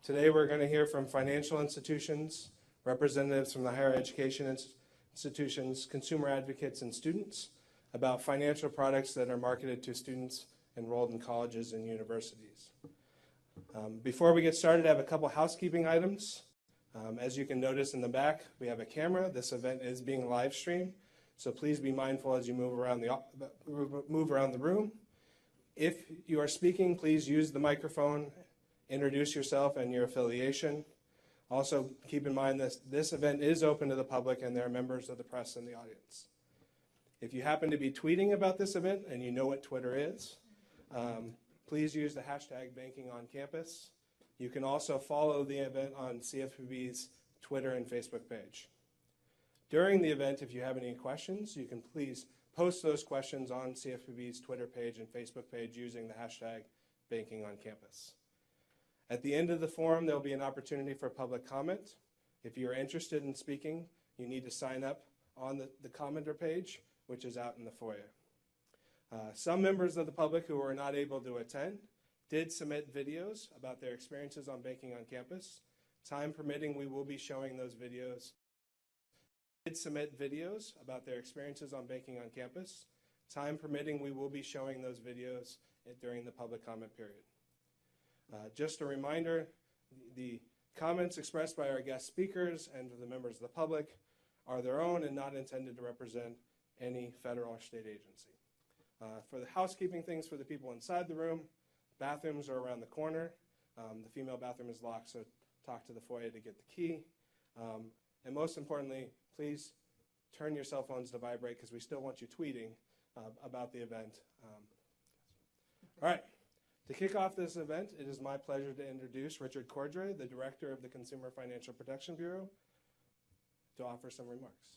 Today we're going to hear from financial institutions, representatives from the higher education institutions, consumer advocates, and students about financial products that are marketed to students enrolled in colleges and universities. Before we get started, I have a couple housekeeping items. As you can notice in the back, we have a camera. This event is being live streamed, so please be mindful as you move around the room. If you are speaking, please use the microphone, introduce yourself and your affiliation. Also, keep in mind this event is open to the public and there are members of the press in the audience. If you happen to be tweeting about this event and you know what Twitter is, please use the hashtag BankingOnCampus. You can also follow the event on CFPB's Twitter and Facebook page. During the event, if you have any questions, you can please post those questions on CFPB's Twitter page and Facebook page using the hashtag BankingOnCampus. At the end of the forum, there will be an opportunity for public comment. If you are interested in speaking, you need to sign up on the commenter page, which is out in the foyer. Some members of the public who were not able to attend did submit videos about their experiences on banking on campus. Time permitting, we will be showing those videos. Did submit videos about their experiences on banking on campus. Time permitting, we will be showing those videos during the public comment period. Just a reminder, the comments expressed by our guest speakers and the members of the public are their own and not intended to represent any federal or state agency. For the housekeeping things for the people inside the room, bathrooms are around the corner. The female bathroom is locked, so talk to the foyer to get the key. And most importantly, please turn your cell phones to vibrate because we still want you tweeting about the event. All right, to kick off this event, it is my pleasure to introduce Richard Cordray, the Director of the Consumer Financial Protection Bureau, to offer some remarks.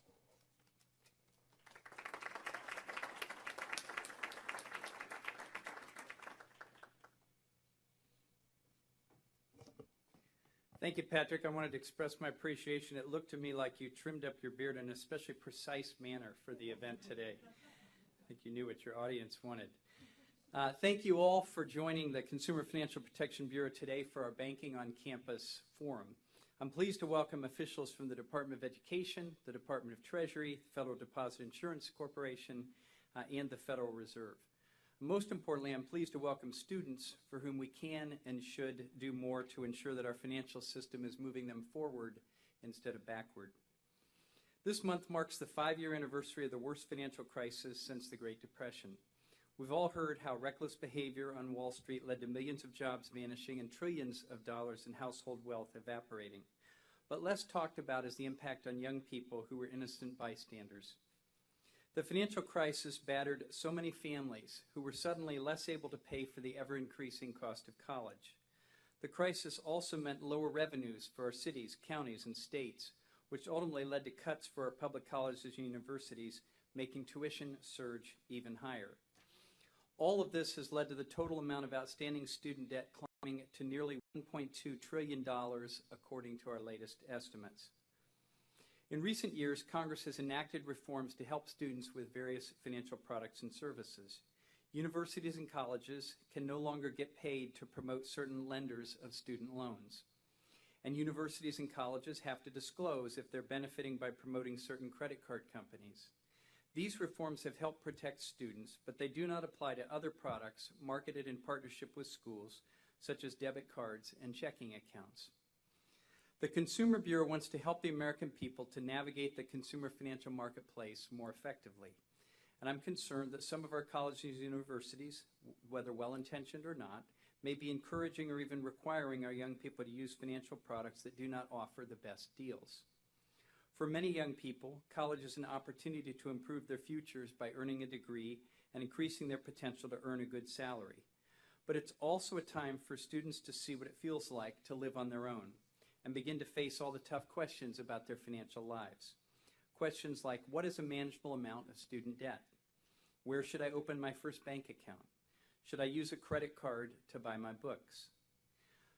Thank you, Patrick. I wanted to express my appreciation. It looked to me like you trimmed up your beard in an especially precise manner for the event today. I think you knew what your audience wanted. Thank you all for joining the Consumer Financial Protection Bureau today for our Banking on Campus Forum. I'm pleased to welcome officials from the Department of Education, the Department of Treasury, Federal Deposit Insurance Corporation, and the Federal Reserve. Most importantly, I'm pleased to welcome students for whom we can and should do more to ensure that our financial system is moving them forward instead of backward. This month marks the 5-year anniversary of the worst financial crisis since the Great Depression. We've all heard how reckless behavior on Wall Street led to millions of jobs vanishing and trillions of dollars in household wealth evaporating. But less talked about is the impact on young people who were innocent bystanders. The financial crisis battered so many families who were suddenly less able to pay for the ever-increasing cost of college. The crisis also meant lower revenues for our cities, counties, and states, which ultimately led to cuts for our public colleges and universities, making tuition surge even higher. All of this has led to the total amount of outstanding student debt climbing to nearly $1.2 trillion, according to our latest estimates. In recent years, Congress has enacted reforms to help students with various financial products and services. Universities and colleges can no longer get paid to promote certain lenders of student loans. And universities and colleges have to disclose if they're benefiting by promoting certain credit card companies. These reforms have helped protect students, but they do not apply to other products marketed in partnership with schools, such as debit cards and checking accounts. The Consumer Bureau wants to help the American people to navigate the consumer financial marketplace more effectively. And I'm concerned that some of our colleges and universities, whether well-intentioned or not, may be encouraging or even requiring our young people to use financial products that do not offer the best deals. For many young people, college is an opportunity to improve their futures by earning a degree and increasing their potential to earn a good salary. But it's also a time for students to see what it feels like to live on their own and begin to face all the tough questions about their financial lives. Questions like, what is a manageable amount of student debt? Where should I open my first bank account? Should I use a credit card to buy my books?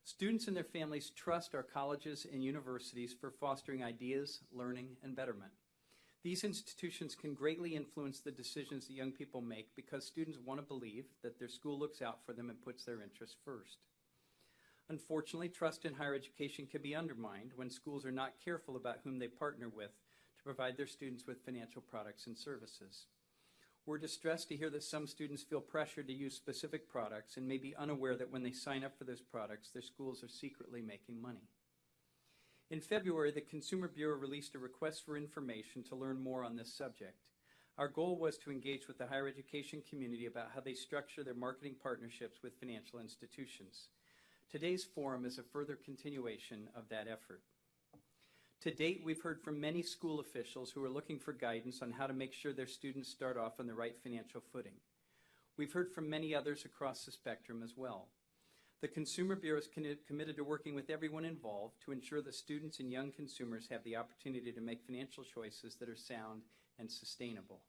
Students and their families trust our colleges and universities for fostering ideas, learning, and betterment. These institutions can greatly influence the decisions that young people make because students want to believe that their school looks out for them and puts their interests first. Unfortunately, trust in higher education can be undermined when schools are not careful about whom they partner with to provide their students with financial products and services. We're distressed to hear that some students feel pressured to use specific products and may be unaware that when they sign up for those products, their schools are secretly making money. In February, the Consumer Bureau released a request for information to learn more on this subject. Our goal was to engage with the higher education community about how they structure their marketing partnerships with financial institutions. Today's forum is a further continuation of that effort. To date, we've heard from many school officials who are looking for guidance on how to make sure their students start off on the right financial footing. We've heard from many others across the spectrum as well. The Consumer Bureau is committed to working with everyone involved to ensure that students and young consumers have the opportunity to make financial choices that are sound and sustainable.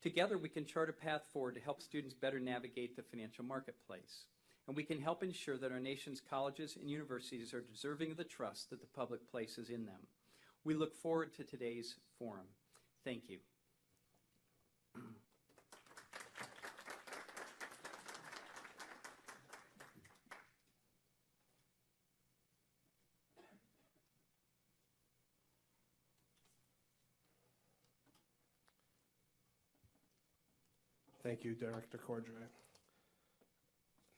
Together, we can chart a path forward to help students better navigate the financial marketplace. And we can help ensure that our nation's colleges and universities are deserving of the trust that the public places in them. We look forward to today's forum. Thank you. Thank you, Director Cordray.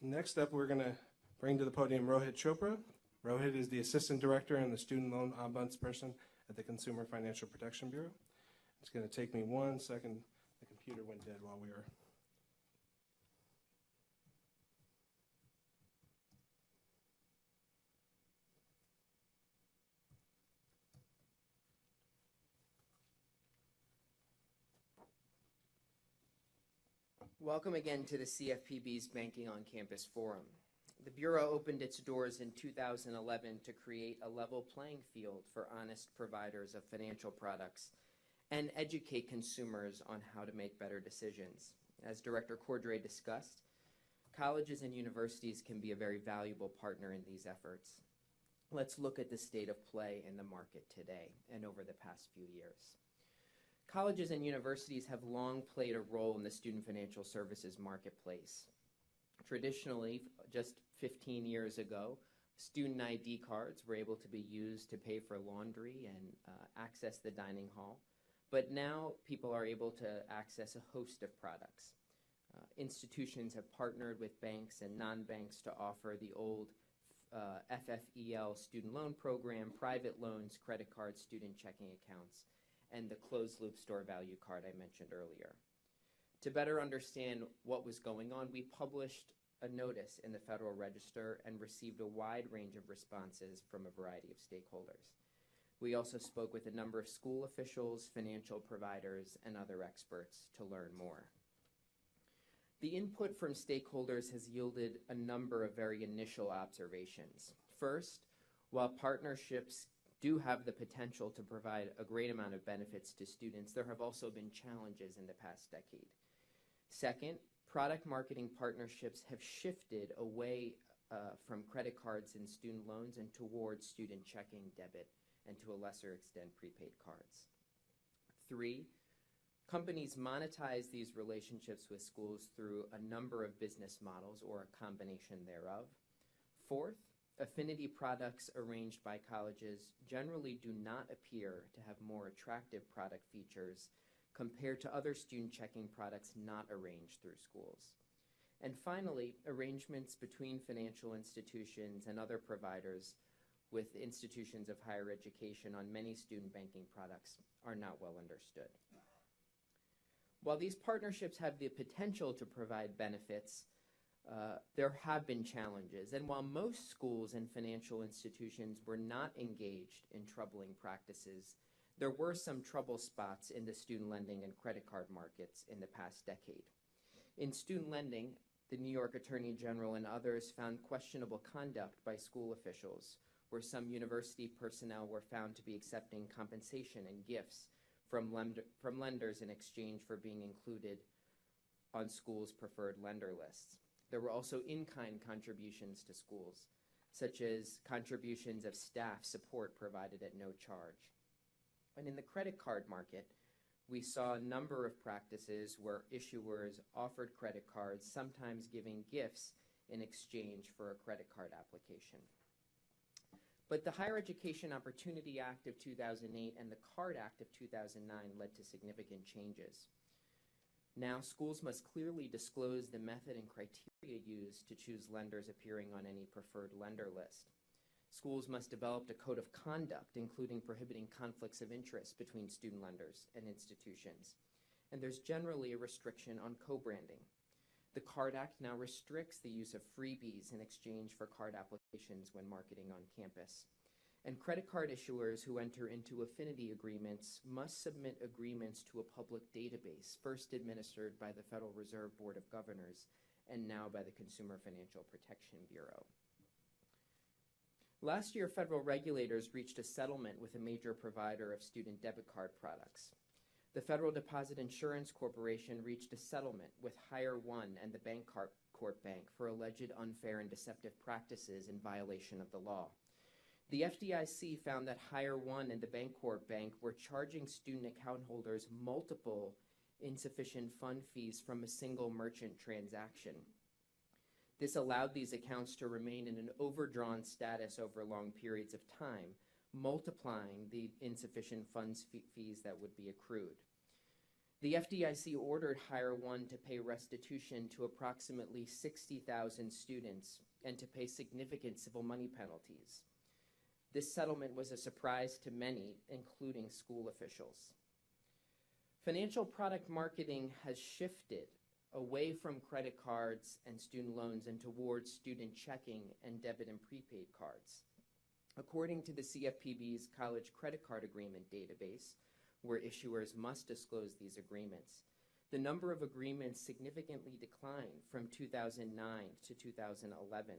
Next up, we're going to bring to the podium Rohit Chopra. Rohit is the Assistant Director and the Student Loan Ombudsperson at the Consumer Financial Protection Bureau. It's going to take me 1 second. The computer went dead while we were. Welcome again to the CFPB's Banking on Campus Forum. The Bureau opened its doors in 2011 to create a level playing field for honest providers of financial products and educate consumers on how to make better decisions. As Director Cordray discussed, colleges and universities can be a very valuable partner in these efforts. Let's look at the state of play in the market today and over the past few years. Colleges and universities have long played a role in the student financial services marketplace. Traditionally, just 15 years ago, student ID cards were able to be used to pay for laundry and access the dining hall. But now people are able to access a host of products. Institutions have partnered with banks and non-banks to offer the old FFEL student loan program, private loans, credit cards, student checking accounts, and the closed-loop store value card I mentioned earlier. To better understand what was going on, we published a notice in the Federal Register and received a wide range of responses from a variety of stakeholders. We also spoke with a number of school officials, financial providers, and other experts to learn more. The input from stakeholders has yielded a number of very initial observations. First, while partnerships do have the potential to provide a great amount of benefits to students, there have also been challenges in the past decade. Second, product marketing partnerships have shifted away from credit cards and student loans and towards student checking, debit, and to a lesser extent, prepaid cards. Three, companies monetize these relationships with schools through a number of business models or a combination thereof. Fourth, affinity products arranged by colleges generally do not appear to have more attractive product features compared to other student checking products not arranged through schools. And finally, arrangements between financial institutions and other providers with institutions of higher education on many student banking products are not well understood. While these partnerships have the potential to provide benefits, there have been challenges, and while most schools and financial institutions were not engaged in troubling practices, there were some trouble spots in the student lending and credit card markets in the past decade. In student lending, the New York Attorney General and others found questionable conduct by school officials, where some university personnel were found to be accepting compensation and gifts from lenders in exchange for being included on schools' preferred lender lists. There were also in-kind contributions to schools, such as contributions of staff support provided at no charge. And in the credit card market, we saw a number of practices where issuers offered credit cards, sometimes giving gifts in exchange for a credit card application. But the Higher Education Opportunity Act of 2008 and the CARD Act of 2009 led to significant changes. Now, schools must clearly disclose the method and criteria used to choose lenders appearing on any preferred lender list. Schools must develop a code of conduct, including prohibiting conflicts of interest between student lenders and institutions. And there's generally a restriction on co-branding. The CARD Act now restricts the use of freebies in exchange for card applications when marketing on campus. And credit card issuers who enter into affinity agreements must submit agreements to a public database, first administered by the Federal Reserve Board of Governors and now by the Consumer Financial Protection Bureau. Last year, federal regulators reached a settlement with a major provider of student debit card products. The Federal Deposit Insurance Corporation reached a settlement with Higher One and the Bancorp Bank for alleged unfair and deceptive practices in violation of the law. The FDIC found that Higher One and the Bancorp Bank were charging student account holders multiple insufficient fund fees from a single merchant transaction. This allowed these accounts to remain in an overdrawn status over long periods of time, multiplying the insufficient funds fees that would be accrued. The FDIC ordered Higher One to pay restitution to approximately 60,000 students and to pay significant civil money penalties. This settlement was a surprise to many, including school officials. Financial product marketing has shifted away from credit cards and student loans and towards student checking and debit and prepaid cards. According to the CFPB's College Credit Card Agreement database, where issuers must disclose these agreements, the number of agreements significantly declined from 2009 to 2011.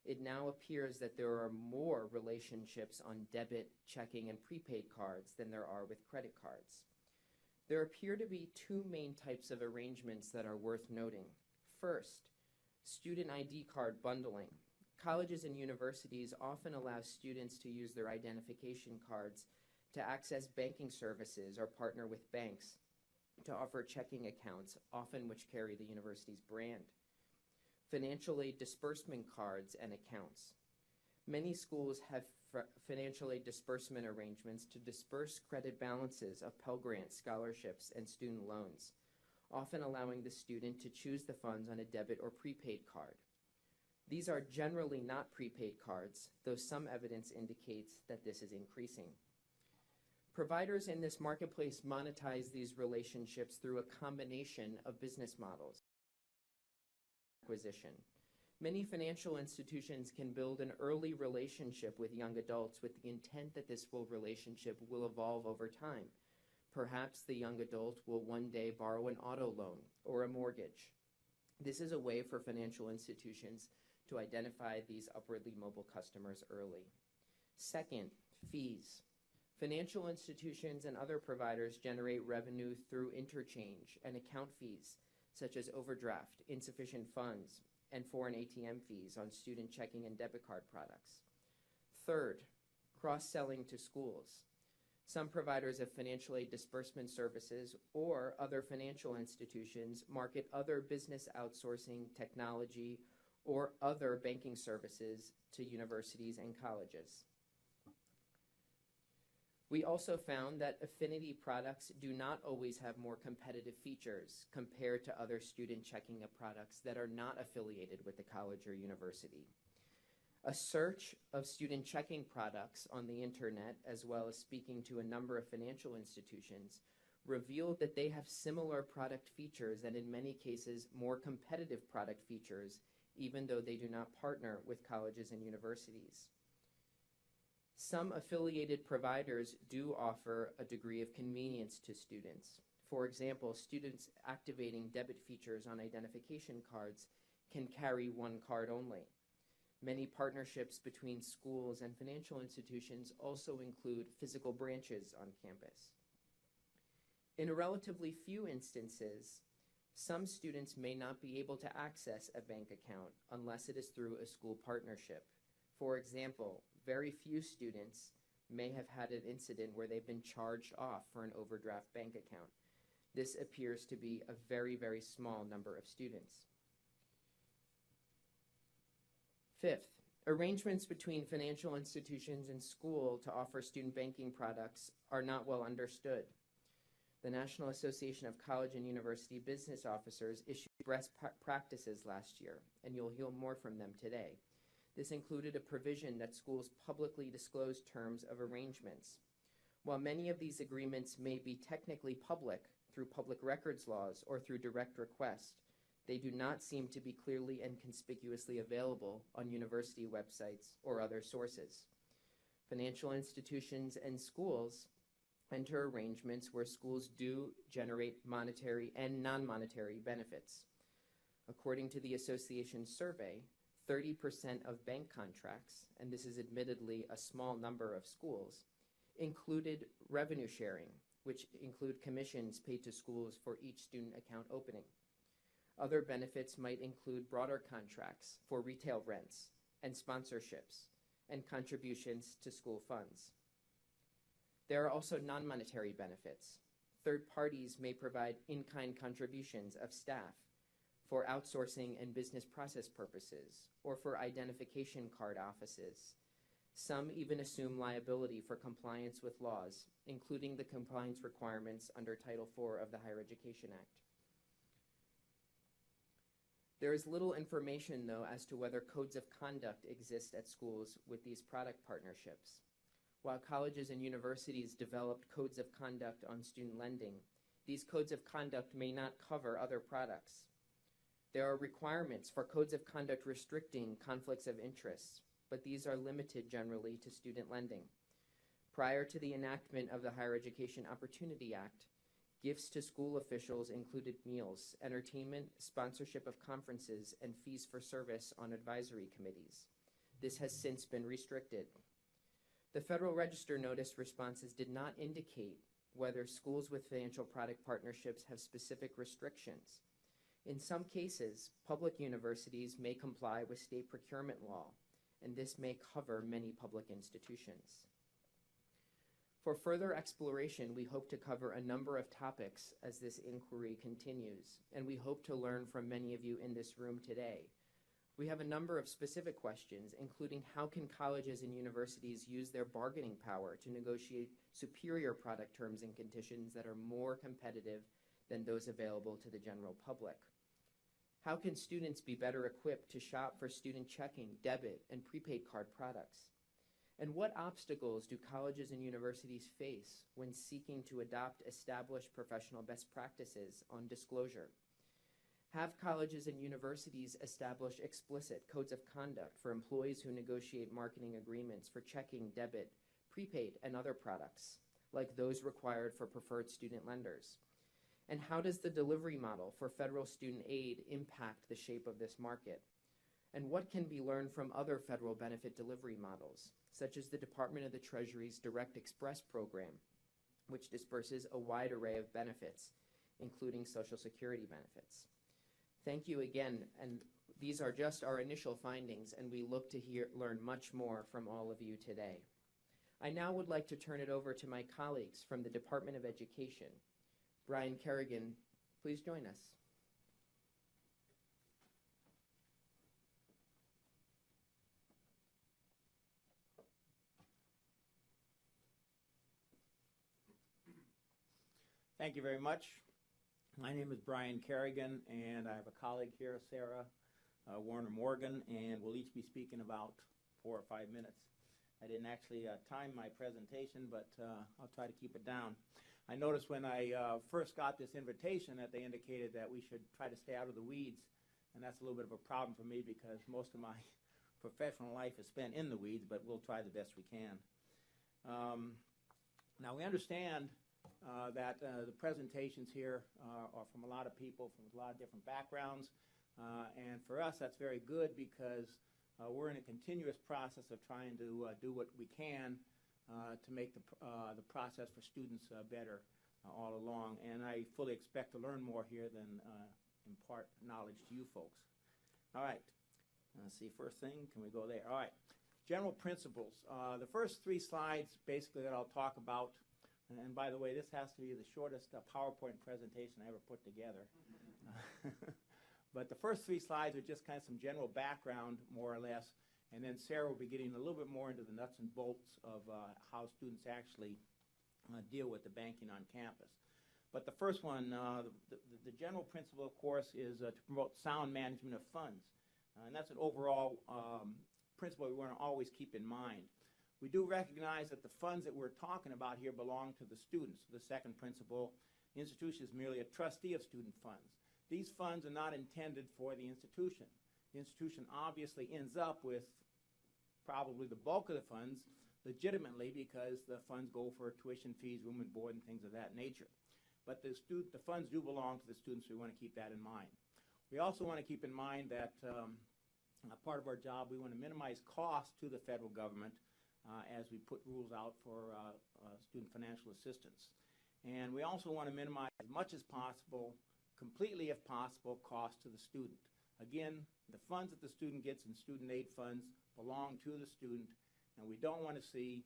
It now appears that there are more relationships on debit, checking, and prepaid cards than there are with credit cards. There appear to be two main types of arrangements that are worth noting. First, student ID card bundling. Colleges and universities often allow students to use their identification cards to access banking services or partner with banks to offer checking accounts, often which carry the university's brand. Financial aid disbursement cards and accounts. Many schools have financial aid disbursement arrangements to disperse credit balances of Pell Grants, scholarships, and student loans, often allowing the student to choose the funds on a debit or prepaid card. These are generally not prepaid cards, though some evidence indicates that this is increasing. Providers in this marketplace monetize these relationships through a combination of business models. Acquisition. Many financial institutions can build an early relationship with young adults with the intent that this relationship will evolve over time. Perhaps the young adult will one day borrow an auto loan or a mortgage. This is a way for financial institutions to identify these upwardly mobile customers early. Second, fees. Financial institutions and other providers generate revenue through interchange and account fees, such as overdraft, insufficient funds, and foreign ATM fees on student checking and debit card products. Third, cross-selling to schools. Some providers of financial aid disbursement services or other financial institutions market other business outsourcing, technology, or other banking services to universities and colleges. We also found that affinity products do not always have more competitive features compared to other student checking products that are not affiliated with the college or university. A search of student checking products on the internet, as well as speaking to a number of financial institutions, revealed that they have similar product features and in many cases more competitive product features, even though they do not partner with colleges and universities. Some affiliated providers do offer a degree of convenience to students. For example, students activating debit features on identification cards can carry one card only. Many partnerships between schools and financial institutions also include physical branches on campus. In relatively few instances, some students may not be able to access a bank account unless it is through a school partnership. For example, very few students may have had an incident where they've been charged off for an overdraft bank account. This appears to be a very, very small number of students. Fifth, arrangements between financial institutions and school to offer student banking products are not well understood. The National Association of College and University Business Officers issued best practices last year, and you'll hear more from them today. This included a provision that schools publicly disclose terms of arrangements. While many of these agreements may be technically public through public records laws or through direct request, they do not seem to be clearly and conspicuously available on university websites or other sources. Financial institutions and schools enter arrangements where schools do generate monetary and non-monetary benefits. According to the association's survey, 30% of bank contracts, and this is admittedly a small number of schools, included revenue sharing, which include commissions paid to schools for each student account opening. Other benefits might include broader contracts for retail rents and sponsorships and contributions to school funds. There are also non-monetary benefits. Third parties may provide in-kind contributions of staff for outsourcing and business process purposes or for identification card offices. Some even assume liability for compliance with laws, including the compliance requirements under Title IV of the Higher Education Act. There is little information, though, as to whether codes of conduct exist at schools with these product partnerships. While colleges and universities developed codes of conduct on student lending, these codes of conduct may not cover other products. There are requirements for codes of conduct restricting conflicts of interest, but these are limited generally to student lending. Prior to the enactment of the Higher Education Opportunity Act, gifts to school officials included meals, entertainment, sponsorship of conferences, and fees for service on advisory committees. This has since been restricted. The Federal Register notice responses did not indicate whether schools with financial product partnerships have specific restrictions. In some cases, public universities may comply with state procurement law, and this may cover many public institutions. For further exploration, we hope to cover a number of topics as this inquiry continues, and we hope to learn from many of you in this room today. We have a number of specific questions, including how can colleges and universities use their bargaining power to negotiate superior product terms and conditions that are more competitive than those available to the general public? How can students be better equipped to shop for student checking, debit, and prepaid card products? And what obstacles do colleges and universities face when seeking to adopt established professional best practices on disclosure? Have colleges and universities establish explicit codes of conduct for employees who negotiate marketing agreements for checking, debit, prepaid, and other products, like those required for preferred student lenders? And how does the delivery model for federal student aid impact the shape of this market? And what can be learned from other federal benefit delivery models, such as the Department of the Treasury's Direct Express program, which disperses a wide array of benefits, including Social Security benefits? Thank you again, and these are just our initial findings, and we look to learn much more from all of you today. I now would like to turn it over to my colleagues from the Department of Education. Brian Kerrigan, please join us. Thank you very much. My name is Brian Kerrigan, and I have a colleague here, Sarah Warner Morgan, and we'll each be speaking about 4 or 5 minutes. I didn't actually time my presentation, but I'll try to keep it down. I noticed when I first got this invitation that they indicated that we should try to stay out of the weeds, and that's a little bit of a problem for me because most of my professional life is spent in the weeds, but we'll try the best we can. Now, we understand that the presentations here are from a lot of people from a lot of different backgrounds, and for us that's very good because we're in a continuous process of trying to do what we can to make the process for students better all along, and I fully expect to learn more here than impart knowledge to you folks. All right, let's see, first thing, can we go there? All right, general principles. The first 3 slides basically that I'll talk about, and by the way, this has to be the shortest PowerPoint presentation I ever put together. But the first 3 slides are just kind of some general background, more or less, And then Sarah will be getting a little bit more into the nuts and bolts of how students actually deal with the banking on campus. But the first one, the general principle, of course, is to promote sound management of funds. And that's an overall principle we want to always keep in mind. We do recognize that the funds that we're talking about here belong to the students. The second principle, the institution is merely a trustee of student funds. These funds are not intended for the institution. The institution obviously ends up with probably the bulk of the funds legitimately because the funds go for tuition fees, room and board, and things of that nature. But the funds do belong to the students, so we want to keep that in mind. We also want to keep in mind that part of our job, we want to minimize costs to the federal government as we put rules out for student financial assistance. And we also want to minimize as much as possible, completely if possible, cost to the student. Again, the funds that the student gets in student aid funds belong to the student, and we don't want to see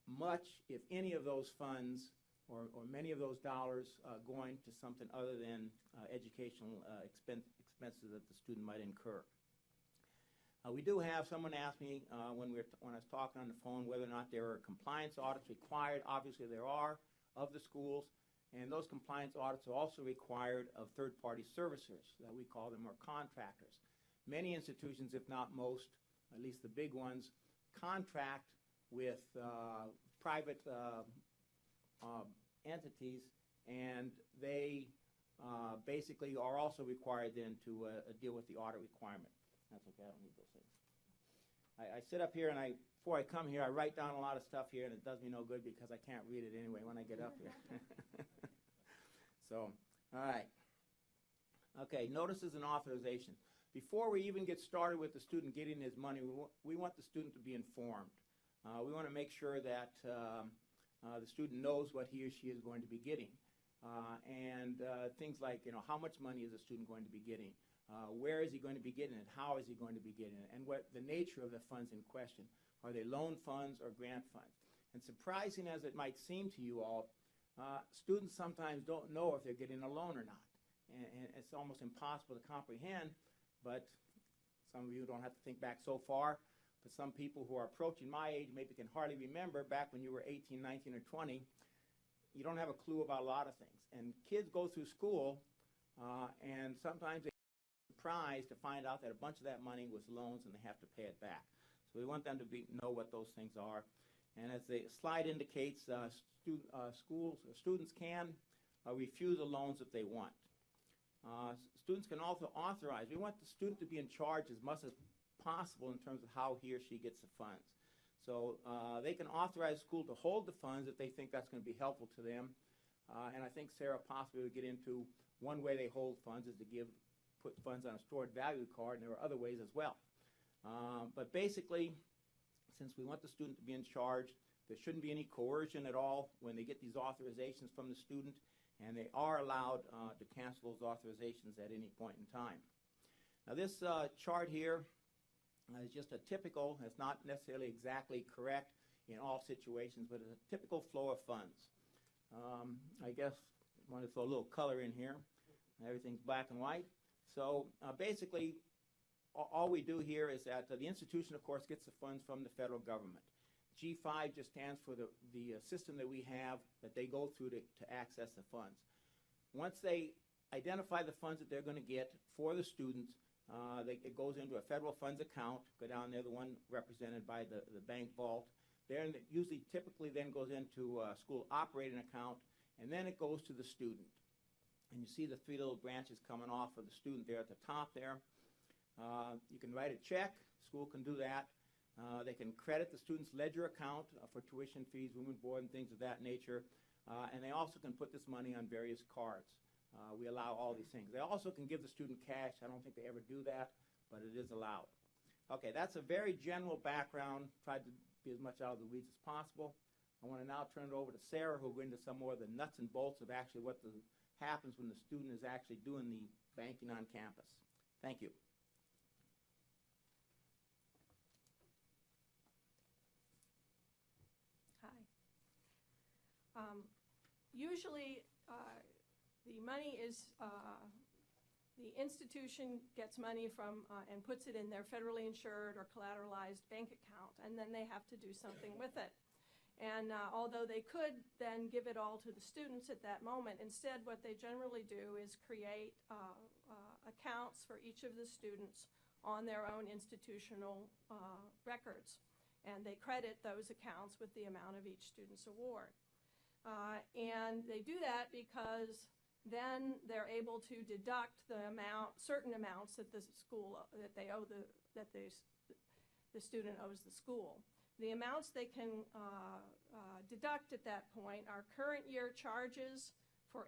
much, if any, of those funds or many of those dollars going to something other than educational expenses that the student might incur. We do have someone ask me when I was talking on the phone whether or not there are compliance audits required. Obviously there are of the schools, and those compliance audits are also required of third-party servicers, that we call them, or contractors. Many institutions, if not most, at least the big ones, contract with private entities, and they basically are also required then to deal with the audit requirement. That's okay, I don't need those things. I sit up here and before I come here, I write down a lot of stuff here, and it does me no good because I can't read it anyway when I get up here. So, all right. Okay, notices and authorization. Before we even get started with the student getting his money, we want the student to be informed. We want to make sure that the student knows what he or she is going to be getting. And things like, how much money is the student going to be getting? Where is he going to be getting it? How is he going to be getting it? And what the nature of the funds in question. Are they loan funds or grant funds? And surprising as it might seem to you all, students sometimes don't know if they're getting a loan or not. And it's almost impossible to comprehend, but some of you don't have to think back so far. But some people who are approaching my age maybe can hardly remember back when you were 18, 19, or 20, you don't have a clue about a lot of things. And kids go through school, and sometimes they're surprised to find out that a bunch of that money was loans and they have to pay it back. So we want them to know what those things are. And as the slide indicates, students can refuse the loans if they want. Students can also authorize. We want the student to be in charge as much as possible in terms of how he or she gets the funds. So they can authorize school to hold the funds if they think that's going to be helpful to them. And I think Sarah possibly would get into one way they hold funds is to put funds on a stored value card, and there are other ways as well. But basically, since we want the student to be in charge, there shouldn't be any coercion at all when they get these authorizations from the student, and they are allowed to cancel those authorizations at any point in time. Now this chart here is just a typical, it's not necessarily exactly correct in all situations, but it's a typical flow of funds. I guess I want to throw a little color in here. Everything's black and white. So basically, all we do here is that the institution, of course, gets the funds from the federal government. G5 just stands for the system that we have that they go through to access the funds. Once they identify the funds that they're going to get for the students, it goes into a federal funds account, go down there, the one represented by the bank vault. Then it usually typically then goes into a school operating account, and then it goes to the student. And you see the three little branches coming off of the student there at the top there. You can write a check. School can do that. They can credit the student's ledger account for tuition fees, room and board, and things of that nature. And they also can put this money on various cards. We allow all these things. They also can give the student cash. I don't think they ever do that, but it is allowed. Okay, that's a very general background. Tried to be as much out of the weeds as possible. I want to now turn it over to Sarah, who will go into some more of the nuts and bolts of actually what happens when the student is actually doing the banking on campus. Thank you. Usually, the money is, the institution gets money from and puts it in their federally insured or collateralized bank account, and then they have to do something with it. And although they could then give it all to the students at that moment, instead what they generally do is create accounts for each of the students on their own institutional records. And they credit those accounts with the amount of each student's award. And they do that because then they're able to deduct the certain amounts that the school, that the student owes the school. The amounts they can deduct at that point are current year charges for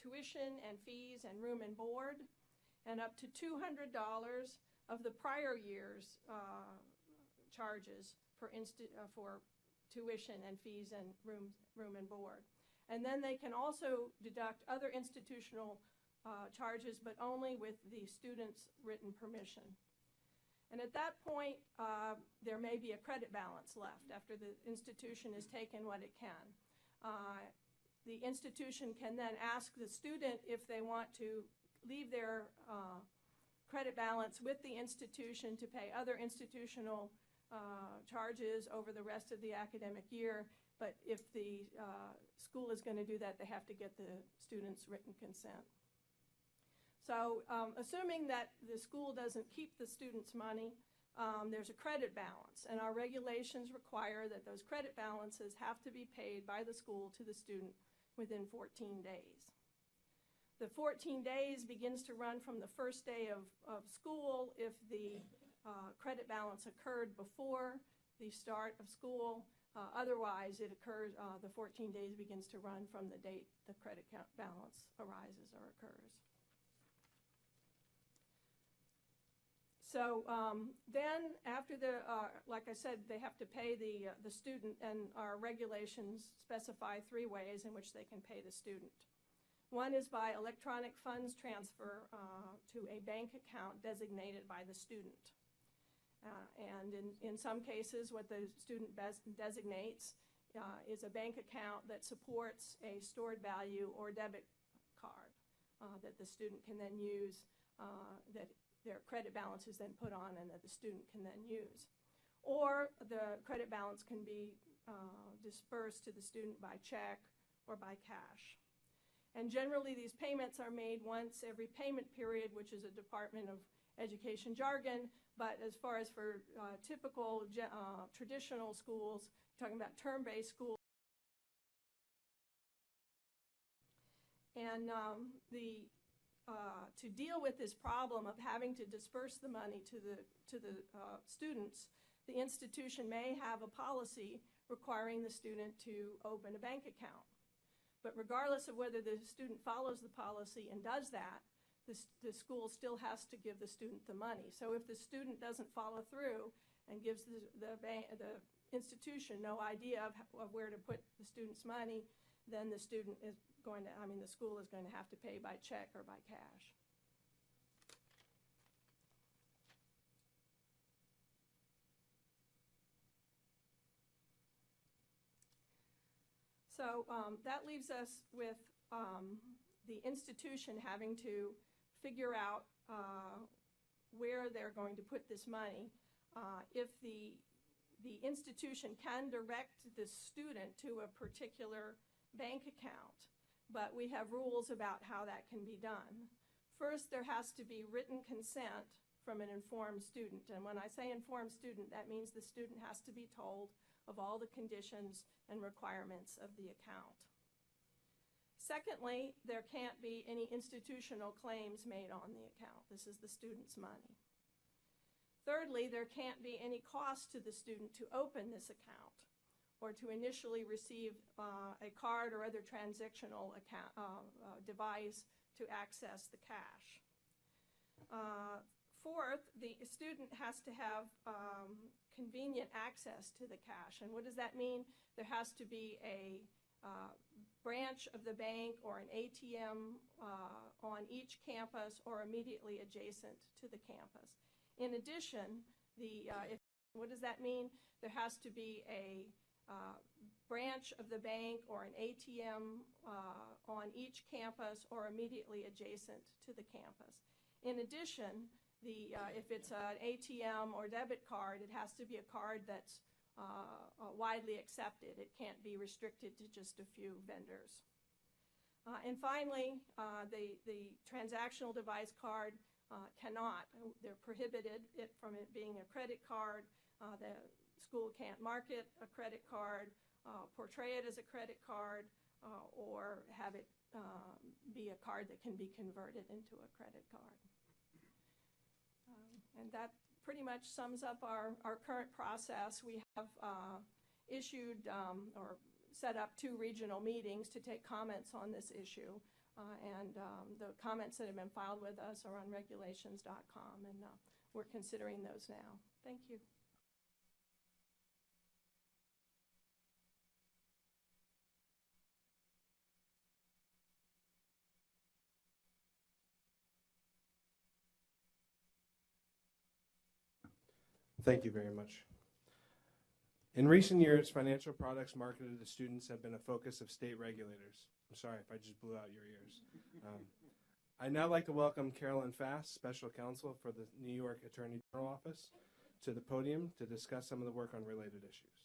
tuition and fees and room and board, and up to $200 of the prior year's charges for tuition and fees and room and board. And then they can also deduct other institutional charges, but only with the student's written permission. And at that point, there may be a credit balance left after the institution has taken what it can. The institution can then ask the student if they want to leave their credit balance with the institution to pay other institutional charges over the rest of the academic year. But if the school is going to do that, they have to get the student's written consent. So assuming that the school doesn't keep the student's money, there's a credit balance, and our regulations require that those credit balances have to be paid by the school to the student within 14 days. The 14 days begins to run from the first day of school if the credit balance occurred before the start of school. Otherwise, it occurs, the 14 days begins to run from the date the credit balance arises or occurs. So then after like I said, they have to pay the student, and our regulations specify 3 ways in which they can pay the student. One is by electronic funds transfer to a bank account designated by the student. And in some cases, what the student designates is a bank account that supports a stored value or debit card that the student can then use, that their credit balance is then put on and that the student can then use. Or the credit balance can be dispersed to the student by check or by cash. And generally, these payments are made once every payment period, which is a Department of Education jargon. But as far as for typical traditional schools, talking about term-based schools, and to deal with this problem of having to disperse the money to the students, the institution may have a policy requiring the student to open a bank account. But regardless of whether the student follows the policy and does that, the school still has to give the student the money. So if the student doesn't follow through and gives the institution no idea of where to put the student's money, then the school is going to have to pay by check or by cash. So that leaves us with the institution having to figure out where they're going to put this money. If the institution can direct the student to a particular bank account, but we have rules about how that can be done. First, there has to be written consent from an informed student. And when I say informed student, that means the student has to be told of all the conditions and requirements of the account. Secondly, there can't be any institutional claims made on the account. This is the student's money. Thirdly, there can't be any cost to the student to open this account or to initially receive a card or other transactional account, device to access the cash. Fourth, the student has to have convenient access to the cash. And what does that mean? There has to be a branch of the bank or an ATM on each campus or immediately adjacent to the campus. In addition, what does that mean? There has to be a branch of the bank or an ATM on each campus or immediately adjacent to the campus. In addition, if it's an ATM or debit card, it has to be a card that's widely accepted. It can't be restricted to just a few vendors. And finally, the transactional device card cannot. They're prohibited from it being a credit card. The school can't market a credit card, portray it as a credit card, or have it be a card that can be converted into a credit card. And that pretty much sums up our current process. We have issued or set up 2 regional meetings to take comments on this issue. And the comments that have been filed with us are on regulations.com, and we're considering those now. Thank you. Thank you very much. In recent years, financial products marketed to students have been a focus of state regulators. I'm sorry if I just blew out your ears. I'd now like to welcome Carolyn Fass, Special Counsel for the New York Attorney General Office, to the podium to discuss some of the work on related issues.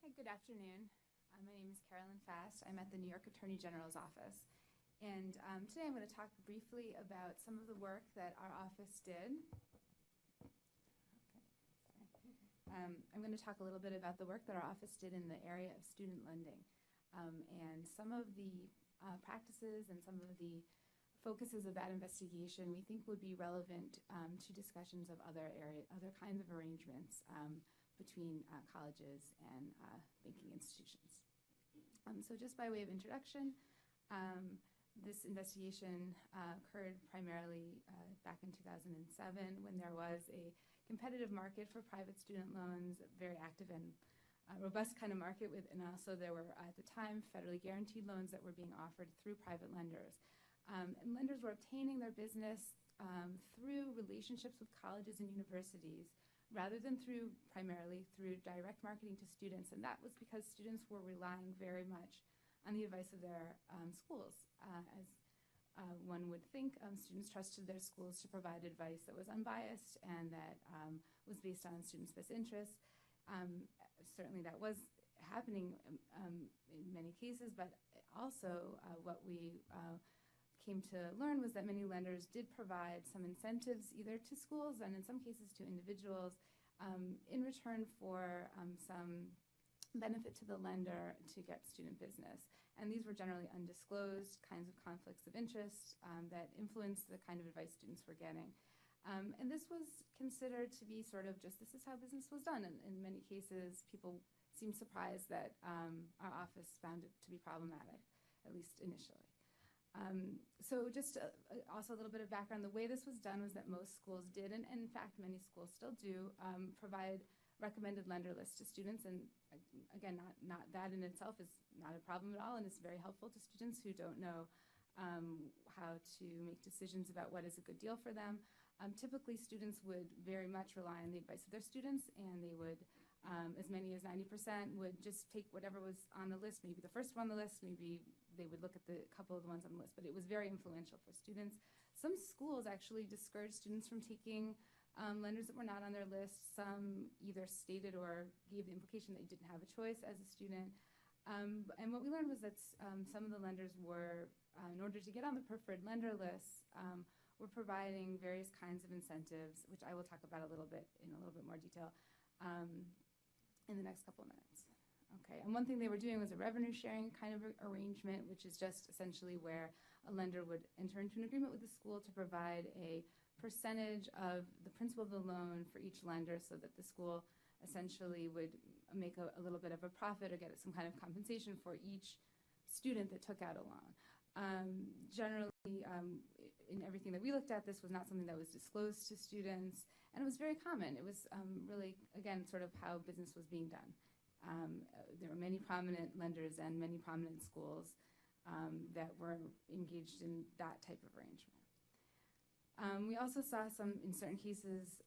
Hi, good afternoon. My name is Carolyn Fass. I'm at the New York Attorney General's office. And today I'm going to talk briefly about some of the work that our office did. I'm going to talk a little bit about the work that our office did in the area of student lending, and some of the practices and some of the focuses of that investigation we think would be relevant to discussions of other kinds of arrangements between colleges and banking institutions. So just by way of introduction, this investigation occurred primarily back in 2007 when there was a competitive market for private student loans, very active and robust kind of market, and also there were, at the time, federally guaranteed loans that were being offered through private lenders. And lenders were obtaining their business through relationships with colleges and universities rather than primarily through direct marketing to students. And that was because students were relying very much on the advice of their schools. As one would think, students trusted their schools to provide advice that was unbiased and that was based on students' best interests. Certainly that was happening in many cases, but also what we came to learn was that many lenders did provide some incentives either to schools and in some cases to individuals in return for some benefit to the lender to get student business. And these were generally undisclosed kinds of conflicts of interest that influenced the kind of advice students were getting. And this was considered to be sort of just, this is how business was done. And in many cases, people seemed surprised that our office found it to be problematic, at least initially. So just also a little bit of background, the way this was done was that most schools did, and in fact many schools still do, provide recommended lender lists to students. And again, not that in itself is not a problem at all, and it's very helpful to students who don't know how to make decisions about what is a good deal for them. Typically, students would very much rely on the advice of their students, and they would, as many as 90%, would just take whatever was on the list, maybe the first one on the list, maybe they would look at the couple of the ones on the list, but it was very influential for students. Some schools actually discouraged students from taking lenders that were not on their list. Some either stated or gave the implication they didn't have a choice as a student. And what we learned was that some of the lenders were, in order to get on the preferred lender list, were providing various kinds of incentives, which I will talk about in a little bit more detail in the next couple of minutes. Okay, and one thing they were doing was a revenue sharing kind of arrangement, which is just essentially where a lender would enter into an agreement with the school to provide a percentage of the principal of the loan for each lender so that the school essentially would make a little bit of a profit or get some kind of compensation for each student that took out a loan. Generally, in everything that we looked at, this was not something that was disclosed to students, and it was very common. It was really, again, sort of how business was being done. There were many prominent lenders and many prominent schools that were engaged in that type of arrangement. We also saw some, in certain cases,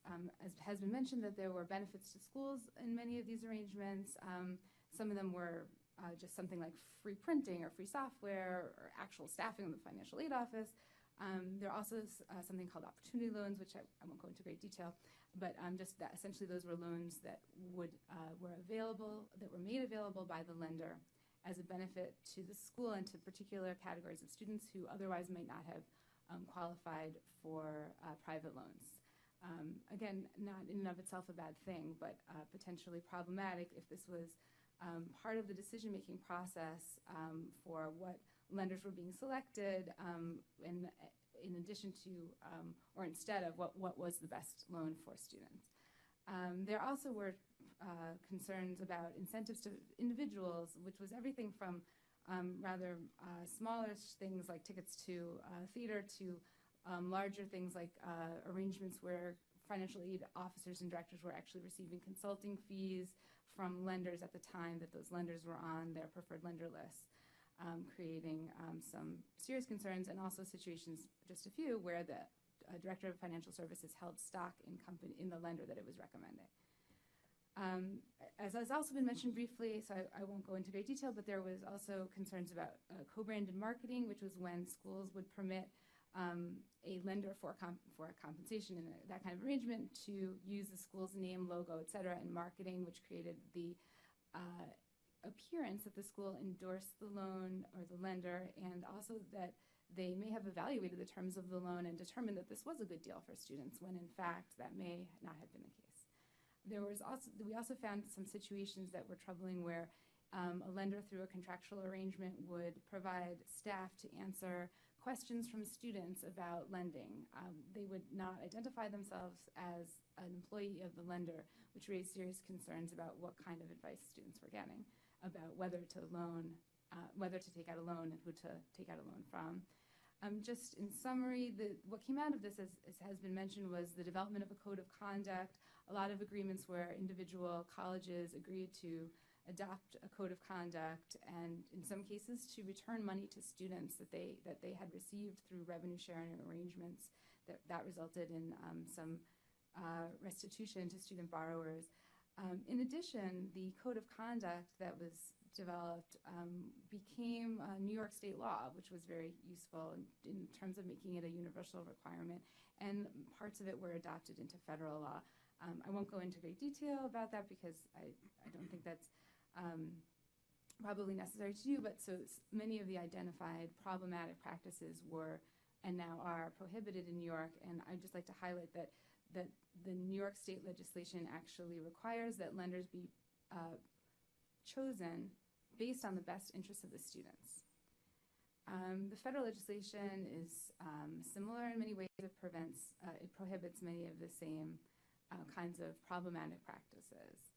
as has been mentioned, that there were benefits to schools in many of these arrangements. Some of them were just something like free printing or free software or actual staffing of the financial aid office. There are also something called opportunity loans, which I won't go into great detail, but just that essentially those were loans that were available, that were made available by the lender as a benefit to the school and to particular categories of students who otherwise might not have qualified for private loans. Again, not in and of itself a bad thing, but potentially problematic if this was part of the decision-making process for what lenders were being selected, in addition to, or instead of what was the best loan for students. There also were concerns about incentives to individuals, which was everything from rather smaller things like tickets to theater to larger things like arrangements where financial aid officers and directors were actually receiving consulting fees from lenders at the time that those lenders were on their preferred lender list, creating some serious concerns, and also situations, just a few, where the director of financial services held stock in the lender that it was recommending. As has also been mentioned briefly, so I won't go into great detail, but there was also concerns about co-branded marketing, which was when schools would permit a lender for a compensation and that kind of arrangement to use the school's name, logo, et cetera, in marketing, which created the appearance that the school endorsed the loan or the lender, and also that they may have evaluated the terms of the loan and determined that this was a good deal for students, when in fact that may not have been the case. We also found some situations that were troubling where a lender through a contractual arrangement would provide staff to answer questions from students about lending. They would not identify themselves as an employee of the lender, which raised serious concerns about what kind of advice students were getting about whether to take out a loan and who to take out a loan from. Just in summary, what came out of this, as has been mentioned, was the development of a code of conduct, a lot of agreements where individual colleges agreed to adopt a code of conduct, and in some cases to return money to students that they had received through revenue sharing arrangements. That resulted in some restitution to student borrowers. In addition, the code of conduct that was developed became New York state law, which was very useful in terms of making it a universal requirement, and parts of it were adopted into federal law. I won't go into great detail about that because I don't think that's probably necessary to do, but so many of the identified problematic practices were and now are prohibited in New York, and I'd just like to highlight that the New York state legislation actually requires that lenders be chosen based on the best interests of the students. The federal legislation is similar in many ways. It prohibits many of the same kinds of problematic practices.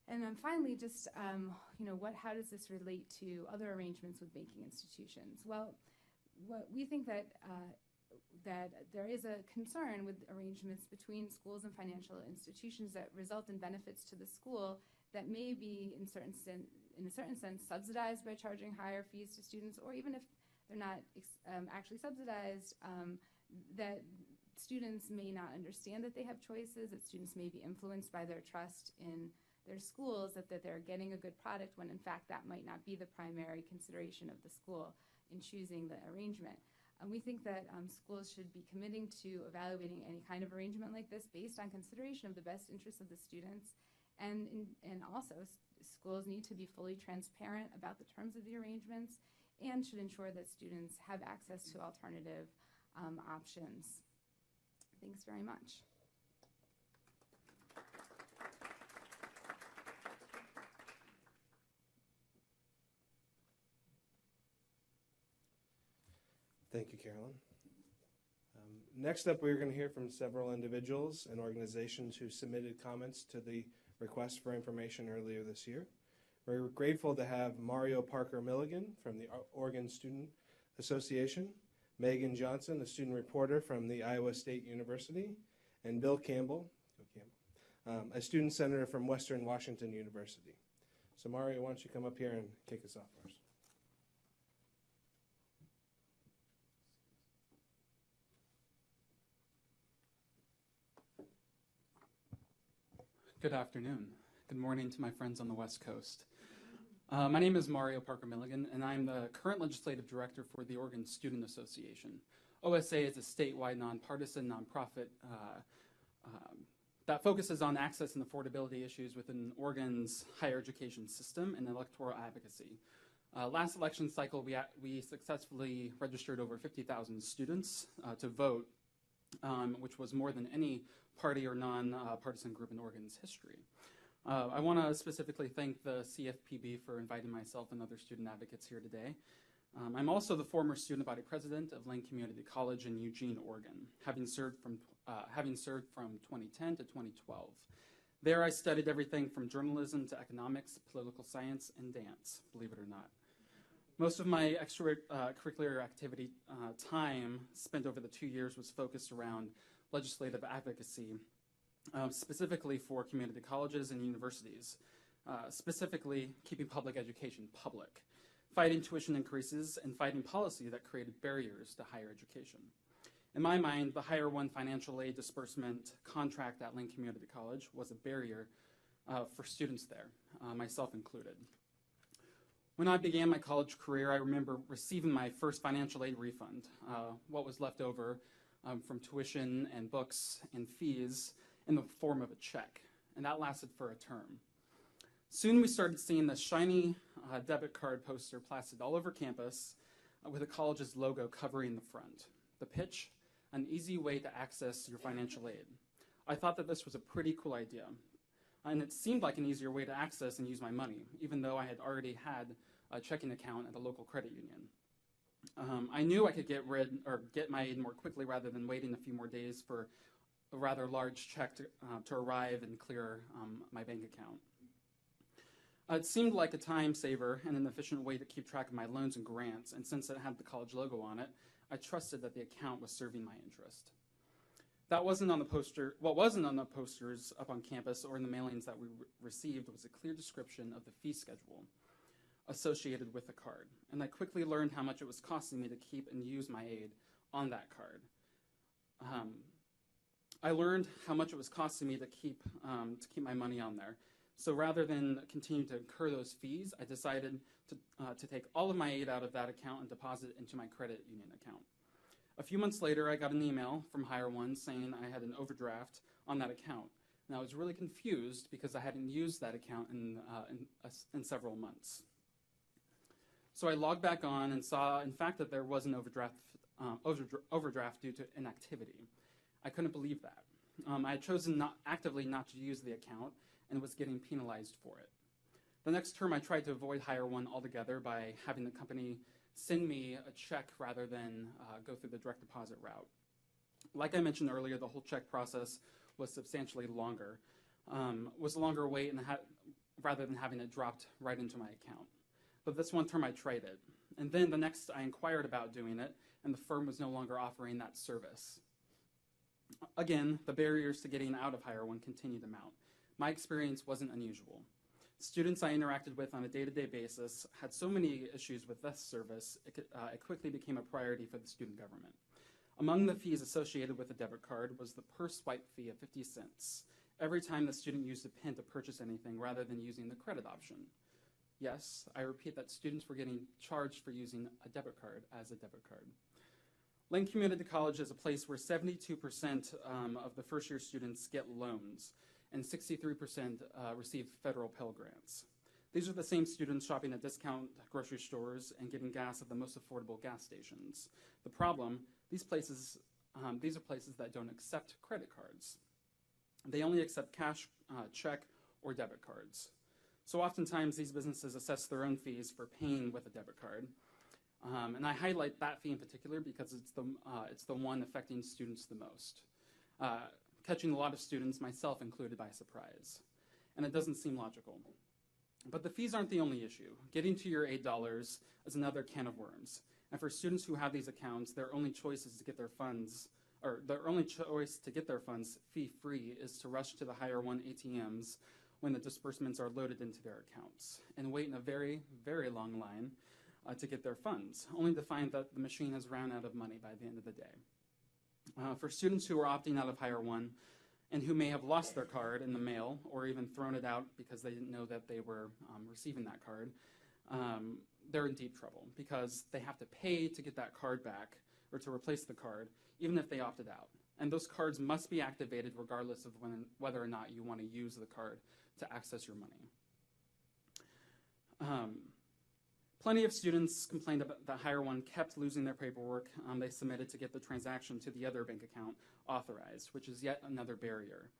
And then finally, just how does this relate to other arrangements with banking institutions? Well, we think that there is a concern with arrangements between schools and financial institutions that result in benefits to the school that may be, in a certain sense, subsidized by charging higher fees to students, or even if they're not actually subsidized, that students may not understand that they have choices, that students may be influenced by their trust in their schools, that they're getting a good product when in fact that might not be the primary consideration of the school in choosing the arrangement. We think that schools should be committing to evaluating any kind of arrangement like this based on consideration of the best interests of the students, and also schools need to be fully transparent about the terms of the arrangements and should ensure that students have access to alternative options. Thanks very much. Thank you, Carolyn. Next up, we're going to hear from several individuals and organizations who submitted comments to the request for information earlier this year. We're grateful to have Mario Parker Milligan from the Oregon Student Association, Megan Johnson, a student reporter from the Iowa State University, and Bill Campbell, a student senator from Western Washington University. So Mario, why don't you come up here and kick us off for us? Good afternoon. Good morning to my friends on the West Coast. My name is Mario Parker Milligan, and I'm the current legislative director for the Oregon Student Association. OSA is a statewide nonpartisan nonprofit that focuses on access and affordability issues within Oregon's higher education system and electoral advocacy. Last election cycle, we successfully registered over 50,000 students to vote, which was more than any party or non-partisan group in Oregon's history. I want to specifically thank the CFPB for inviting myself and other student advocates here today. I'm also the former student body president of Lane Community College in Eugene, Oregon, having served from 2010 to 2012. There I studied everything from journalism to economics, political science, and dance, believe it or not. Most of my extracurricular activity time spent over the 2 years was focused around legislative advocacy, specifically for community colleges and universities, specifically keeping public education public, fighting tuition increases, and fighting policy that created barriers to higher education. In my mind, the Hire One financial aid disbursement contract at Lane Community College was a barrier for students there, myself included. When I began my college career, I remember receiving my first financial aid refund, what was left over from tuition and books and fees in the form of a check, and that lasted for a term. Soon we started seeing the shiny debit card poster plastered all over campus with the college's logo covering the front. The pitch, an easy way to access your financial aid. I thought that this was a pretty cool idea, and it seemed like an easier way to access and use my money, even though I had already had a checking account at the local credit union. I knew I could get my aid more quickly rather than waiting a few more days for a rather large check to arrive and clear my bank account. It seemed like a time saver and an efficient way to keep track of my loans and grants, and since it had the college logo on it, I trusted that the account was serving my interest. That wasn't on the poster. What wasn't on the posters up on campus or in the mailings that we received was a clear description of the fee schedule associated with the card, and I quickly learned how much it was costing me to keep and use my aid on that card. I learned how much it was costing me to keep my money on there. So rather than continue to incur those fees, I decided to take all of my aid out of that account and deposit it into my credit union account. A few months later, I got an email from Hire One saying I had an overdraft on that account. And I was really confused because I hadn't used that account in several months. So I logged back on and saw, in fact, that there was an overdraft due to inactivity. I couldn't believe that. I had chosen actively not to use the account and was getting penalized for it. The next term, I tried to avoid Hire One altogether by having the company send me a check rather than go through the direct deposit route. Like I mentioned earlier, the whole check process was substantially longer, was a longer wait rather than having it dropped right into my account. But this one term I tried it. And then the next I inquired about doing it, and the firm was no longer offering that service. Again, the barriers to getting out of Hire One continued to mount. My experience wasn't unusual. Students I interacted with on a day-to-day basis had so many issues with this service, it quickly became a priority for the student government. Among the fees associated with a debit card was the per swipe fee of 50 cents every time the student used a PIN to purchase anything rather than using the credit option. Yes, I repeat that students were getting charged for using a debit card as a debit card. Lane Community College is a place where 72% of the first-year students get loans, and 63% receive federal Pell Grants. These are the same students shopping at discount grocery stores and getting gas at the most affordable gas stations. The problem, these are places that don't accept credit cards. They only accept cash, check, or debit cards. So oftentimes these businesses assess their own fees for paying with a debit card. And I highlight that fee in particular because it's the one affecting students the most, catching a lot of students, myself included, by surprise. And it doesn't seem logical. But the fees aren't the only issue. Getting to your $8 is another can of worms. And for students who have these accounts, their only choice to get their funds fee-free is to rush to the Hire One ATMs when the disbursements are loaded into their accounts and wait in a very, very long line to get their funds, only to find that the machine has run out of money by the end of the day. For students who are opting out of Hire One, and who may have lost their card in the mail or even thrown it out because they didn't know that they were receiving that card, they're in deep trouble because they have to pay to get that card back or to replace the card, even if they opted out. And those cards must be activated regardless of whether or not you want to use the card to access your money. Plenty of students complained about that Hire One kept losing their paperwork they submitted to get the transaction to the other bank account authorized, which is yet another barrier.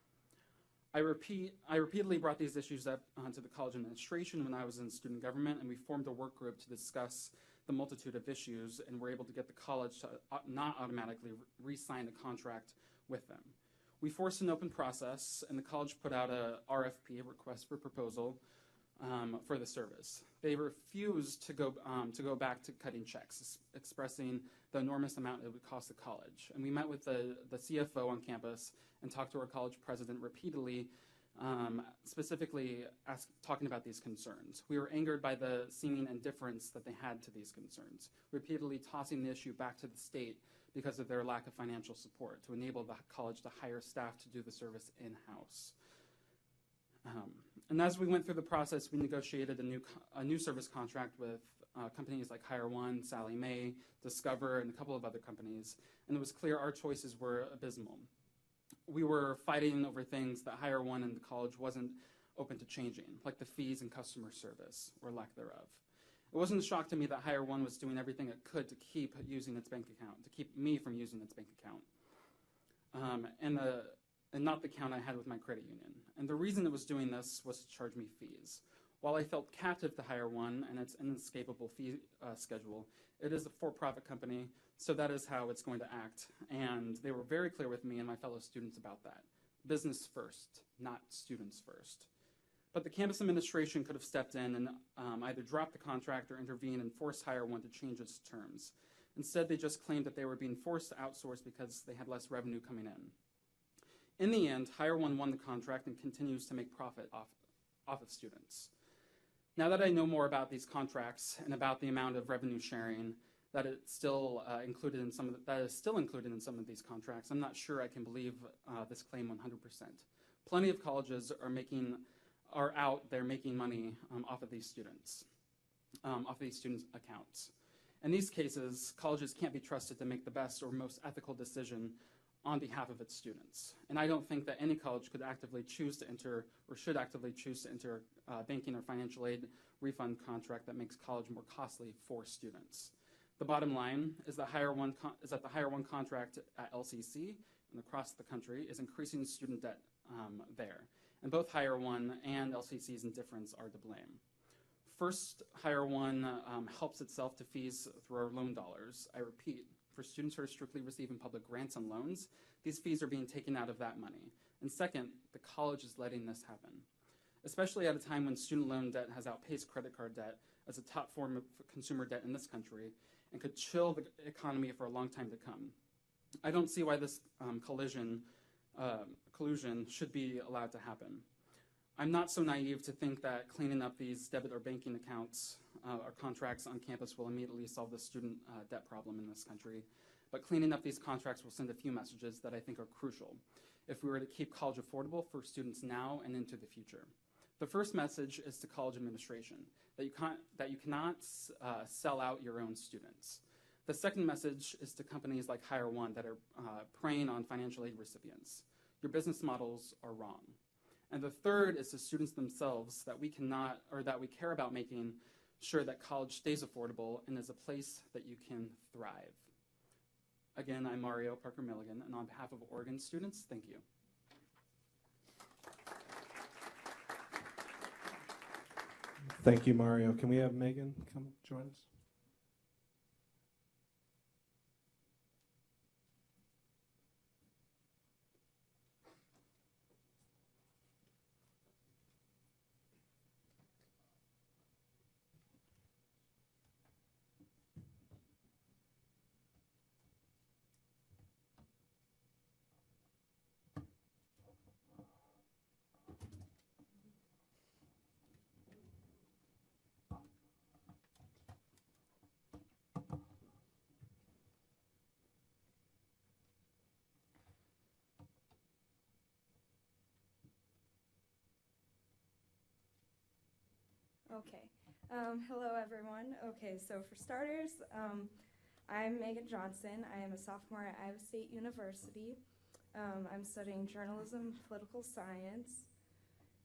I repeatedly brought these issues up to the college administration when I was in student government, and we formed a work group to discuss the multitude of issues, and were able to get the college to not automatically re-sign a contract with them. We forced an open process, and the college put out a RFP, a request for proposal, for the service. They refused to go back to cutting checks, expressing the enormous amount it would cost the college. And we met with the CFO on campus and talked to our college president repeatedly, specifically talking about these concerns. We were angered by the seeming indifference that they had to these concerns, repeatedly tossing the issue back to the state because of their lack of financial support to enable the college to hire staff to do the service in-house. And as we went through the process, we negotiated a new service contract with companies like Hire One, Sallie Mae, Discover, and a couple of other companies, and it was clear our choices were abysmal. We were fighting over things that Hire One and the college wasn't open to changing, like the fees and customer service, or lack thereof. It wasn't a shock to me that Hire One was doing everything it could to keep using its bank account, to keep me from using its bank account, and not the account I had with my credit union. And the reason it was doing this was to charge me fees. While I felt captive to Hire One and its inescapable fee schedule, it is a for-profit company, so that is how it's going to act. And they were very clear with me and my fellow students about that. Business first, not students first. But the campus administration could have stepped in and either dropped the contract or intervene and force Hire One to change its terms. Instead, they just claimed that they were being forced to outsource because they had less revenue coming in. In the end, Hire One won the contract and continues to make profit off of students. Now that I know more about these contracts and about the amount of revenue sharing that it's still included in some of these contracts, I'm not sure I can believe this claim 100%. Plenty of colleges are out there making money off of these students' accounts. In these cases, colleges can't be trusted to make the best or most ethical decision on behalf of its students. And I don't think that any college could actively choose to enter or should actively choose to enter a banking or financial aid refund contract that makes college more costly for students. The bottom line is that the Hire One contract at LCC and across the country is increasing student debt there. And both Hire One and LCC's indifference are to blame. First, Hire One helps itself to fees through our loan dollars. I repeat, for students who are strictly receiving public grants and loans, these fees are being taken out of that money. And second, the college is letting this happen, especially at a time when student loan debt has outpaced credit card debt as a top form of consumer debt in this country and could chill the economy for a long time to come. I don't see why this collusion should be allowed to happen. I'm not so naive to think that cleaning up these debit or banking accounts or contracts on campus will immediately solve the student debt problem in this country, but cleaning up these contracts will send a few messages that I think are crucial if we were to keep college affordable for students now and into the future. The first message is to college administration, that you cannot sell out your own students. The second message is to companies like Hire One that are preying on financial aid recipients. Your business models are wrong. And the third is to students themselves that we care about making sure that college stays affordable and is a place that you can thrive. Again, I'm Mario Parker Milligan, and on behalf of Oregon students, thank you. Thank you, Mario. Can we have Megan come join us? Okay. Hello, everyone. Okay, so for starters, I'm Megan Johnson. I am a sophomore at Iowa State University. I'm studying journalism, political science.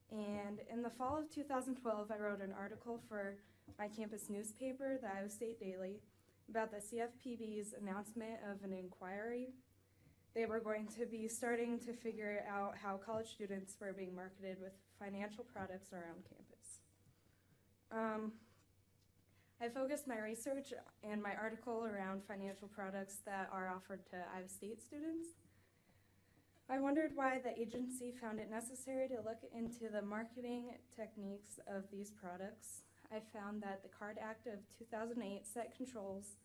And in the fall of 2012, I wrote an article for my campus newspaper, the Iowa State Daily, about the CFPB's announcement of an inquiry. They were going to be starting to figure out how college students were being marketed with financial products around campus. I focused my research and my article around financial products that are offered to Iowa State students. I wondered why the agency found it necessary to look into the marketing techniques of these products. I found that the CARD Act of 2008 set controls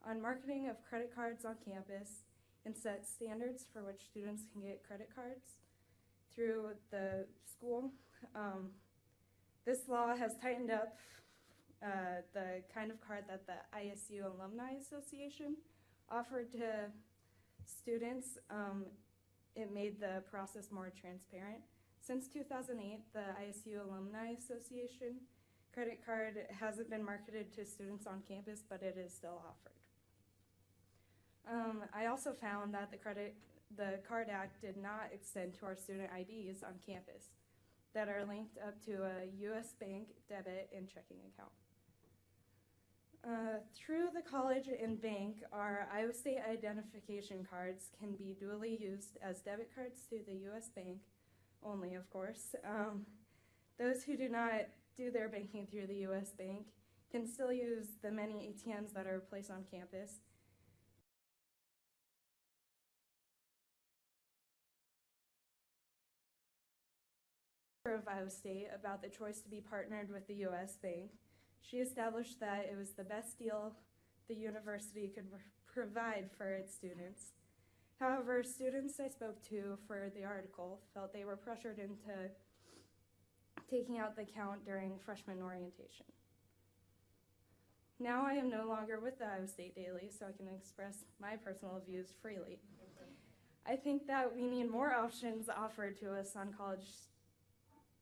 on marketing of credit cards on campus and set standards for which students can get credit cards through the school. This law has tightened up the kind of card that the ISU Alumni Association offered to students. It made the process more transparent. Since 2008, the ISU Alumni Association credit card hasn't been marketed to students on campus, but it is still offered. I also found that the CARD Act did not extend to our student IDs on campus that are linked up to a U.S. bank debit and checking account. Through the college and bank, our Iowa State identification cards can be duly used as debit cards to the U.S. bank, only of course. Those who do not do their banking through the U.S. bank can still use the many ATMs that are placed on campus. Of Iowa State about the choice to be partnered with the U.S. Bank. She established that it was the best deal the university could provide for its students. However, students I spoke to for the article felt they were pressured into taking out the account during freshman orientation. Now I am no longer with the Iowa State Daily, so I can express my personal views freely. I think that we need more options offered to us on college,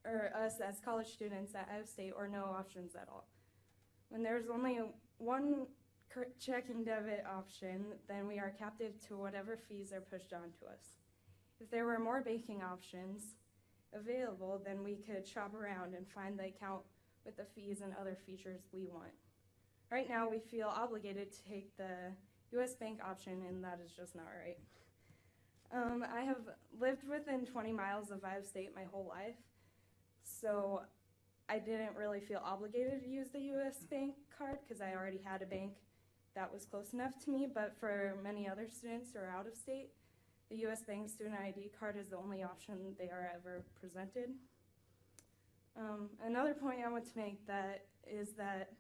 or us as college students at Iowa State, or no options at all. When there's only one checking debit option, then we are captive to whatever fees are pushed onto us. If there were more banking options available, then we could shop around and find the account with the fees and other features we want. Right now, we feel obligated to take the U.S. Bank option, and that is just not right. I have lived within 20 miles of Iowa State my whole life, so I didn't really feel obligated to use the U.S. Bank card because I already had a bank that was close enough to me, but for many other students who are out of state, the U.S. Bank student ID card is the only option they are ever presented. Another point I want to make is that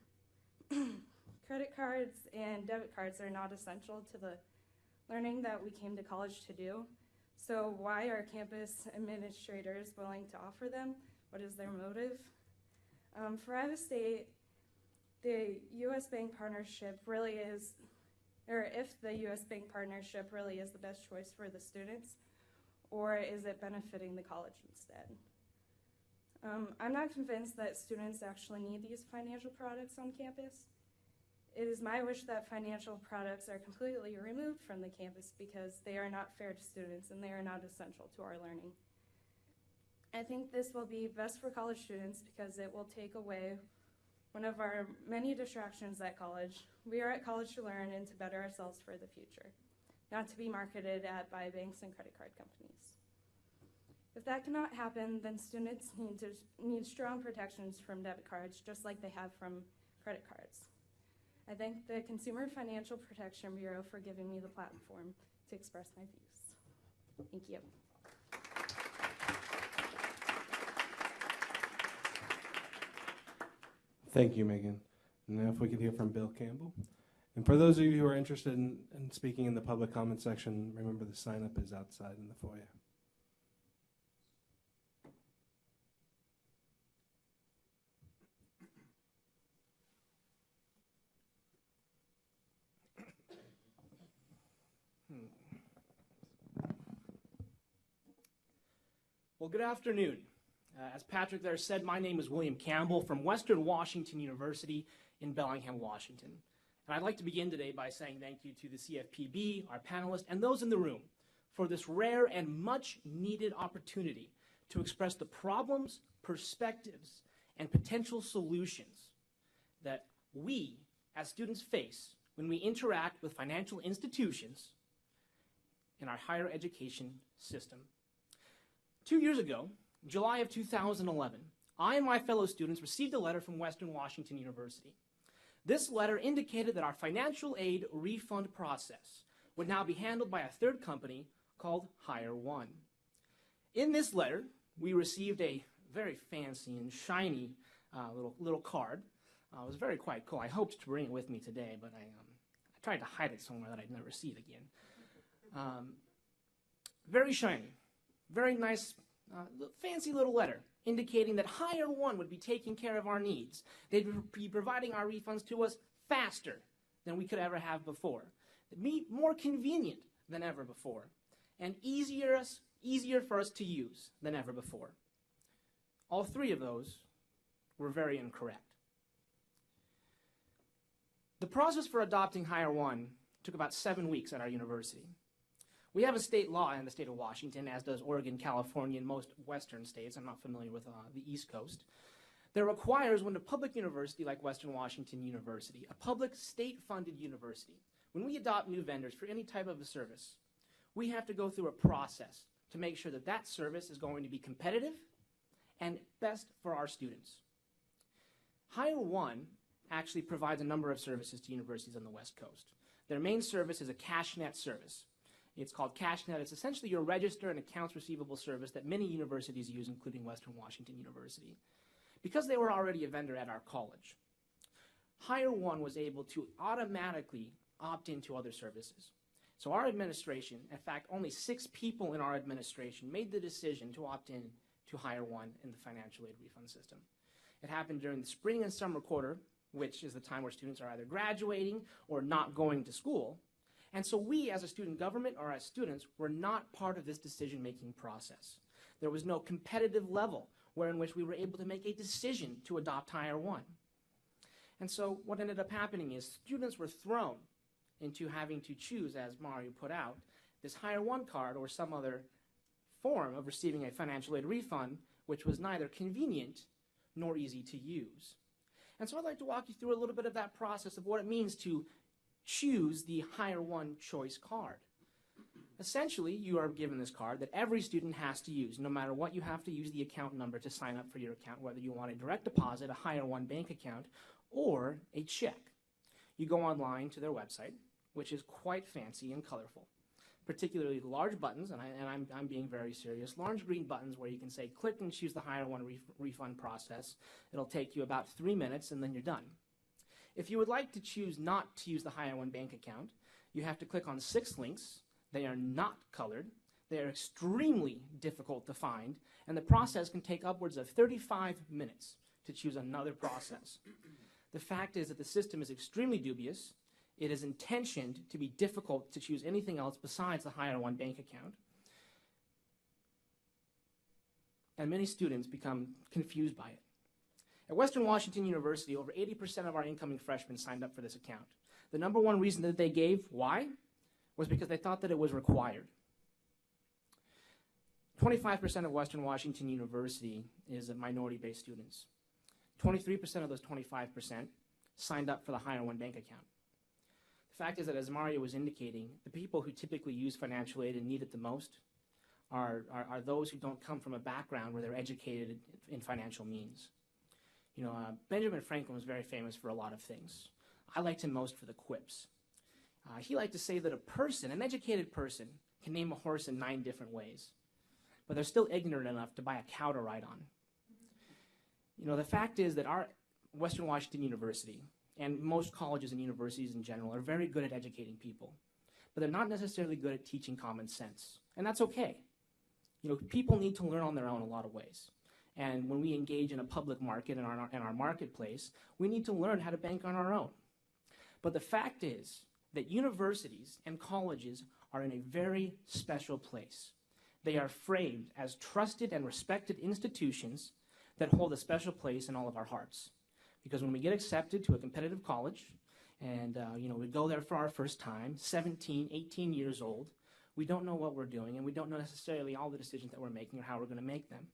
credit cards and debit cards are not essential to the learning that we came to college to do. So why are campus administrators willing to offer them? What is their motive? For Iowa State, the U.S. Bank partnership really is, or if the U.S. Bank partnership really is the best choice for the students, or is it benefiting the college instead? I'm not convinced that students actually need these financial products on campus. It is my wish that financial products are completely removed from the campus because they are not fair to students and they are not essential to our learning. I think this will be best for college students because it will take away one of our many distractions at college. We are at college to learn and to better ourselves for the future, not to be marketed at by banks and credit card companies. If that cannot happen, then students need strong protections from debit cards, just like they have from credit cards. I thank the Consumer Financial Protection Bureau for giving me the platform to express my views. Thank you. Thank you, Megan. Now if we could hear from Bill Campbell. And for those of you who are interested in speaking in the public comment section, remember the sign up is outside in the foyer. Well, good afternoon. As Patrick there said, my name is William Campbell from Western Washington University in Bellingham, Washington. And I'd like to begin today by saying thank you to the CFPB, our panelists, and those in the room for this rare and much needed opportunity to express the problems, perspectives, and potential solutions that we as students face when we interact with financial institutions in our higher education system. 2 years ago, July of 2011, I and my fellow students received a letter from Western Washington University. This letter indicated that our financial aid refund process would now be handled by a third company called Hire One. In this letter, we received a very fancy and shiny little card. It was very quite cool. I hoped to bring it with me today, but I tried to hide it somewhere that I'd never see it again. Very shiny, very nice, fancy little letter indicating that Hire One would be taking care of our needs. They'd be providing our refunds to us faster than we could ever have before, more convenient than ever before, and easier for us to use than ever before. All three of those were very incorrect. The process for adopting Hire One took about 7 weeks at our university. We have a state law in the state of Washington, as does Oregon, California, and most western states. I'm not familiar with the East Coast. That requires when a public university like Western Washington University, a public state-funded university, when we adopt new vendors for any type of a service, we have to go through a process to make sure that that service is going to be competitive and best for our students. Hire One actually provides a number of services to universities on the West Coast. Their main service is a CashNet service. It's called CashNet. It's essentially your register and accounts receivable service that many universities use, including Western Washington University. Because they were already a vendor at our college, Hire One was able to automatically opt into other services. So our administration, in fact, only 6 people in our administration made the decision to opt in to Hire One in the financial aid refund system. It happened during the spring and summer quarter, which is the time where students are either graduating or not going to school. And so we, as a student government or as students, were not part of this decision-making process. There was no competitive level in which we were able to make a decision to adopt Hire One. And so what ended up happening is students were thrown into having to choose, as Mario put out, this Hire One card or some other form of receiving a financial aid refund, which was neither convenient nor easy to use. And so I'd like to walk you through a little bit of that process of what it means to choose the Hire One choice card. Essentially, you are given this card that every student has to use. No matter what, you have to use the account number to sign up for your account, whether you want a direct deposit, a Hire One bank account, or a check. You go online to their website, which is quite fancy and colorful, particularly large buttons, and I'm being very serious, large green buttons where you can say, click and choose the Hire One refund process. It'll take you about 3 minutes, and then you're done. If you would like to choose not to use the Hire One bank account, you have to click on 6 links. They are not colored. They are extremely difficult to find, and the process can take upwards of 35 minutes to choose another process. The fact is that the system is extremely dubious. It is intentioned to be difficult to choose anything else besides the Hire One bank account. And many students become confused by it. At Western Washington University, over 80% of our incoming freshmen signed up for this account. The number one reason that they gave, why, was because they thought that it was required. 25% of Western Washington University is minority-based students. 23% of those 25% signed up for the Hire One bank account. The fact is that, as Mario was indicating, the people who typically use financial aid and need it the most are those who don't come from a background where they're educated in financial means. You know, Benjamin Franklin was very famous for a lot of things. I liked him most for the quips. He liked to say that an educated person, can name a horse in 9 different ways, but they're still ignorant enough to buy a cow to ride on. You know, the fact is that our Western Washington University and most colleges and universities in general are very good at educating people, but they're not necessarily good at teaching common sense, and that's okay. You know, people need to learn on their own a lot of ways. And when we engage in a public market in our marketplace, we need to learn how to bank on our own. But the fact is that universities and colleges are in a very special place. They are framed as trusted and respected institutions that hold a special place in all of our hearts. Because when we get accepted to a competitive college, and we go there for our first time, 17, 18 years old, we don't know what we're doing, and we don't know necessarily all the decisions that we're making or how we're going to make them.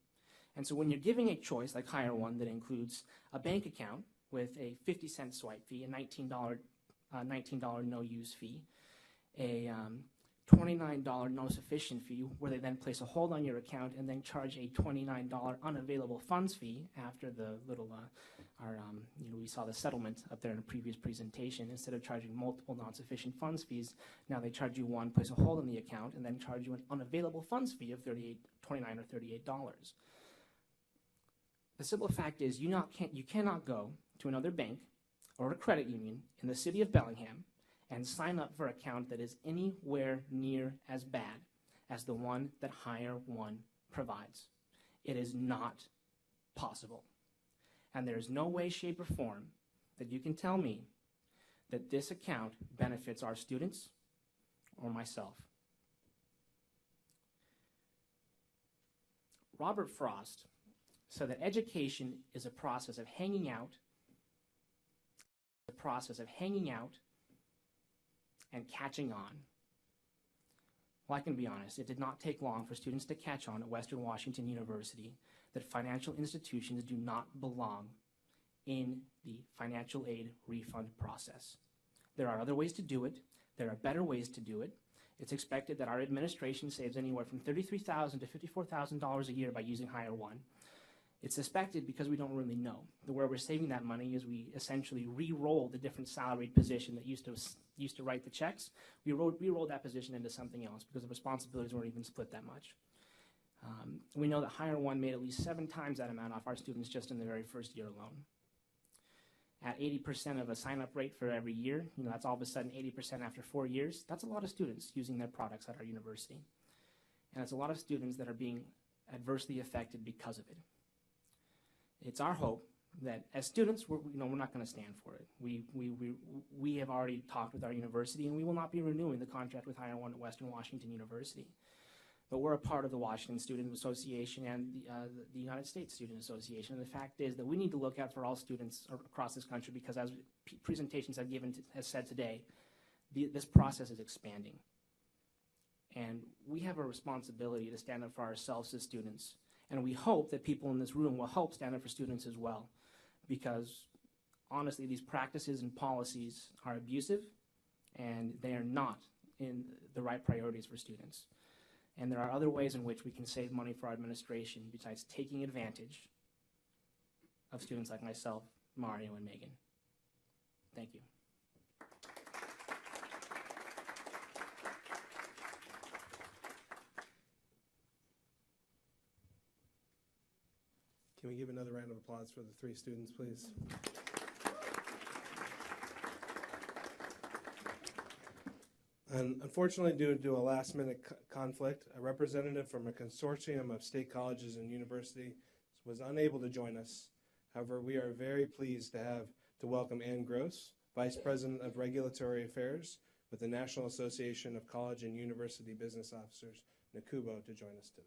And so when you're giving a choice like Hire One that includes a bank account with a 50-cent swipe fee, a $19 no-use fee, a $29 no sufficient fee, where they then place a hold on your account and then charge a $29 unavailable funds fee after the little, we saw the settlement up there in a previous presentation. Instead of charging multiple non-sufficient funds fees, now they charge you one, place a hold on the account, and then charge you an unavailable funds fee of $29 or $38. The simple fact is you cannot go to another bank or a credit union in the city of Bellingham and sign up for an account that is anywhere near as bad as the one that Hire One provides. It is not possible. And there is no way, shape, or form that you can tell me that this account benefits our students or myself. Robert Frost said that education is a process of hanging out, and catching on. Well, I can be honest, it did not take long for students to catch on at Western Washington University that financial institutions do not belong in the financial aid refund process. There are other ways to do it. There are better ways to do it. It's expected that our administration saves anywhere from $33,000 to $54,000 a year by using Hire One. It's suspected because we don't really know. Where we're saving that money is we essentially re-roll the different salaried position that used to write the checks. We re-rolled that position into something else because the responsibilities weren't even split that much. We know that Hire One made at least 7 times that amount off our students just in the very first year alone. At 80% of a sign-up rate for every year, that's all of a sudden 80% after 4 years. That's a lot of students using their products at our university. And it's a lot of students that are being adversely affected because of it. It's our hope that as students, we're not going to stand for it. We have already talked with our university, and we will not be renewing the contract with Hire One at Western Washington University. But we're a part of the Washington Student Association and the United States Student Association. And the fact is that we need to look out for all students across this country because, as presentations have said today, this process is expanding. And we have a responsibility to stand up for ourselves as students. And we hope that people in this room will help stand up for students as well. Because, honestly, these practices and policies are abusive, and they are not in the right priorities for students. And there are other ways in which we can save money for our administration besides taking advantage of students like myself, Mario, and Megan. Thank you. Can we give another round of applause for the 3 students, please? And unfortunately, due to a last-minute conflict, a representative from a consortium of state colleges and universities was unable to join us. However, we are very pleased to welcome Ann Gross, Vice President of Regulatory Affairs with the National Association of College and University Business Officers, NACUBO, to join us today.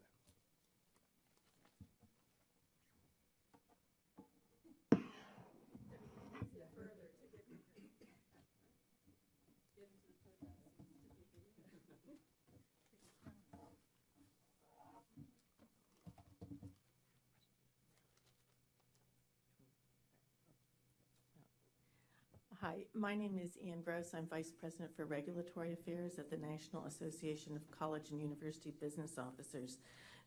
Hi, my name is Ann Gross. I'm Vice President for Regulatory Affairs at the National Association of College and University Business Officers.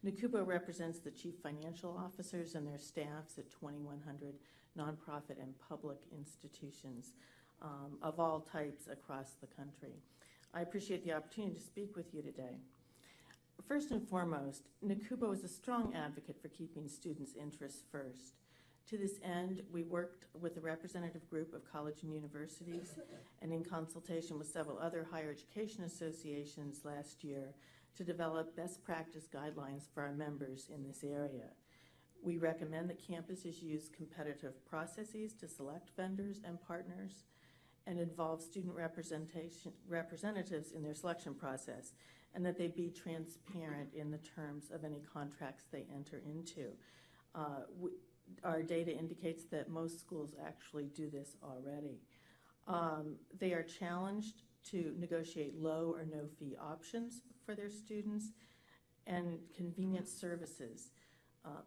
NACUBO represents the chief financial officers and their staffs at 2,100 nonprofit and public institutions of all types across the country. I appreciate the opportunity to speak with you today. First and foremost, NACUBO is a strong advocate for keeping students' interests first. To this end, we worked with a representative group of college and universities and in consultation with several other higher education associations last year to develop best practice guidelines for our members in this area. We recommend that campuses use competitive processes to select vendors and partners, and involve student representatives in their selection process, and that they be transparent in the terms of any contracts they enter into. Our data indicates that most schools actually do this already. They are challenged to negotiate low or no fee options for their students, and convenience services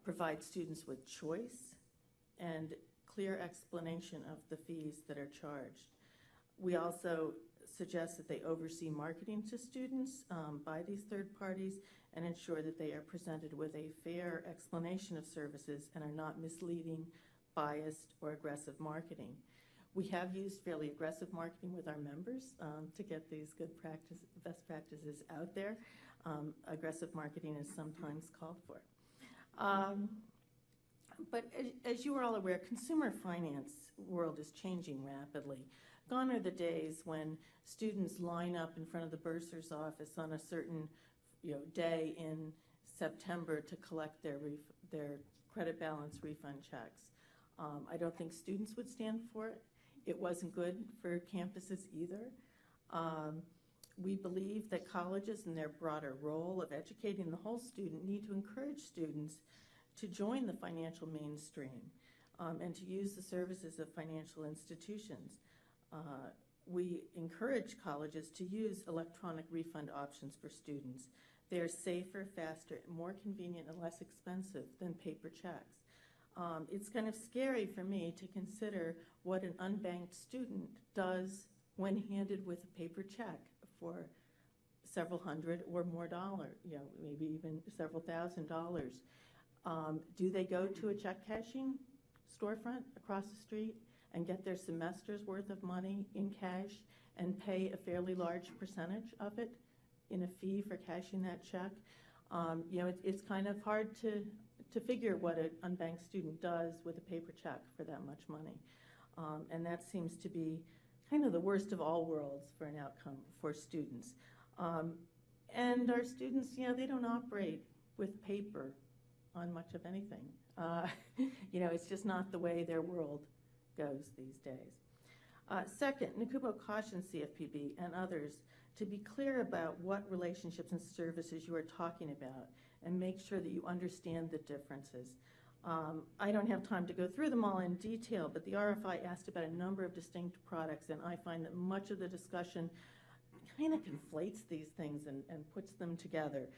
provide students with choice and clear explanation of the fees that are charged. We also suggest that they oversee marketing to students by these third parties and ensure that they are presented with a fair explanation of services and are not misleading, biased, or aggressive marketing. We have used fairly aggressive marketing with our members to get these best practices out there. Aggressive marketing is sometimes called for. But as you are all aware, consumer finance world is changing rapidly. Gone are the days when students line up in front of the bursar's office on a certain day in September to collect their credit balance refund checks. I don't think students would stand for it. It wasn't good for campuses either. We believe that colleges in their broader role of educating the whole student need to encourage students to join the financial mainstream and to use the services of financial institutions. We encourage colleges to use electronic refund options for students. They are safer, faster, more convenient, and less expensive than paper checks. It's kind of scary for me to consider what an unbanked student does when handed with a paper check for several hundred or more dollars, maybe even several $1,000s. Do they go to a check cashing storefront across the street and get their semester's worth of money in cash and pay a fairly large percentage of it in a fee for cashing that check? It's kind of hard to figure what an unbanked student does with a paper check for that much money. And that seems to be kind of the worst of all worlds for an outcome for students. And our students, they don't operate with paper on much of anything. It's just not the way their world goes these days. Second, NACUBO cautions CFPB and others to be clear about what relationships and services you are talking about and make sure that you understand the differences. I don't have time to go through them all in detail, but the RFI asked about a number of distinct products, and I find that much of the discussion kind of conflates these things and puts them together.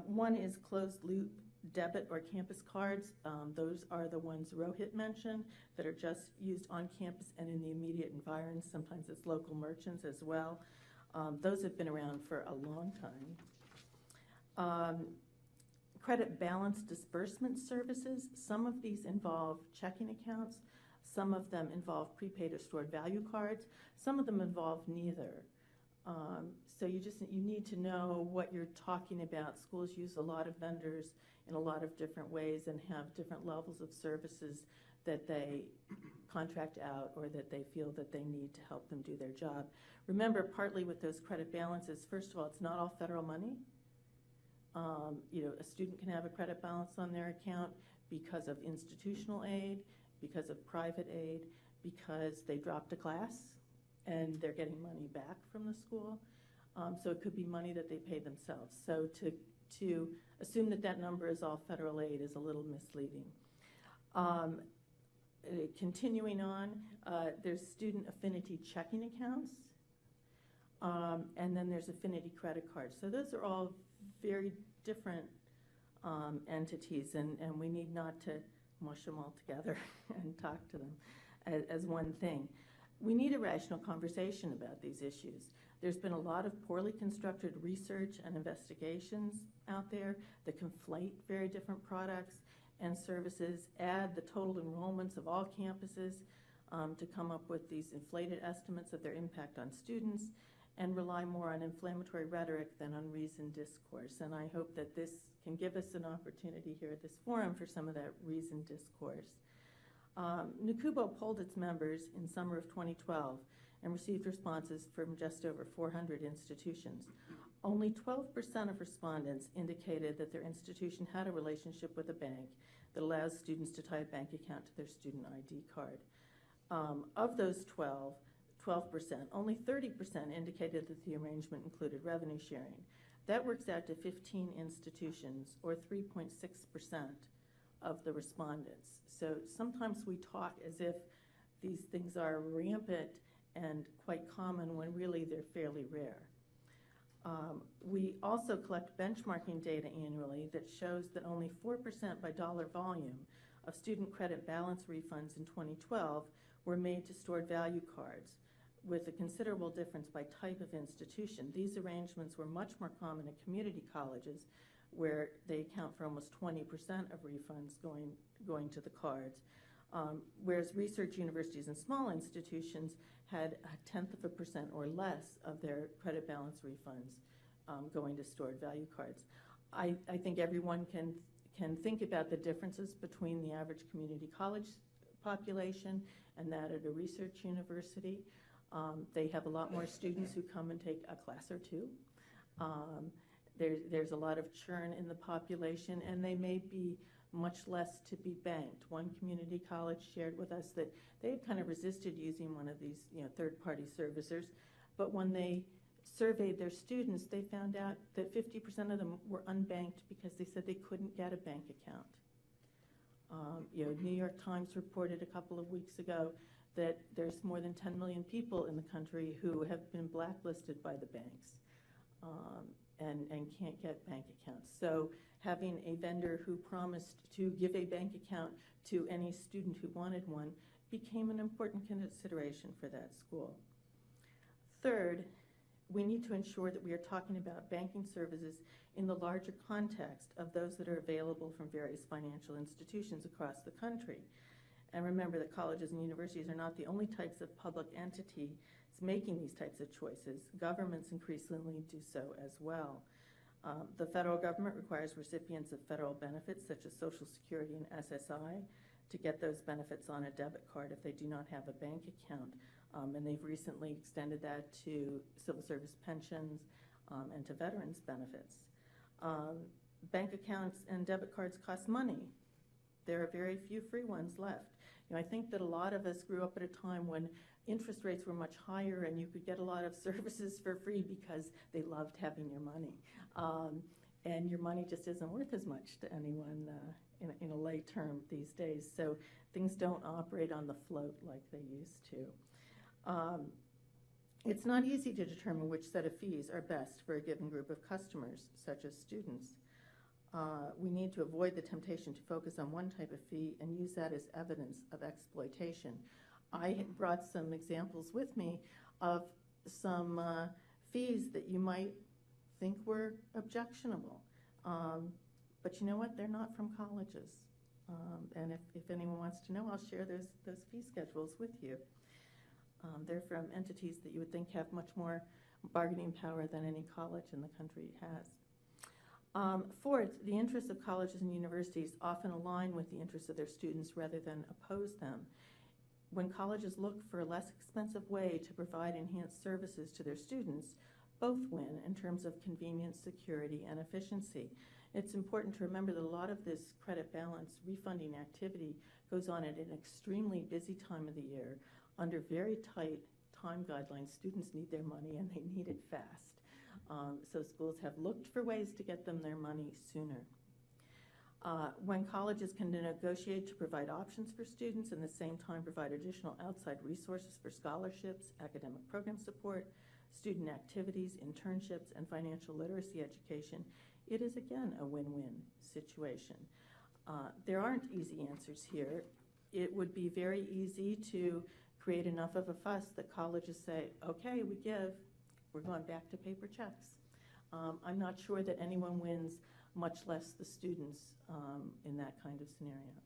One is closed-loop debit or campus cards. Those are the ones Rohit mentioned that are just used on campus and in the immediate environs. Sometimes it's local merchants as well. Those have been around for a long time. Credit balance disbursement services. Some of these involve checking accounts. Some of them involve prepaid or stored value cards. Some of them involve neither. So you need to know what you're talking about. Schools use a lot of vendors in a lot of different ways and have different levels of services that they contract out or that they feel that they need to help them do their job. Remember, partly with those credit balances, first of all, it's not all federal money. A student can have a credit balance on their account because of institutional aid, because of private aid, because they dropped a class and they're getting money back from the school. So it could be money that they pay themselves. So to assume that that number is all federal aid is a little misleading. Continuing on, there's student affinity checking accounts, and then there's affinity credit cards. So those are all very different entities, and we need not to mush them all together and talk to them as one thing. We need a rational conversation about these issues. There's been a lot of poorly constructed research and investigations out there that conflate very different products and services, add the total enrollments of all campuses to come up with these inflated estimates of their impact on students, and rely more on inflammatory rhetoric than on reasoned discourse. And I hope that this can give us an opportunity here at this forum for some of that reasoned discourse. NACUBO polled its members in summer of 2012 and received responses from just over 400 institutions. Only 12% of respondents indicated that their institution had a relationship with a bank that allows students to tie a bank account to their student ID card. Of those 12 12%. Only 30% indicated that the arrangement included revenue sharing. That works out to 15 institutions, or 3.6% of the respondents. So sometimes we talk as if these things are rampant and quite common when really they're fairly rare. We also collect benchmarking data annually that shows that only 4% by dollar volume of student credit balance refunds in 2012 were made to stored value cards, with a considerable difference by type of institution. These arrangements were much more common at community colleges, where they account for almost 20% of refunds going to the cards, whereas research universities and small institutions had 0.1% or less of their credit balance refunds going to stored value cards. I think everyone can think about the differences between the average community college population and that at a research university. They have a lot more students who come and take a class or two. There's a lot of churn in the population, and they may be much less to be banked. One community college shared with us that they had kind of resisted using one of these third-party servicers, but when they surveyed their students, they found out that 50% of them were unbanked because they said they couldn't get a bank account. New York Times reported a couple of weeks ago that there's more than 10 million people in the country who have been blacklisted by the banks and can't get bank accounts. So having a vendor who promised to give a bank account to any student who wanted one became an important consideration for that school. Third, we need to ensure that we are talking about banking services in the larger context of those that are available from various financial institutions across the country. And remember that colleges and universities are not the only types of public entities making these types of choices. Governments increasingly do so as well. The federal government requires recipients of federal benefits such as Social Security and SSI to get those benefits on a debit card if they do not have a bank account. And they've recently extended that to civil service pensions and to veterans benefits. Bank accounts and debit cards cost money. There are very few free ones left. I think that a lot of us grew up at a time when interest rates were much higher and you could get a lot of services for free because they loved having your money. And your money just isn't worth as much to anyone in a lay term these days. So things don't operate on the float like they used to. It's not easy to determine which set of fees are best for a given group of customers, such as students. We need to avoid the temptation to focus on one type of fee and use that as evidence of exploitation. I brought some examples with me of some fees that you might think were objectionable. But you know what? They're not from colleges. And if anyone wants to know, I'll share those fee schedules with you. They're from entities that you would think have much more bargaining power than any college in the country has. Fourth, the interests of colleges and universities often align with the interests of their students rather than oppose them. When colleges look for a less expensive way to provide enhanced services to their students, both win in terms of convenience, security, and efficiency. It's important to remember that a lot of this credit balance refunding activity goes on at an extremely busy time of the year under very tight time guidelines. Students need their money and they need it fast. So schools have looked for ways to get them their money sooner. When colleges can negotiate to provide options for students and at the same time provide additional outside resources for scholarships, academic program support, student activities, internships, and financial literacy education, it is again a win-win situation. There aren't easy answers here. It would be very easy to create enough of a fuss that colleges say, okay, we give, we're going back to paper checks. I'm not sure that anyone wins, much less the students in that kind of scenario.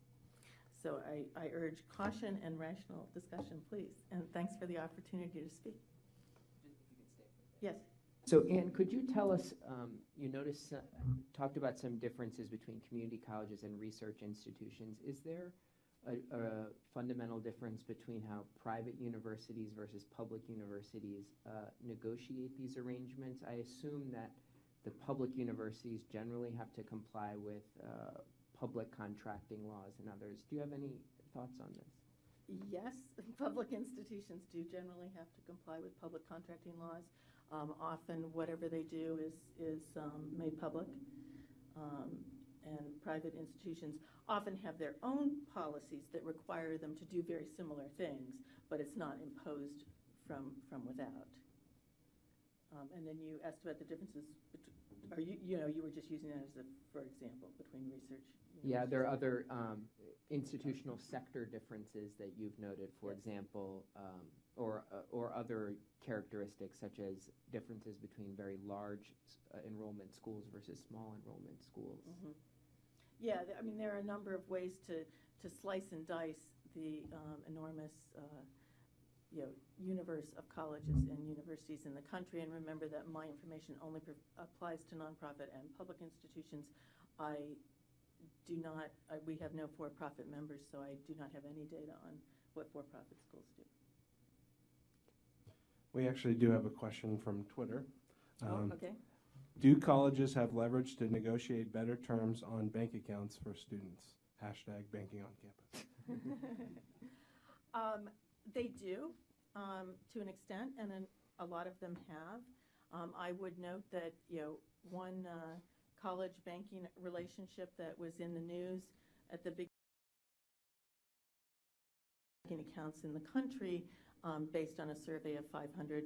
So I urge caution and rational discussion, please. And thanks for the opportunity to speak. Yes. So, Ann, could you tell us, you talked about some differences between community colleges and research institutions. Is there a fundamental difference between how private universities versus public universities negotiate these arrangements? I assume that the public universities generally have to comply with public contracting laws and others. Do you have any thoughts on this? Yes, public institutions do generally have to comply with public contracting laws. Often whatever they do is made public. And private institutions often have their own policies that require them to do very similar things, but it's not imposed from without. And then you asked about the differences, or you were just using that as for example, between research. Yeah, there are other institutional sector differences that you've noted, for example, or other characteristics such as differences between very large enrollment schools versus small enrollment schools. Mm-hmm. Yeah, I mean, there are a number of ways to slice and dice the enormous universe of colleges and universities in the country. And remember that my information only applies to nonprofit and public institutions. We have no for-profit members, so I do not have any data on what for-profit schools do. We actually do have a question from Twitter. Okay. Do colleges have leverage to negotiate better terms on bank accounts for students? Hashtag banking on campus. They do, to an extent, and a lot of them have. I would note that one college banking relationship that was in the news at the big banking accounts in the country, based on a survey of 500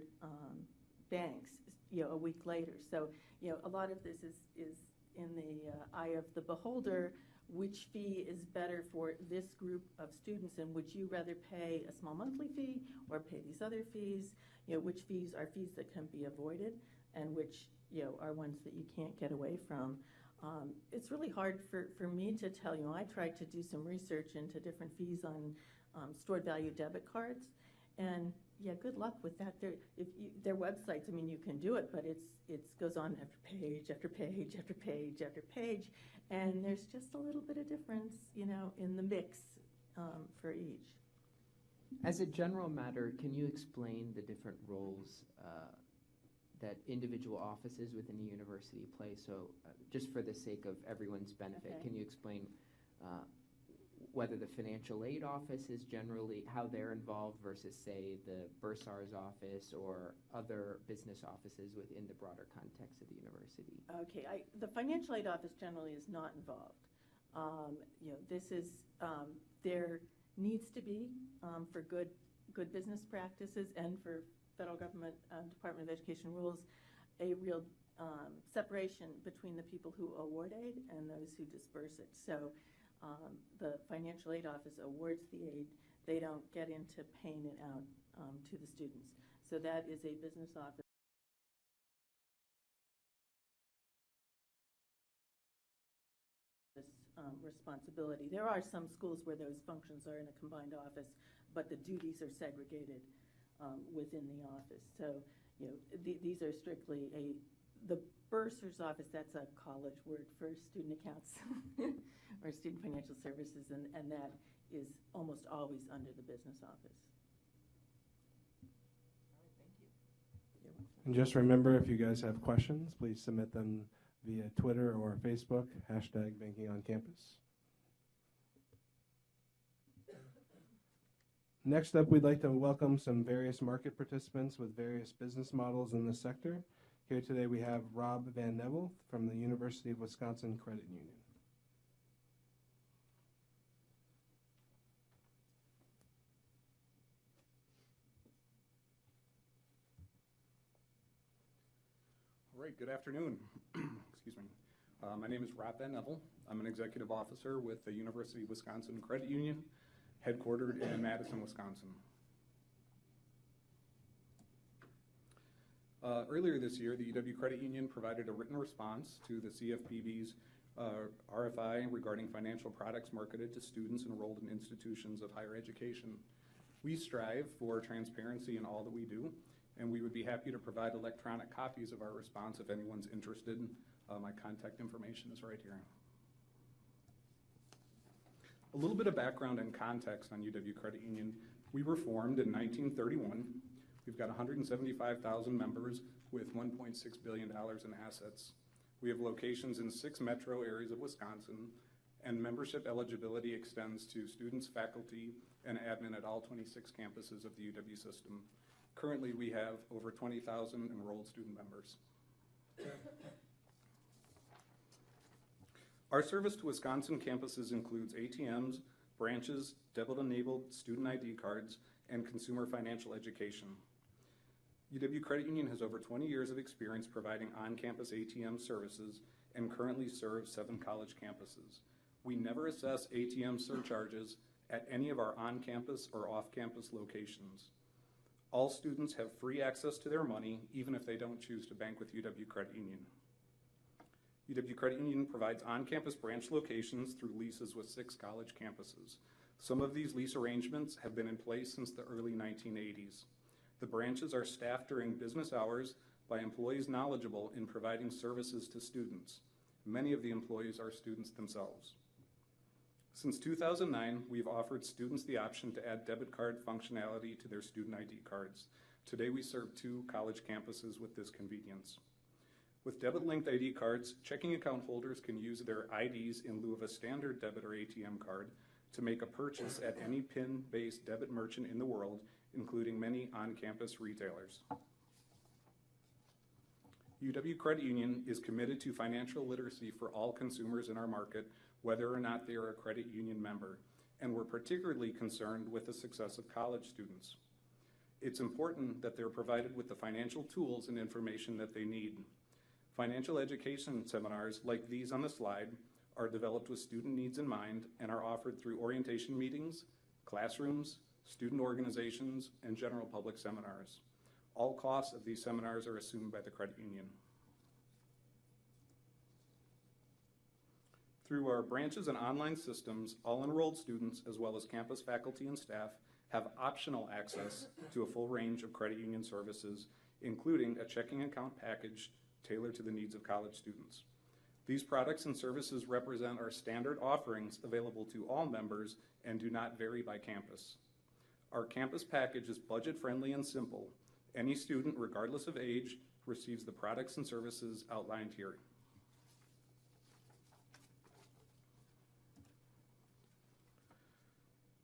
banks, a week later. So, a lot of this is in the eye of the beholder. Which fee is better for this group of students, and would you rather pay a small monthly fee or pay these other fees? Which fees are fees that can be avoided, and which are ones that you can't get away from. It's really hard for me to tell you. I tried to do some research into different fees on stored value debit cards, and good luck with that. Their websites, I mean, you can do it, but it goes on after page after page after page after page, and there's just a little bit of difference, in the mix for each. As a general matter, can you explain the different roles that individual offices within a university play? So just for the sake of everyone's benefit, Okay. Can you explain whether the financial aid office is generally, how they're involved versus, say, the Bursar's office or other business offices within the broader context of the university? Okay, the financial aid office generally is not involved. This is, there needs to be, for good business practices and for federal government Department of Education rules, a real separation between the people who award aid and those who disperse it. So the financial aid office awards the aid. They don't get into paying it out to the students. So that is a business office. Responsibility. There are some schools where those functions are in a combined office, but the duties are segregated within the office. So, these are strictly the bursar's office, that's a college word for student accounts or student financial services, and that is almost always under the business office. All right, thank you. You're welcome. And just remember, if you guys have questions, please submit them via Twitter or Facebook, hashtag banking on campus. Next up, we'd like to welcome some various market participants with various business models in the sector. Here today we have Rob Van Neville from the University of Wisconsin Credit Union. All right, good afternoon. Excuse me. My name is Rob Van Neville. I'm an executive officer with the University of Wisconsin Credit Union, headquartered in Madison, Wisconsin. Earlier this year, the UW Credit Union provided a written response to the CFPB's RFI regarding financial products marketed to students enrolled in institutions of higher education. We strive for transparency in all that we do, and we would be happy to provide electronic copies of our response if anyone's interested. My contact information is right here. A little bit of background and context on UW Credit Union. We were formed in 1931. We've got 175,000 members with $1.6 billion in assets. We have locations in 6 metro areas of Wisconsin, and membership eligibility extends to students, faculty, and admin at all 26 campuses of the UW system. Currently, we have over 20,000 enrolled student members. Our service to Wisconsin campuses includes ATMs, branches, debit-enabled student ID cards, and consumer financial education. UW Credit Union has over 20 years of experience providing on-campus ATM services and currently serves 7 college campuses. We never assess ATM surcharges at any of our on-campus or off-campus locations. All students have free access to their money, even if they don't choose to bank with UW Credit Union. UW Credit Union provides on-campus branch locations through leases with 6 college campuses. Some of these lease arrangements have been in place since the early 1980s. The branches are staffed during business hours by employees knowledgeable in providing services to students. Many of the employees are students themselves. Since 2009, we've offered students the option to add debit card functionality to their student ID cards. Today, we serve 2 college campuses with this convenience. With debit-linked ID cards, checking account holders can use their IDs in lieu of a standard debit or ATM card to make a purchase at any PIN-based debit merchant in the world, including many on-campus retailers. UW Credit Union is committed to financial literacy for all consumers in our market, whether or not they are a credit union member, and we're particularly concerned with the success of college students. It's important that they're provided with the financial tools and information that they need. Financial education seminars like these on the slide are developed with student needs in mind and are offered through orientation meetings, classrooms, student organizations, and general public seminars. All costs of these seminars are assumed by the credit union. Through our branches and online systems, all enrolled students, as well as campus faculty and staff, have optional access to a full range of credit union services, including a checking account package tailored to the needs of college students. These products and services represent our standard offerings available to all members and do not vary by campus. Our campus package is budget-friendly and simple. Any student, regardless of age, receives the products and services outlined here.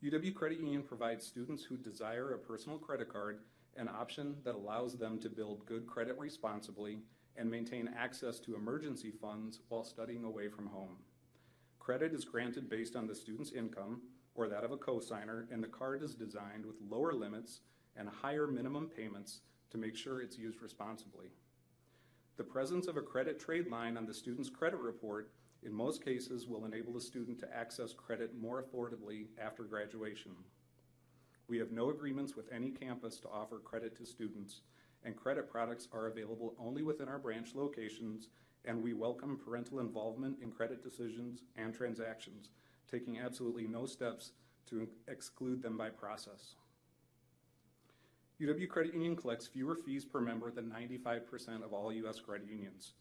UW Credit Union provides students who desire a personal credit card an option that allows them to build good credit responsibly and maintain access to emergency funds while studying away from home. Credit is granted based on the student's income or that of a cosigner, and the card is designed with lower limits and higher minimum payments to make sure it's used responsibly. The presence of a credit trade line on the student's credit report in most cases will enable the student to access credit more affordably after graduation. We have no agreements with any campus to offer credit to students, and credit products are available only within our branch locations, and we welcome parental involvement in credit decisions and transactions, taking absolutely no steps to exclude them by process. UW Credit Union collects fewer fees per member than 95% of all U.S. credit unions.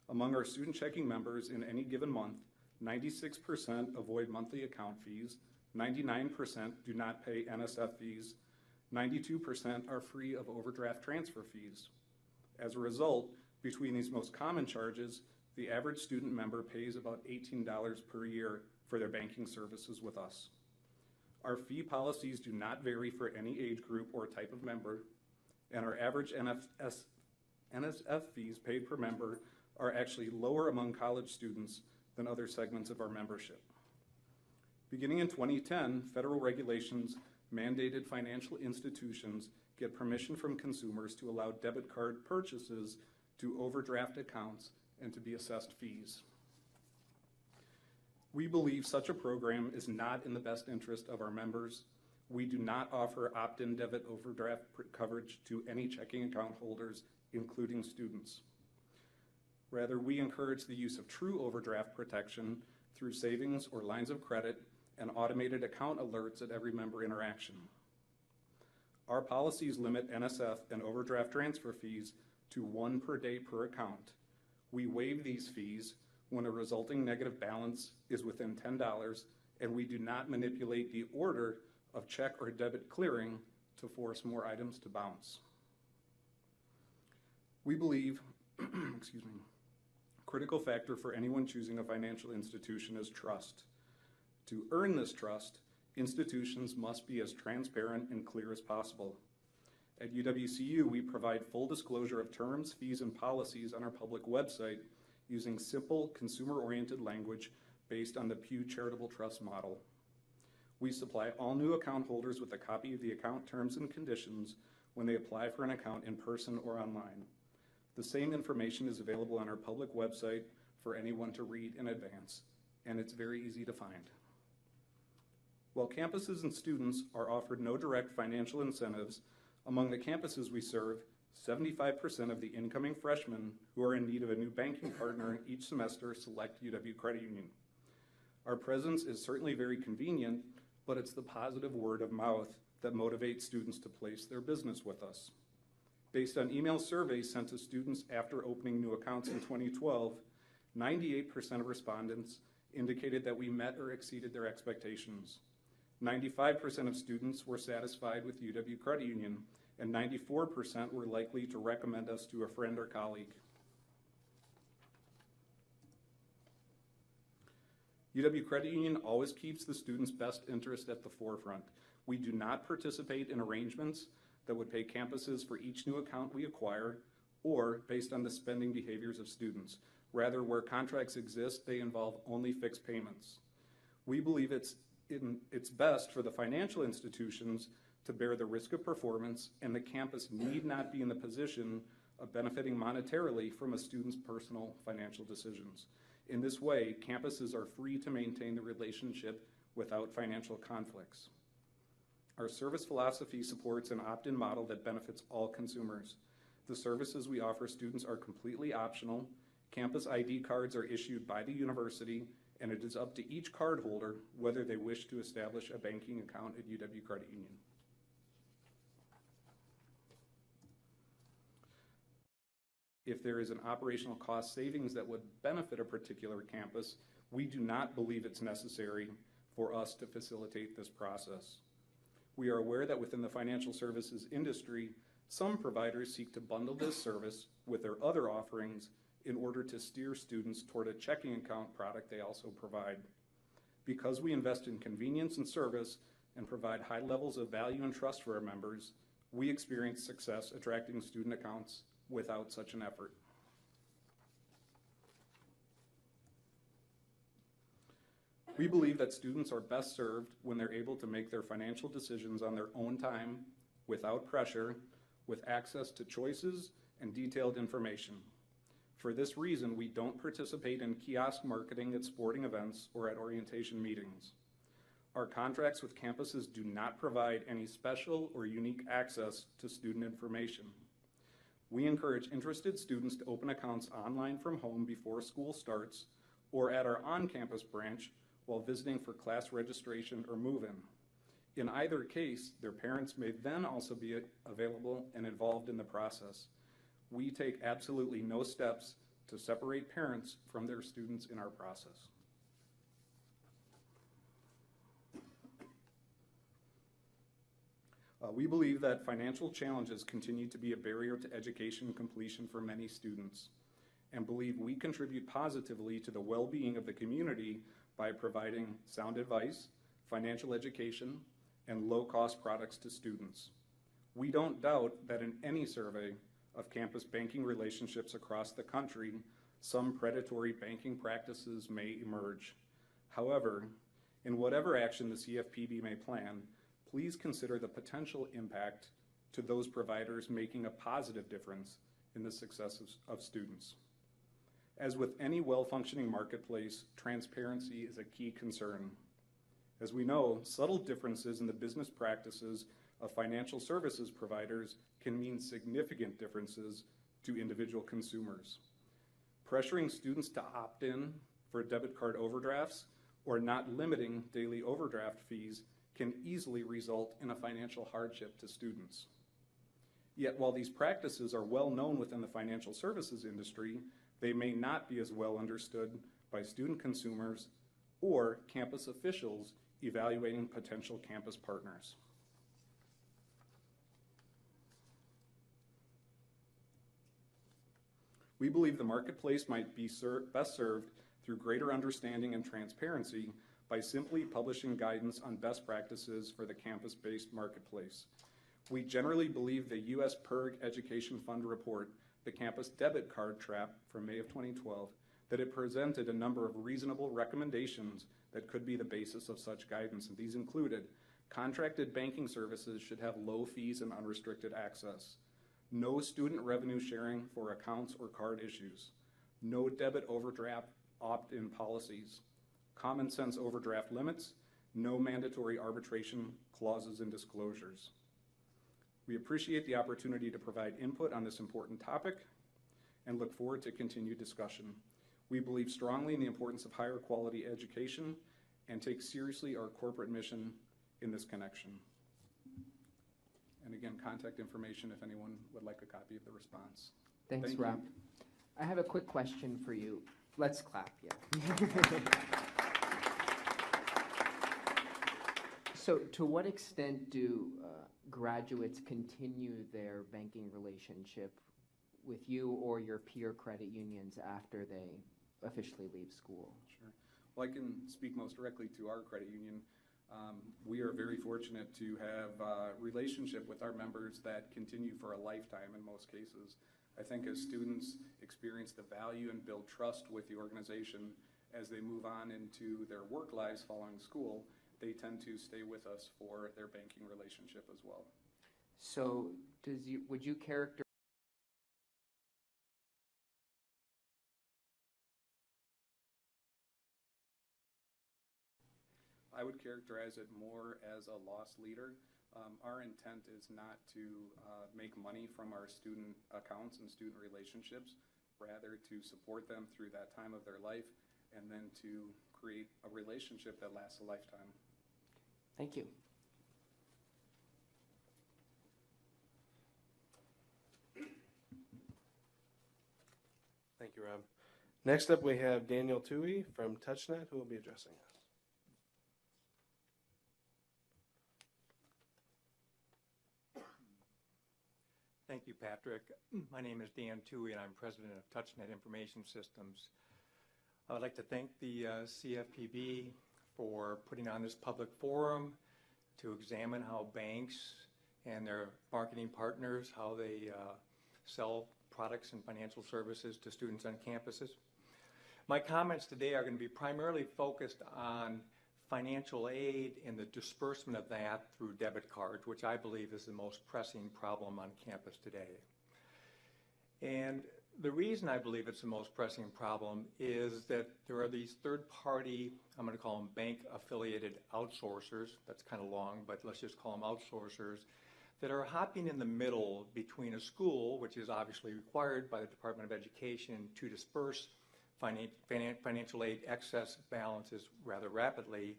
Among our student checking members in any given month, 96% avoid monthly account fees, 99% do not pay NSF fees, 92% are free of overdraft transfer fees. As a result, between these most common charges, the average student member pays about $18 per year for their banking services with us. Our fee policies do not vary for any age group or type of member, and our average NSF fees paid per member are actually lower among college students than other segments of our membership. Beginning in 2010, federal regulations mandated financial institutions get permission from consumers to allow debit card purchases to overdraft accounts and to be assessed fees. We believe such a program is not in the best interest of our members. We do not offer opt-in debit overdraft coverage to any checking account holders, including students. Rather, we encourage the use of true overdraft protection through savings or lines of credit and automated account alerts at every member interaction. Our policies limit NSF and overdraft transfer fees to 1 per day per account. We waive these fees when a resulting negative balance is within $10, and we do not manipulate the order of check or debit clearing to force more items to bounce. We believe, critical factor for anyone choosing a financial institution is trust. To earn this trust, institutions must be as transparent and clear as possible. At UWCU, we provide full disclosure of terms, fees, and policies on our public website using simple, consumer-oriented language based on the Pew Charitable Trust model. We supply all new account holders with a copy of the account terms and conditions when they apply for an account in person or online. The same information is available on our public website for anyone to read in advance, and it's very easy to find. While campuses and students are offered no direct financial incentives, among the campuses we serve, 75% of the incoming freshmen who are in need of a new banking partner each semester select UW Credit Union. Our presence is certainly very convenient, but it's the positive word of mouth that motivates students to place their business with us. Based on email surveys sent to students after opening new accounts in 2012, 98% of respondents indicated that we met or exceeded their expectations. 95% of students were satisfied with UW Credit Union, and 94% were likely to recommend us to a friend or colleague. UW Credit Union always keeps the student's best interest at the forefront. We do not participate in arrangements that would pay campuses for each new account we acquire or based on the spending behaviors of students. Rather, where contracts exist, they involve only fixed payments. We believe it's best for the financial institutions to bear the risk of performance, and the campus need not be in the position of benefiting monetarily from a student's personal financial decisions. In this way, campuses are free to maintain the relationship without financial conflicts. Our service philosophy supports an opt-in model that benefits all consumers. The services we offer students are completely optional. Campus ID cards are issued by the university, and it is up to each cardholder whether they wish to establish a banking account at UW Credit Union. If there is an operational cost savings that would benefit a particular campus, we do not believe it's necessary for us to facilitate this process. We are aware that within the financial services industry, some providers seek to bundle this service with their other offerings in order to steer students toward a checking account product they also provide. Because we invest in convenience and service and provide high levels of value and trust for our members, we experience success attracting student accounts without such an effort. We believe that students are best served when they're able to make their financial decisions on their own time, without pressure, with access to choices and detailed information. For this reason, we don't participate in kiosk marketing at sporting events or at orientation meetings. Our contracts with campuses do not provide any special or unique access to student information. We encourage interested students to open accounts online from home before school starts or at our on-campus branch while visiting for class registration or move-in. In either case, their parents may then also be available and involved in the process. We take absolutely no steps to separate parents from their students in our process. We believe that financial challenges continue to be a barrier to education completion for many students, and believe we contribute positively to the well-being of the community by providing sound advice, financial education, and low-cost products to students. We don't doubt that in any survey of campus banking relationships across the country, some predatory banking practices may emerge. However, in whatever action the CFPB may plan, please consider the potential impact to those providers making a positive difference in the success of students. As with any well-functioning marketplace, transparency is a key concern. As we know, subtle differences in the business practices of financial services providers can mean significant differences to individual consumers. Pressuring students to opt in for debit card overdrafts or not limiting daily overdraft fees can easily result in a financial hardship to students. Yet while these practices are well known within the financial services industry, they may not be as well understood by student consumers or campus officials evaluating potential campus partners. We believe the marketplace might be best served through greater understanding and transparency by simply publishing guidance on best practices for the campus-based marketplace. We generally believe the U.S. PIRG Education Fund report, The Campus Debit Card Trap, from May of 2012, that it presented a number of reasonable recommendations that could be the basis of such guidance, and these included: contracted banking services should have low fees and unrestricted access, no student revenue sharing for accounts or card issues, no debit overdraft opt-in policies, common sense overdraft limits, no mandatory arbitration clauses and disclosures. We appreciate the opportunity to provide input on this important topic and look forward to continued discussion. We believe strongly in the importance of higher quality education and take seriously our corporate mission in this connection. And again, contact information if anyone would like a copy of the response. Thanks, Thank Rob. you. I have a quick question for you. Let's clap, yeah. So to what extent do graduates continue their banking relationship with you or your peer credit unions after they officially leave school? Sure. Well, I can speak most directly to our credit union. We are very fortunate to have a relationship with our members that continue for a lifetime in most cases. I think as students experience the value and build trust with the organization as they move on into their work lives following school, they tend to stay with us for their banking relationship as well. So would you characterize I would characterize it more as a loss leader. Our intent is not to make money from our student accounts and student relationships, rather to support them through that time of their life and then to create a relationship that lasts a lifetime. Thank you. Thank you, Rob. Next up, we have Daniel Toohey from TouchNet, who will be addressing us. Thank you, Patrick. My name is Dan Toohey, and I'm president of TouchNet Information Systems. I would like to thank the CFPB for putting on this public forum to examine how banks and their marketing partners, how they sell products and financial services to students on campuses. My comments today are going to be primarily focused on financial aid and the disbursement of that through debit cards, which I believe is the most pressing problem on campus today. And the reason I believe it's the most pressing problem is that there are these third-party, I'm going to call them bank-affiliated outsourcers, that's kind of long, but let's just call them outsourcers, that are hopping in the middle between a school, which is obviously required by the Department of Education to disperse financial aid excess balances rather rapidly,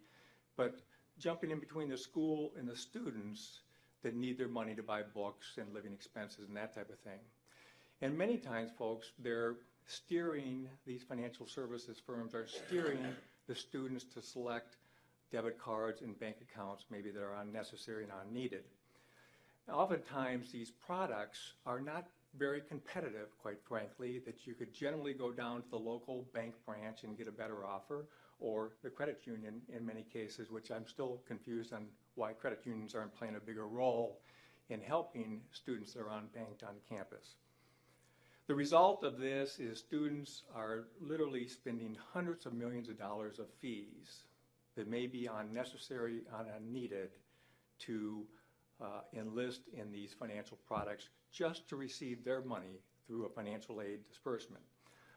but jumping in between the school and the students that need their money to buy books and living expenses and that type of thing. And many times, folks, they're steering, these financial services firms are steering the students to select debit cards and bank accounts maybe that are unnecessary and unneeded. Oftentimes, these products are not very competitive, quite frankly, that you could generally go down to the local bank branch and get a better offer, or the credit union in many cases, which I'm still confused on why credit unions aren't playing a bigger role in helping students that are unbanked on campus. The result of this is students are literally spending hundreds of millions of dollars of fees that may be unnecessary and unneeded to enlist in these financial products just to receive their money through a financial aid disbursement.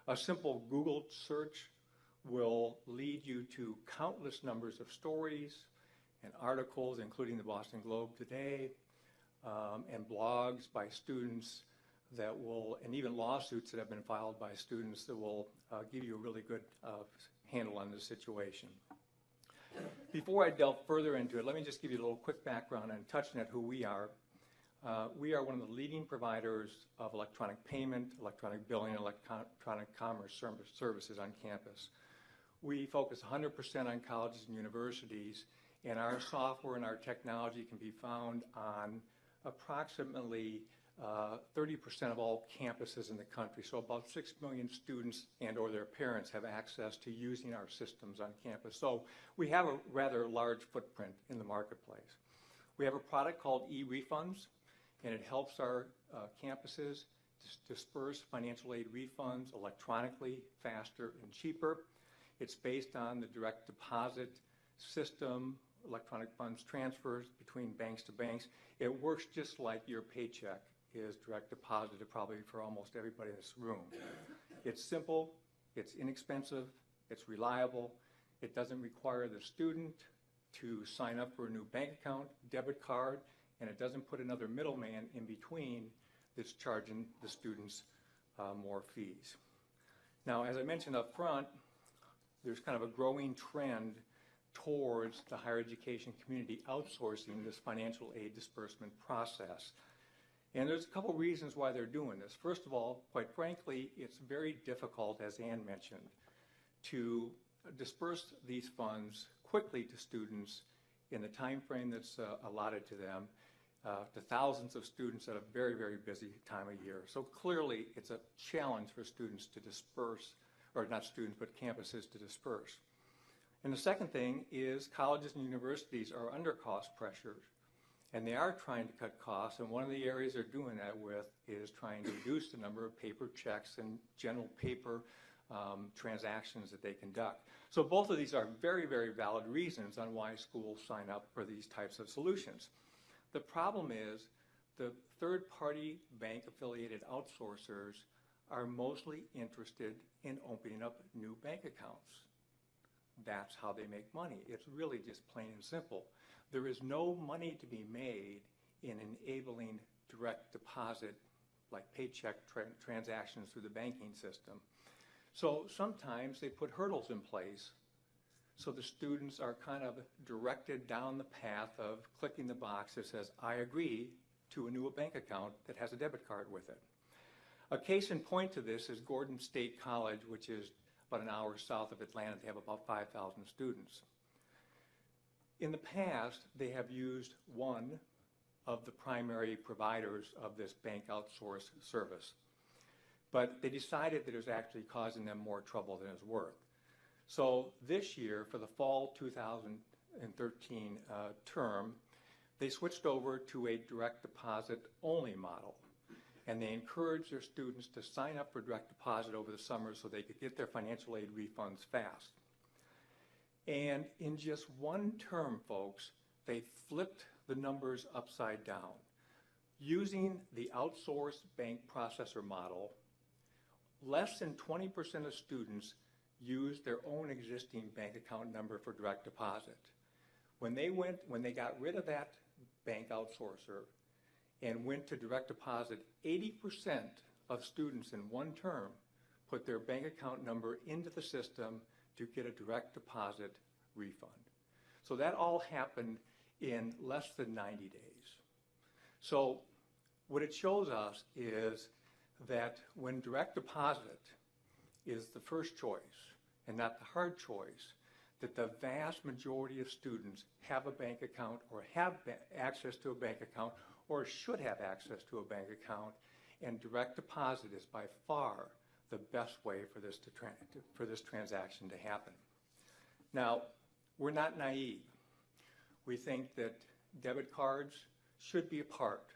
A simple Google search will lead you to countless numbers of stories and articles, including the Boston Globe today, and blogs by students that will, and even lawsuits that have been filed by students that will give you a really good handle on the situation. Before I delve further into it, let me just give you a little quick background on TouchNet, who we are. We are one of the leading providers of electronic payment, electronic billing, and electronic commerce services on campus. We focus 100% on colleges and universities, and our software and our technology can be found on approximately 30% of all campuses in the country. So about 6 million students and or their parents have access to using our systems on campus. So we have a rather large footprint in the marketplace. We have a product called eRefunds, and it helps our campuses disperse financial aid refunds electronically, faster, and cheaper. It's based on the direct deposit system, electronic funds transfers between banks to banks. It works just like your paycheck is direct deposited probably for almost everybody in this room. It's simple, it's inexpensive, it's reliable, it doesn't require the student to sign up for a new bank account, debit card, and it doesn't put another middleman in between that's charging the students more fees. Now, as I mentioned up front, there's kind of a growing trend towards the higher education community outsourcing this financial aid disbursement process. And there's a couple reasons why they're doing this. First of all, quite frankly, it's very difficult, as Ann mentioned, to disperse these funds quickly to students in the time frame that's allotted to them, to thousands of students at a very, very busy time of year. So clearly, it's a challenge for students to disperse, or not students, but campuses to disperse. And the second thing is colleges and universities are under cost pressures, and they are trying to cut costs, and one of the areas they're doing that with is trying to reduce the number of paper checks and general paper transactions that they conduct. So both of these are very, very valid reasons on why schools sign up for these types of solutions. The problem is the third-party bank-affiliated outsourcers are mostly interested in opening up new bank accounts. That's how they make money. It's really just plain and simple. There is no money to be made in enabling direct deposit, like paycheck transactions through the banking system. So sometimes they put hurdles in place so the students are kind of directed down the path of clicking the box that says, I agree to a new bank account that has a debit card with it. A case in point to this is Gordon State College, which is about an hour south of Atlanta. They have about 5,000 students. In the past, they have used one of the primary providers of this bank outsource service. But they decided that it was actually causing them more trouble than it was worth. So this year, for the fall 2013 term, they switched over to a direct deposit only model. And they encouraged their students to sign up for direct deposit over the summer so they could get their financial aid refunds fast. And in just one term, folks, they flipped the numbers upside down. Using the outsourced bank processor model, less than 20% of students used their own existing bank account number for direct deposit. When they got rid of that bank outsourcer and went to direct deposit, 80% of students in one term put their bank account number into the system to get a direct deposit refund. So that all happened in less than 90 days. So what it shows us is that when direct deposit is the first choice and not the hard choice, that the vast majority of students have a bank account or have access to a bank account or should have access to a bank account, and direct deposit is by far the best way for this transaction to happen. Now, we're not naive. We think that debit cards should be a part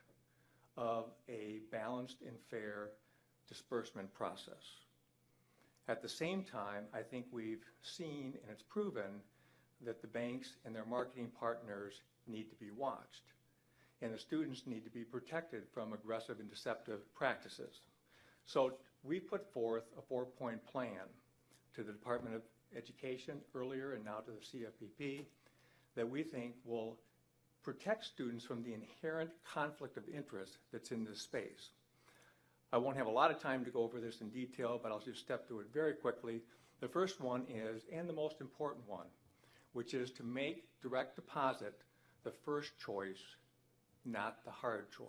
of a balanced and fair disbursement process. At the same time, I think we've seen, and it's proven, that the banks and their marketing partners need to be watched, and the students need to be protected from aggressive and deceptive practices. So we put forth a 4-point plan to the Department of Education earlier and now to the CFPB that we think will protect students from the inherent conflict of interest that's in this space. I won't have a lot of time to go over this in detail, but I'll just step through it very quickly. The first one is, and the most important one, which is to make direct deposit the first choice, not the hard choice.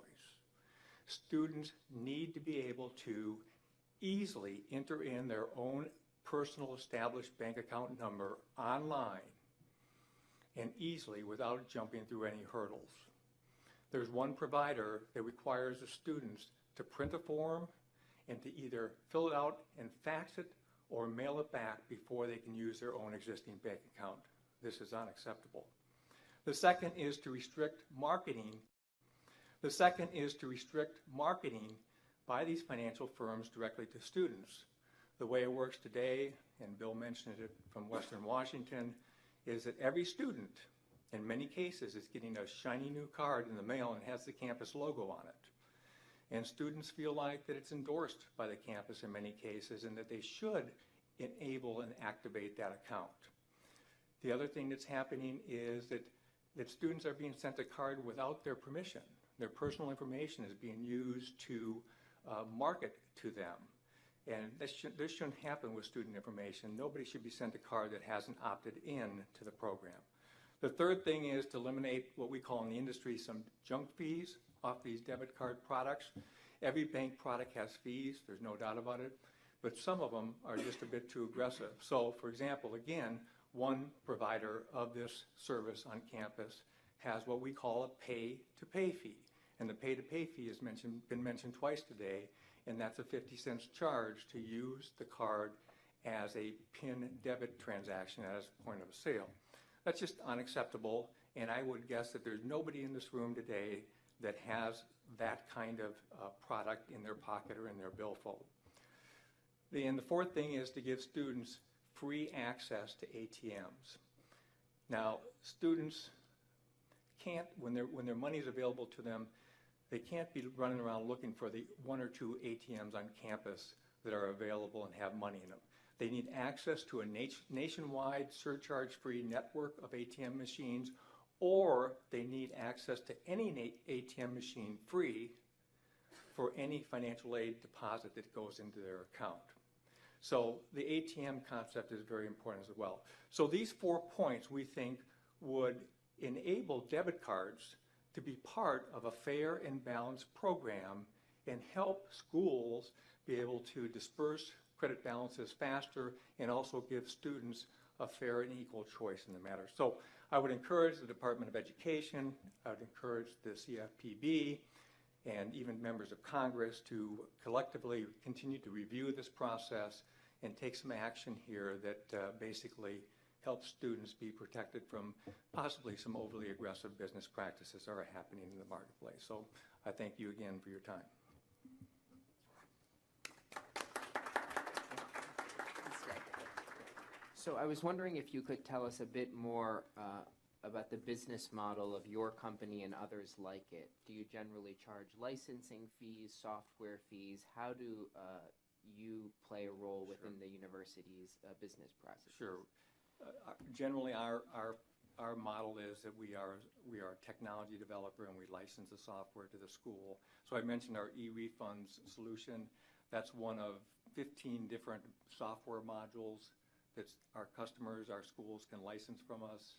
Students need to be able to easily enter in their own personal established bank account number online and easily without jumping through any hurdles. there's one provider that requires the students to print a form and to either fill it out and fax it or mail it back before they can use their own existing bank account. This is unacceptable. The second is to restrict marketing. The second is to restrict marketing by these financial firms directly to students. The way it works today, and Bill mentioned it from Western Washington, is that every student, in many cases, is getting a shiny new card in the mail and has the campus logo on it. And students feel like that it's endorsed by the campus in many cases and that they should enable and activate that account. The other thing that's happening is that students are being sent a card without their permission. Their personal information is being used to market to them. And this shouldn't happen with student information. Nobody should be sent a card that hasn't opted in to the program. The third thing is to eliminate what we call in the industry some junk fees off these debit card products. Every bank product has fees, there's no doubt about it, but some of them are just a bit too aggressive. So, for example, again, one provider of this service on campus has what we call a pay-to-pay fee. And the pay-to-pay fee has been mentioned twice today, and that's a 50 cents charge to use the card as a PIN debit transaction as a point of sale. That's just unacceptable, and I would guess that there's nobody in this room today that has that kind of product in their pocket or in their billfold. And the fourth thing is to give students free access to ATMs. Now, students can't, when their money is available to them, they can't be running around looking for the one or two ATMs on campus that are available and have money in them. They need access to a nationwide surcharge-free network of ATM machines, or they need access to any ATM machine free for any financial aid deposit that goes into their account. So the ATM concept is very important as well. So these 4 points we think would enable debit cards to be part of a fair and balanced program and help schools be able to disperse credit balances faster and also give students a fair and equal choice in the matter. So I would encourage the Department of Education, I would encourage the CFPB, and even members of Congress to collectively continue to review this process and take some action here that basically helps students be protected from possibly some overly aggressive business practices that are happening in the marketplace. So I thank you again for your time. So I was wondering if you could tell us a bit more about the business model of your company and others like it. Do you generally charge licensing fees, software fees? How do you play a role within the university's business process? Sure. Generally, our model is that we are a technology developer and we license the software to the school. So I mentioned our e-refunds solution. That's one of 15 different software modules that our customers, our schools can license from us,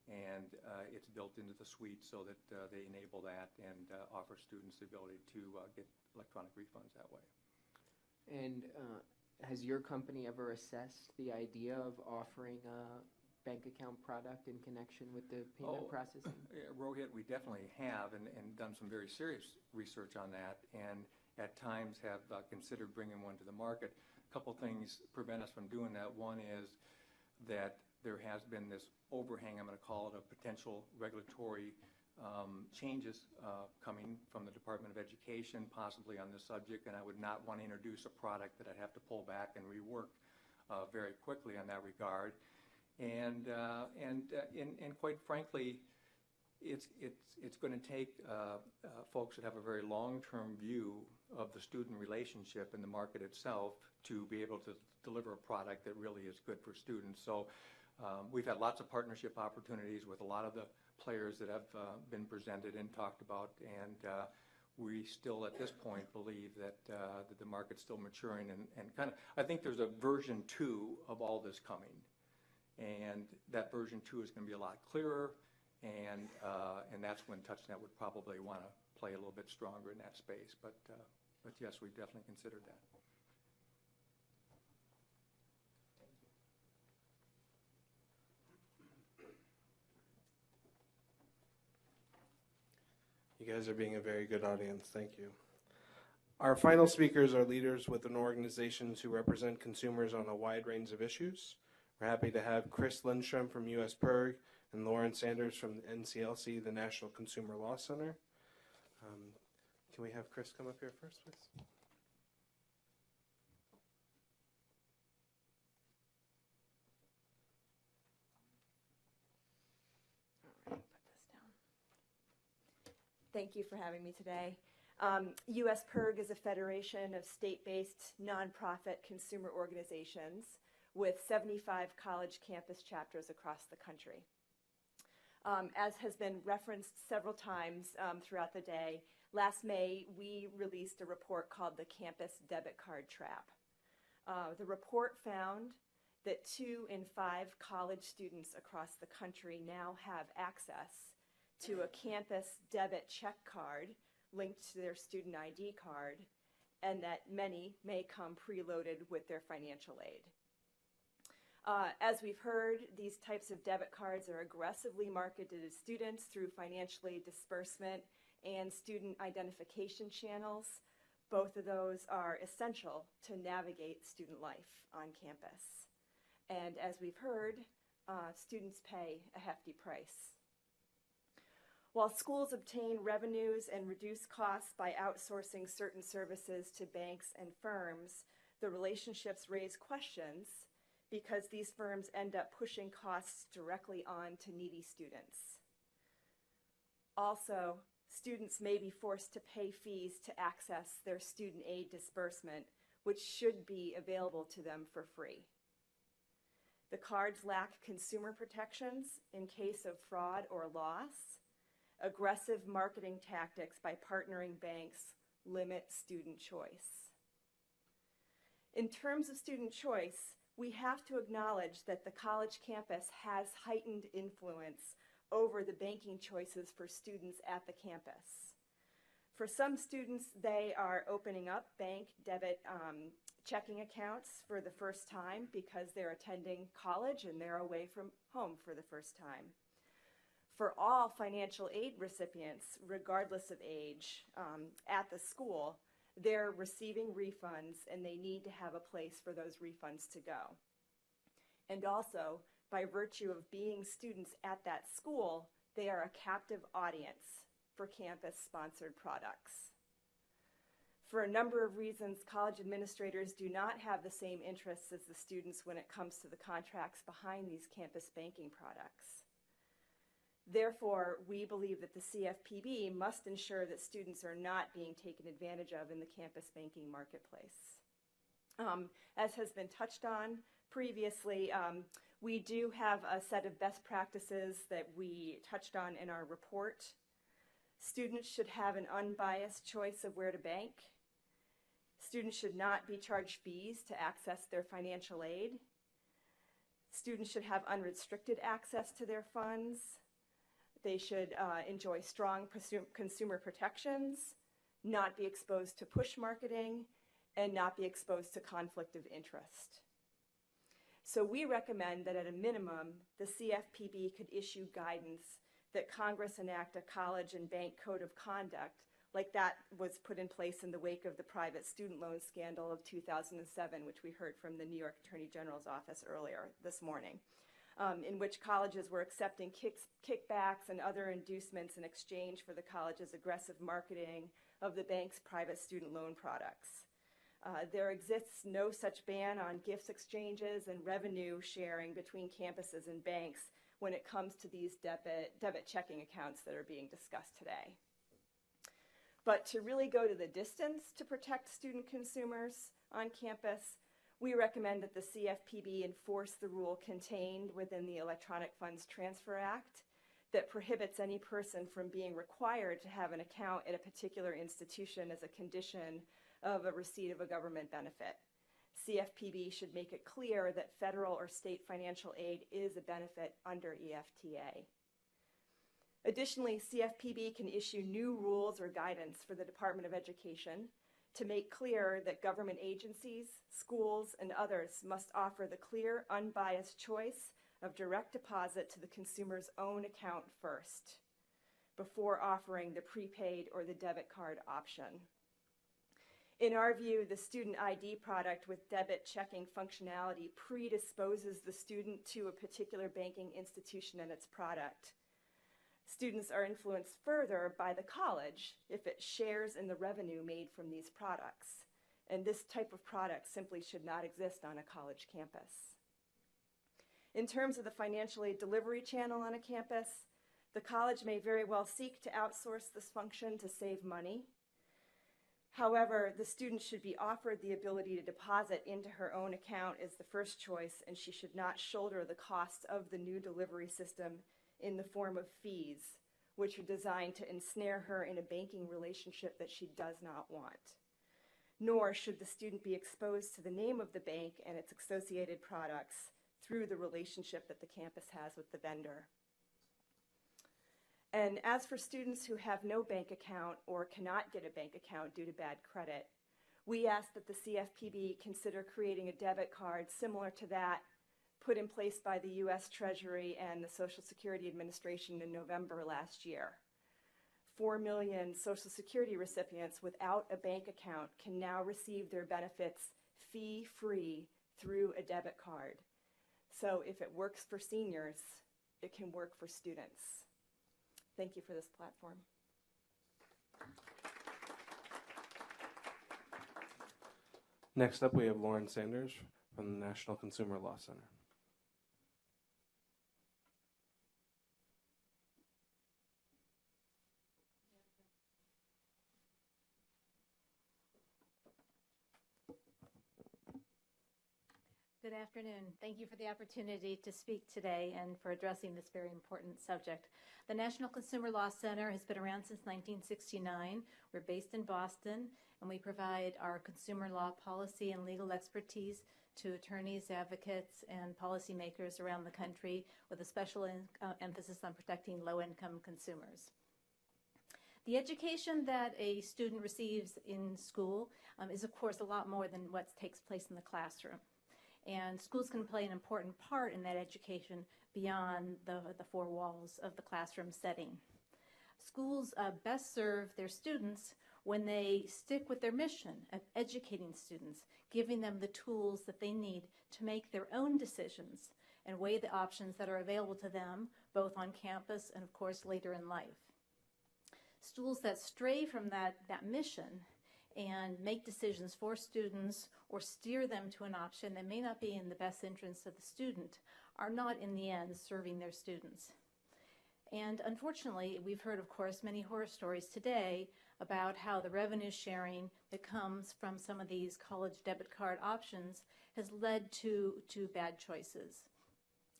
and it's built into the suite so that they enable that and offer students the ability to get electronic refunds that way. And has your company ever assessed the idea of offering a bank account product in connection with the payment processing? Rohit, we definitely have and done some very serious research on that, and at times have considered bringing one to the market. A couple things prevent us from doing that. One is that there has been this overhang, I'm going to call it, of potential regulatory changes coming from the Department of Education, possibly on this subject, and I would not want to introduce a product that I'd have to pull back and rework very quickly on that regard. And quite frankly, it's going to take folks that have a very long-term view of the student relationship and the market itself to be able to deliver a product that really is good for students. So we've had lots of partnership opportunities with a lot of the players that have been presented and talked about, and we still at this point believe that the market's still maturing and kind of, I think there's a version 2 of all this coming, and that version 2 is going to be a lot clearer, and that's when TouchNet would probably want to play a little bit stronger in that space. But yes, we've definitely considered that. You You guys are being a very good audience. Thank you. Our final speakers are leaders within organizations who represent consumers on a wide range of issues. We're happy to have Chris Lindstrom from US PIRG and Lauren Sanders from the NCLC, the National Consumer Law Center. Can we have Chris come up here first, please? All right, put this down. Thank you for having me today. US PIRG is a federation of state-based nonprofit consumer organizations with 75 college campus chapters across the country. As has been referenced several times throughout the day, last May we released a report called the Campus Debit Card Trap. The report found that 2 in 5 college students across the country now have access to a campus debit check card linked to their student ID card, and that many may come preloaded with their financial aid. As we've heard, these types of debit cards are aggressively marketed to students through financial aid disbursement and student identification channels. Both of those are essential to navigate student life on campus. And as we've heard, students pay a hefty price. While schools obtain revenues and reduce costs by outsourcing certain services to banks and firms, the relationships raise questions because these firms end up pushing costs directly on to needy students. Also, students may be forced to pay fees to access their student aid disbursement, which should be available to them for free. The cards lack consumer protections in case of fraud or loss. Aggressive marketing tactics by partnering banks limit student choice. In terms of student choice, we have to acknowledge that the college campus has heightened influence over the banking choices for students at the campus. For some students, they are opening up bank debit checking accounts for the first time because they're attending college and they're away from home for the first time. For all financial aid recipients, regardless of age, at the school, they're receiving refunds and they need to have a place for those refunds to go. And also, by virtue of being students at that school, they are a captive audience for campus-sponsored products. For a number of reasons, college administrators do not have the same interests as the students when it comes to the contracts behind these campus banking products. Therefore, we believe that the CFPB must ensure that students are not being taken advantage of in the campus banking marketplace. As has been touched on previously, we do have a set of best practices that we touched on in our report. Students should have an unbiased choice of where to bank. Students should not be charged fees to access their financial aid. Students should have unrestricted access to their funds. They should enjoy strong consumer protections, not be exposed to push marketing, and not be exposed to conflict of interest. So we recommend that at a minimum, the CFPB could issue guidance that Congress enact a college and bank code of conduct like that was put in place in the wake of the private student loan scandal of 2007, which we heard from the New York Attorney General's office earlier this morning. In which colleges were accepting kickbacks and other inducements in exchange for the college's aggressive marketing of the bank's private student loan products. There exists no such ban on gifts exchanges and revenue sharing between campuses and banks when it comes to these debit checking accounts that are being discussed today. But to really go to the distance to protect student consumers on campus, we recommend that the CFPB enforce the rule contained within the Electronic Funds Transfer Act that prohibits any person from being required to have an account at a particular institution as a condition of a receipt of a government benefit. CFPB should make it clear that federal or state financial aid is a benefit under EFTA. Additionally, CFPB can issue new rules or guidance for the Department of Education to make clear that government agencies, schools, and others must offer the clear, unbiased choice of direct deposit to the consumer's own account first, before offering the prepaid or the debit card option. In our view, the student ID product with debit checking functionality predisposes the student to a particular banking institution and its product. Students are influenced further by the college if it shares in the revenue made from these products. And this type of product simply should not exist on a college campus. In terms of the financial aid delivery channel on a campus, the college may very well seek to outsource this function to save money. However, the student should be offered the ability to deposit into her own account as the first choice, and she should not shoulder the costs of the new delivery system in the form of fees, which are designed to ensnare her in a banking relationship that she does not want. Nor should the student be exposed to the name of the bank and its associated products through the relationship that the campus has with the vendor. And as for students who have no bank account or cannot get a bank account due to bad credit, we ask that the CFPB consider creating a debit card similar to that put in place by the U.S. Treasury and the Social Security Administration in November last year. 4 million Social Security recipients without a bank account can now receive their benefits fee-free through a debit card. So if it works for seniors, it can work for students. Thank you for this platform. Next up, we have Lauren Sanders from the National Consumer Law Center. Good afternoon. Thank you for the opportunity to speak today and for addressing this very important subject. The National Consumer Law Center has been around since 1969. We're based in Boston, and we provide our consumer law policy and legal expertise to attorneys, advocates, and policymakers around the country with a special emphasis on protecting low-income consumers. The education that a student receives in school is, of course, a lot more than what takes place in the classroom. And schools can play an important part in that education beyond the four walls of the classroom setting. Schools best serve their students when they stick with their mission of educating students, giving them the tools that they need to make their own decisions and weigh the options that are available to them, both on campus and, of course, later in life. Schools that stray from that mission and make decisions for students or steer them to an option that may not be in the best interest of the student are not, in the end, serving their students. And unfortunately, we've heard, of course, many horror stories today about how the revenue sharing that comes from some of these college debit card options has led to bad choices.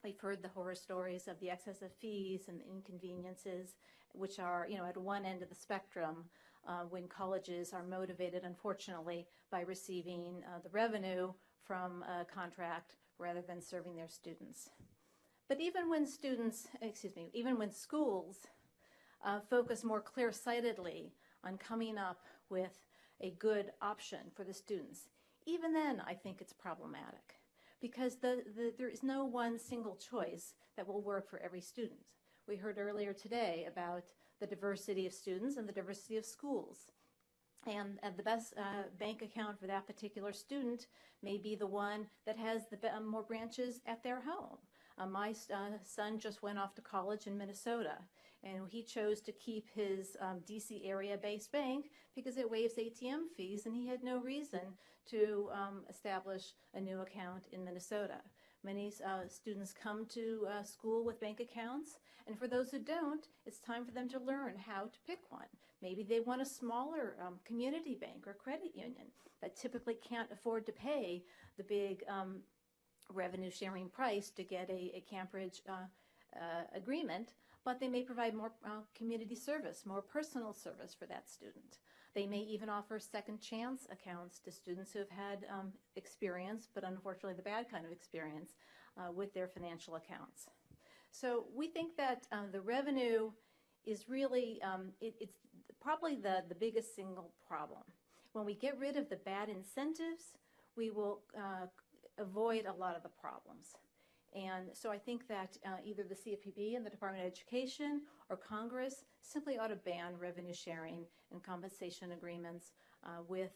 We've heard the horror stories of the excessive fees and the inconveniences, which are, at one end of the spectrum, when colleges are motivated, unfortunately, by receiving the revenue from a contract rather than serving their students. But even when schools focus more clear-sightedly on coming up with a good option for the students, even then I think it's problematic because there is no one single choice that will work for every student. We heard earlier today about the diversity of students and the diversity of schools. And the best bank account for that particular student may be the one that has more branches at their home. My son just went off to college in Minnesota, and he chose to keep his DC area-based bank because it waives ATM fees, and he had no reason to establish a new account in Minnesota. Many students come to school with bank accounts, and for those who don't, it's time for them to learn how to pick one. Maybe they want a smaller community bank or credit union that typically can't afford to pay the big revenue sharing price to get a Cambridge agreement, but they may provide more community service, more personal service for that student. They may even offer second chance accounts to students who have had experience, but unfortunately the bad kind of experience, with their financial accounts. So we think that the revenue is really, it's probably the biggest single problem. When we get rid of the bad incentives, we will avoid a lot of the problems. And so I think that either the CFPB and the Department of Education or Congress simply ought to ban revenue sharing and compensation agreements with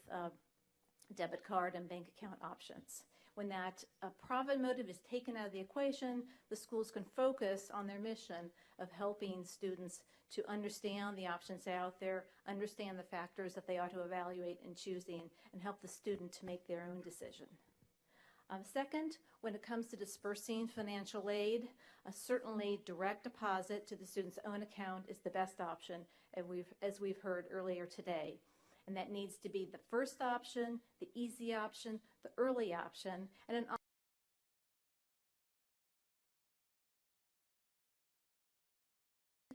debit card and bank account options. When that profit motive is taken out of the equation, the schools can focus on their mission of helping students to understand the options out there, understand the factors that they ought to evaluate in choosing, and help the student to make their own decision. Second, when it comes to dispersing financial aid, certainly direct deposit to the student's own account is the best option, as we've heard earlier today. And that needs to be the first option, the easy option, the early option, and an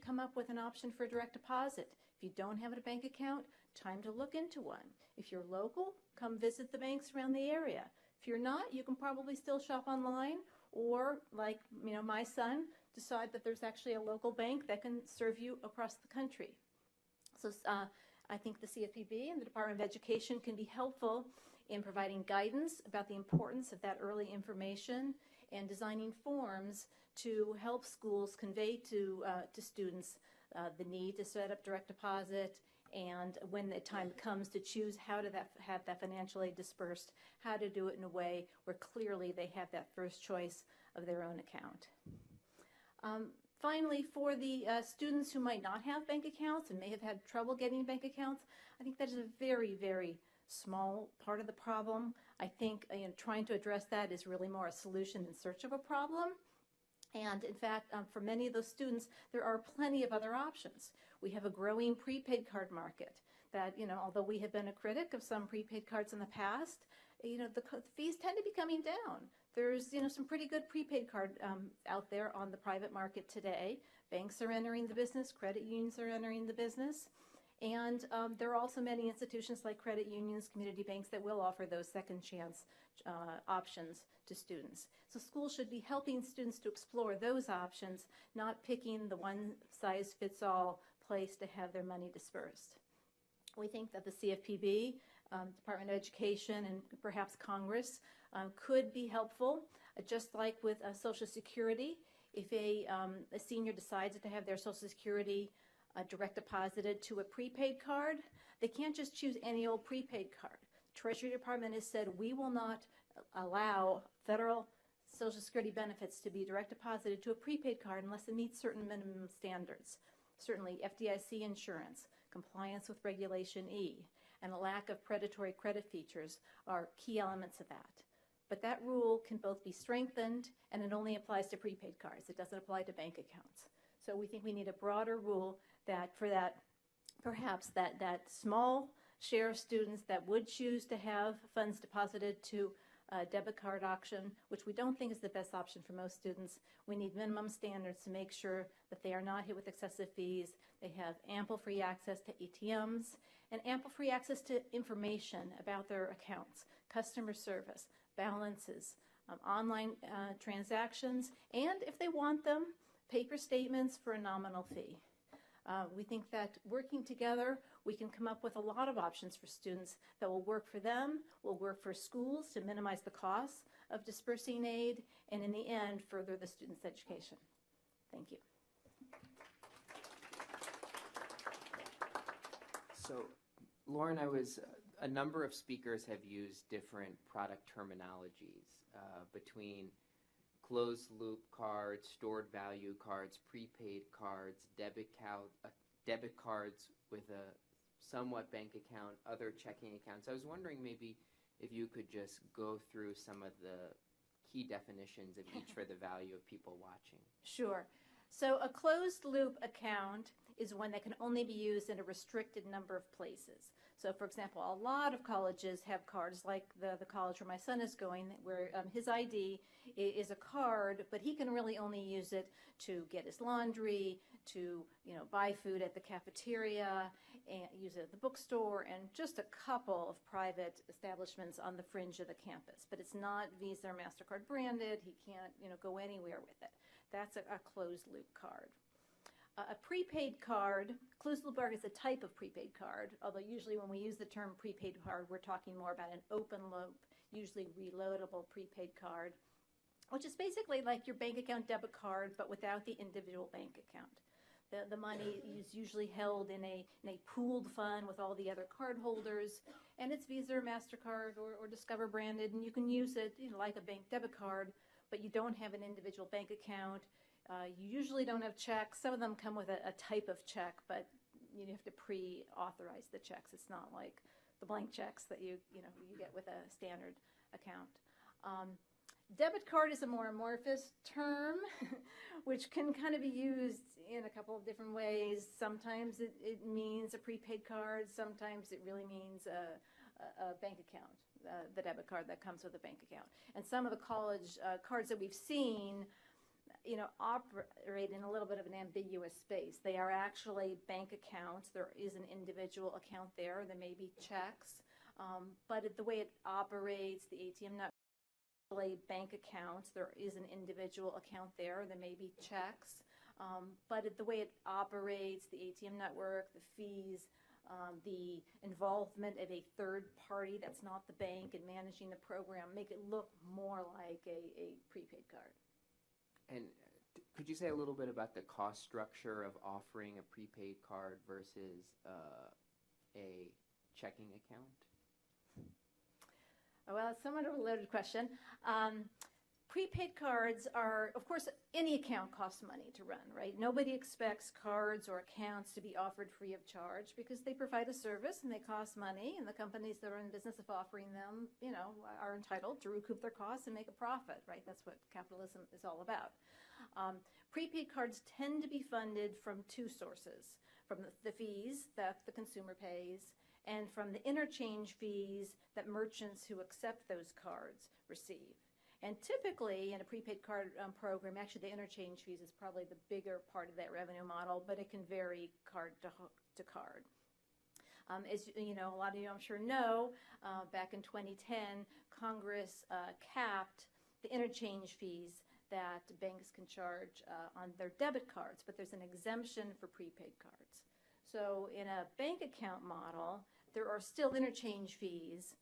come up with an option for direct deposit. If you don't have a bank account, time to look into one. If you're local, come visit the banks around the area. If you're not, you can probably still shop online, or like my son, decide that there's actually a local bank that can serve you across the country. So I think the CFPB and the Department of Education can be helpful in providing guidance about the importance of that early information and designing forms to help schools convey to students the need to set up direct deposit, and when the time comes to choose how to have that financial aid dispersed, how to do it in a way where clearly they have that first choice of their own account. Finally, for the students who might not have bank accounts and may have had trouble getting bank accounts, I think that is a very, very small part of the problem. I think trying to address that is really more a solution in search of a problem. And in fact, for many of those students, there are plenty of other options. We have a growing prepaid card market that, although we have been a critic of some prepaid cards in the past, the fees tend to be coming down. There's, some pretty good prepaid card out there on the private market today. Banks are entering the business, credit unions are entering the business, and there are also many institutions like credit unions, community banks that will offer those second chance options to students. So schools should be helping students to explore those options, not picking the one-size-fits-all place to have their money dispersed. We think that the CFPB, Department of Education, and perhaps Congress could be helpful, just like with Social Security. If a senior decides to have their Social Security direct deposited to a prepaid card, they can't just choose any old prepaid card. Treasury Department has said we will not allow federal Social Security benefits to be direct deposited to a prepaid card unless it meets certain minimum standards. Certainly FDIC insurance, compliance with Regulation E, and a lack of predatory credit features are key elements of that. But that rule can both be strengthened, and it only applies to prepaid cards. It doesn't apply to bank accounts. So we think we need a broader rule that for that, perhaps that small share of students that would choose to have funds deposited to a debit card option, which we don't think is the best option for most students. We need minimum standards to make sure that they are not hit with excessive fees. They have ample free access to ATMs and ample free access to information about their accounts, customer service, balances, online transactions, and if they want them, paper statements for a nominal fee. We think that working together, we can come up with a lot of options for students that will work for them, will work for schools to minimize the costs of dispersing aid, and in the end, further the student's education. Thank you. So, Lauren, a number of speakers have used different product terminologies between closed loop cards, stored value cards, prepaid cards, debit cards with a somewhat bank account, other checking accounts. I was wondering maybe if you could just go through some of the key definitions of each for the value of people watching. Sure. So a closed loop account is one that can only be used in a restricted number of places. So for example, a lot of colleges have cards like the college where my son is going, where his ID is a card, but he can really only use it to get his laundry, to buy food at the cafeteria, and use it at the bookstore, and just a couple of private establishments on the fringe of the campus. But it's not Visa or MasterCard branded. He can't go anywhere with it. That's a closed loop card. A prepaid card, closed loop card is a type of prepaid card, although usually when we use the term prepaid card, we're talking more about an open loop, usually reloadable prepaid card. which is basically like your bank account debit card, but without the individual bank account. The money is usually held in a pooled fund with all the other card holders, and it's Visa or MasterCard or Discover branded, and you can use it like a bank debit card, but you don't have an individual bank account. You usually don't have checks. Some of them come with a type of check, but you have to pre-authorize the checks. It's not like the blank checks that you get with a standard account. Debit card is a more amorphous term, which can kind of be used in a couple of different ways. Sometimes it means a prepaid card. Sometimes it really means a bank account, the debit card that comes with a bank account. And some of the college cards that we've seen, operate in a little bit of an ambiguous space. They are actually bank accounts. There is an individual account there. There may be checks, but the way it operates, the ATM network, bank accounts. There is an individual account there. There may be checks, but the way it operates, the ATM network, the fees, the involvement of a third party that's not the bank in managing the program make it look more like a prepaid card. And could you say a little bit about the cost structure of offering a prepaid card versus a checking account? Well, it's somewhat of a loaded question. Prepaid cards are, of course, any account costs money to run, right? Nobody expects cards or accounts to be offered free of charge because they provide a service and they cost money, and the companies that are in the business of offering them, are entitled to recoup their costs and make a profit, right? That's what capitalism is all about. Prepaid cards tend to be funded from two sources, from the fees that the consumer pays and from the interchange fees that merchants who accept those cards receive. And typically, in a prepaid card program, actually the interchange fees is probably the bigger part of that revenue model, but it can vary card to card. As you know, a lot of you I'm sure know, back in 2010, Congress capped the interchange fees that banks can charge on their debit cards, but there's an exemption for prepaid cards. So in a bank account model, there are still interchange fees,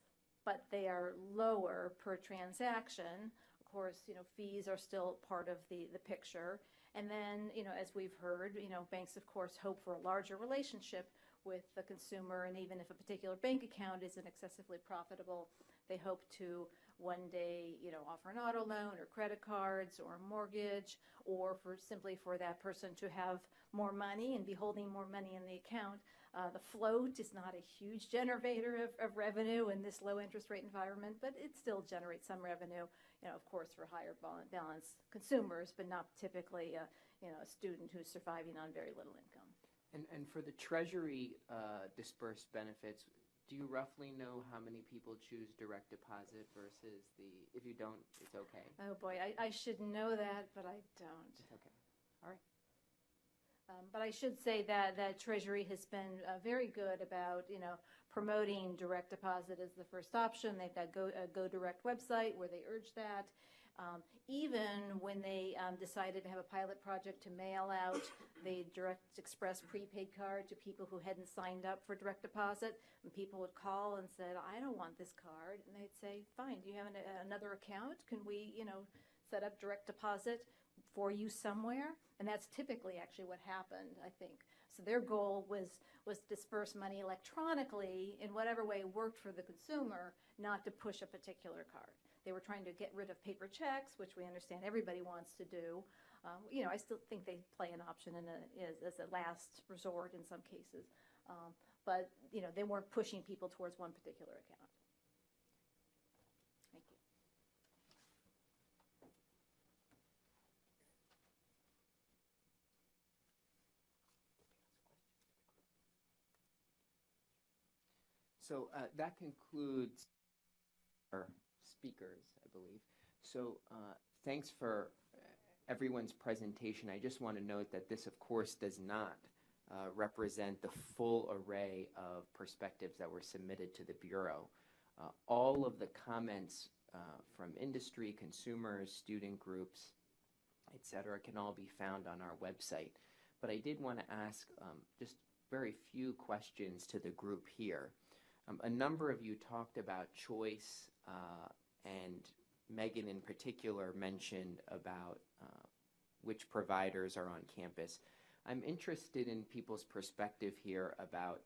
but they are lower per transaction. Of course, fees are still part of the picture. And then, as we've heard, banks, of course, hope for a larger relationship with the consumer. And even if a particular bank account isn't excessively profitable, they hope to one day, offer an auto loan or credit cards or a mortgage, or simply for that person to have more money and be holding more money in the account. The float is not a huge generator of revenue in this low interest rate environment, but it still generates some revenue, of course, for higher balance consumers, but not typically a student who's surviving on very little income. And for the Treasury dispersed benefits, do you roughly know how many people choose direct deposit versus if you don't, it's okay? Oh boy, I should know that, but I don't. It's okay. All right. But I should say that Treasury has been very good about, promoting direct deposit as the first option. They've got a Go Direct website where they urge that. Even when they decided to have a pilot project to mail out the Direct Express prepaid card to people who hadn't signed up for direct deposit, and people would call and said, I don't want this card, and they'd say, fine, do you have another account? Can we, set up direct deposit for you somewhere? And that's typically actually what happened, I think. So their goal was to disperse money electronically in whatever way worked for the consumer, not to push a particular card. They were trying to get rid of paper checks, which we understand everybody wants to do. I still think they play an option as a last resort in some cases. But they weren't pushing people towards one particular account. Thank you. So that concludes our speakers, I believe. So thanks for everyone's presentation. I just want to note that this, of course, does not represent the full array of perspectives that were submitted to the Bureau. All of the comments from industry, consumers, student groups, etc., can all be found on our website. But I did want to ask just very few questions to the group here. A number of you talked about choice and Megan in particular mentioned about which providers are on campus. I'm interested in people's perspective here about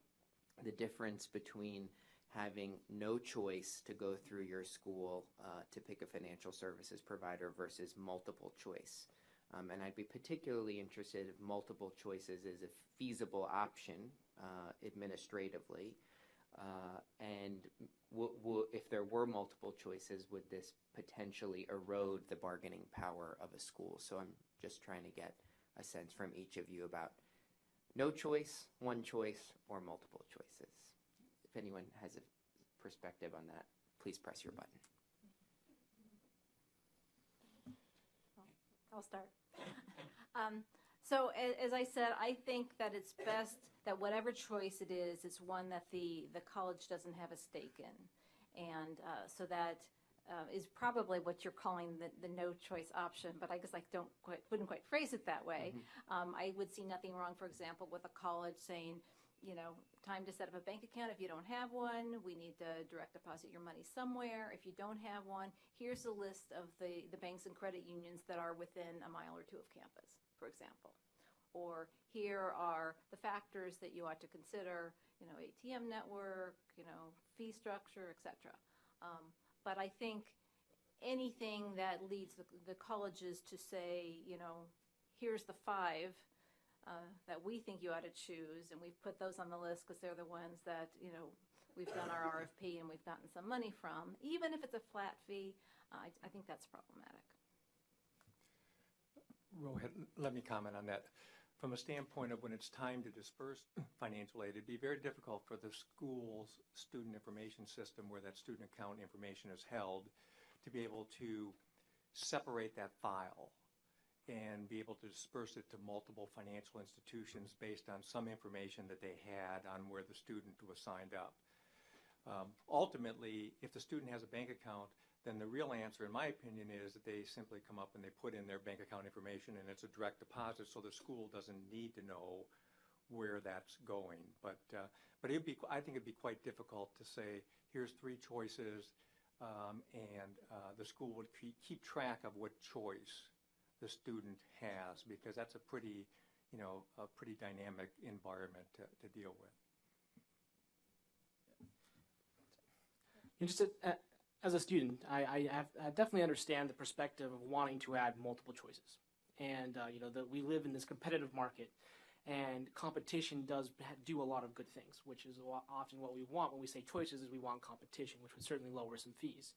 the difference between having no choice to go through your school to pick a financial services provider versus multiple choice. And I'd be particularly interested if multiple choices is a feasible option administratively. And if there were multiple choices, would this potentially erode the bargaining power of a school? So I'm just trying to get a sense from each of you about no choice, one choice, or multiple choices. If anyone has a perspective on that, please press your button. I'll start. So as I said, I think that it's best that whatever choice it is, it's one that the college doesn't have a stake in. And so that is probably what you're calling the no choice option, but I guess I wouldn't quite phrase it that way. Mm-hmm. I would see nothing wrong, for example, with a college saying, you know, time to set up a bank account. If you don't have one, we need to direct deposit your money somewhere. If you don't have one, here's a list of the banks and credit unions that are within a mile or two of campus, for example. Or here are the factors that you ought to consider, you know, ATM network, you know, fee structure, etc. But I think anything that leads the colleges to say, you know, here's the 5 that we think you ought to choose, and we've put those on the list because they're the ones that, you know, we've done our RFP and we've gotten some money from, even if it's a flat fee, I think that's problematic. Rohit, let me comment on that. From a standpoint of when it's time to disperse financial aid, it'd be very difficult for the school's student information system, where that student account information is held, to be able to separate that file and be able to disperse it to multiple financial institutions based on some information that they had on where the student was signed up. Ultimately, if the student has a bank account, then the real answer, in my opinion, is that they simply come up and they put in their bank account information, and it's a direct deposit, so the school doesn't need to know where that's going. But it'd be, I think it'd be quite difficult to say, here's 3 choices, and the school would keep track of what choice the student has, because that's a pretty, you know, a pretty dynamic environment to deal with. Interested, as a student, I definitely understand the perspective of wanting to add multiple choices. And, you know, that we live in this competitive market, and competition does do a lot of good things, which is often what we want when we say choices, is we want competition, which would certainly lower some fees.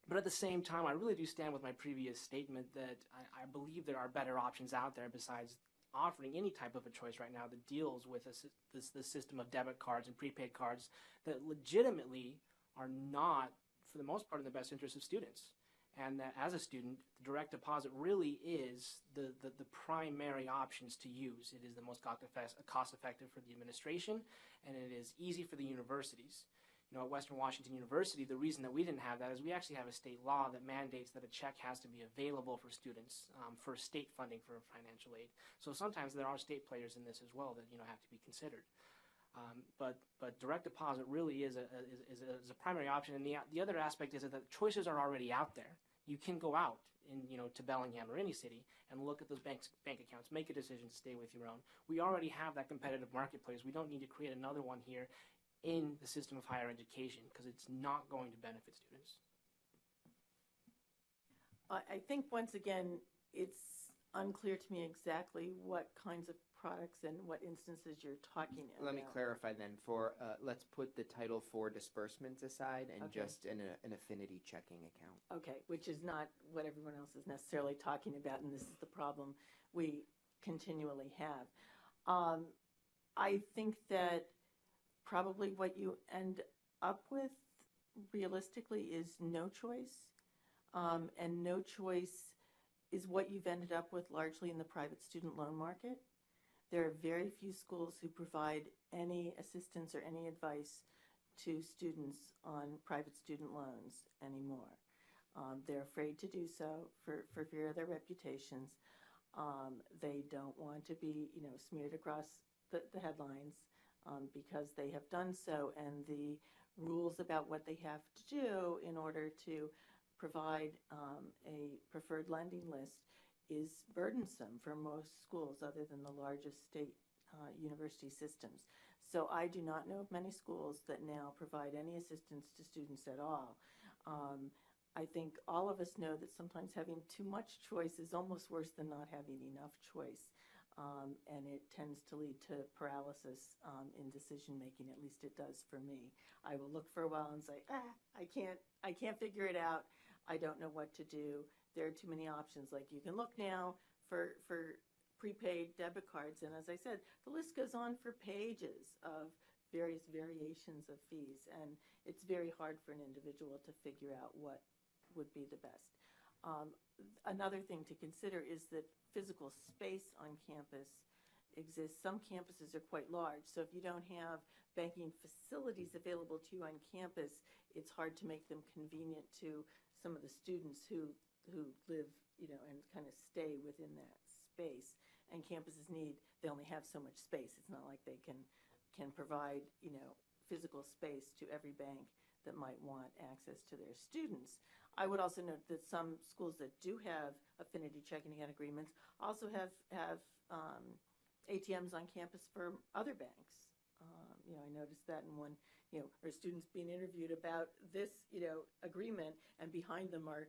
But at the same time, I really do stand with my previous statement that I believe there are better options out there besides offering any type of a choice right now that deals with this system of debit cards and prepaid cards that legitimately are not, for the most part, in the best interest of students. And that as a student, direct deposit really is the primary options to use. It is the most cost-effective for the administration, and it is easy for the universities. You know, at Western Washington University, the reason that we didn't have that is we actually have a state law that mandates that a check has to be available for students for state funding for financial aid. So sometimes there are state players in this as well that, you know, have to be considered. But direct deposit really is a primary option, and the other aspect is that the choices are already out there. You can go out to Bellingham or any city and look at those bank accounts, make a decision to stay with your own. We already have that competitive marketplace. We don't need to create another one here in the system of higher education, because it's not going to benefit students. I think, once again, it's unclear to me exactly what kinds of products and what instances you're talking about. Let me clarify then. For let's put the Title IV disbursements aside and just an affinity checking account. Okay, which is not what everyone else is necessarily talking about, and this is the problem we continually have. I think that probably what you end up with realistically is no choice, and no choice is what you've ended up with largely in the private student loan market. There are very few schools who provide any assistance or any advice to students on private student loans anymore. They're afraid to do so for fear of their reputations. They don't want to be, you know, smeared across the headlines because they have done so, and the rules about what they have to do in order to provide a preferred lending list is burdensome for most schools other than the largest state university systems. So I do not know of many schools that now provide any assistance to students at all. I think all of us know that sometimes having too much choice is almost worse than not having enough choice. And it tends to lead to paralysis in decision making. At least it does for me. I will look for a while and say, I can't figure it out. I don't know what to do. There are too many options. Like you can look now for prepaid debit cards, and as I said, the list goes on for pages of various variations of fees, and it's very hard for an individual to figure out what would be the best. Another thing to consider is that physical space on campus exists. Some campuses are quite large, so if you don't have banking facilities available to you on campus, it's hard to make them convenient to some of the students who live, and kind of stay within that space. And campuses they only have so much space. It's not like they can provide, physical space to every bank that might want access to their students. I would also note that some schools that do have affinity checking account agreements also have ATMs on campus for other banks. I noticed that in one, our students being interviewed about this, agreement, and behind them are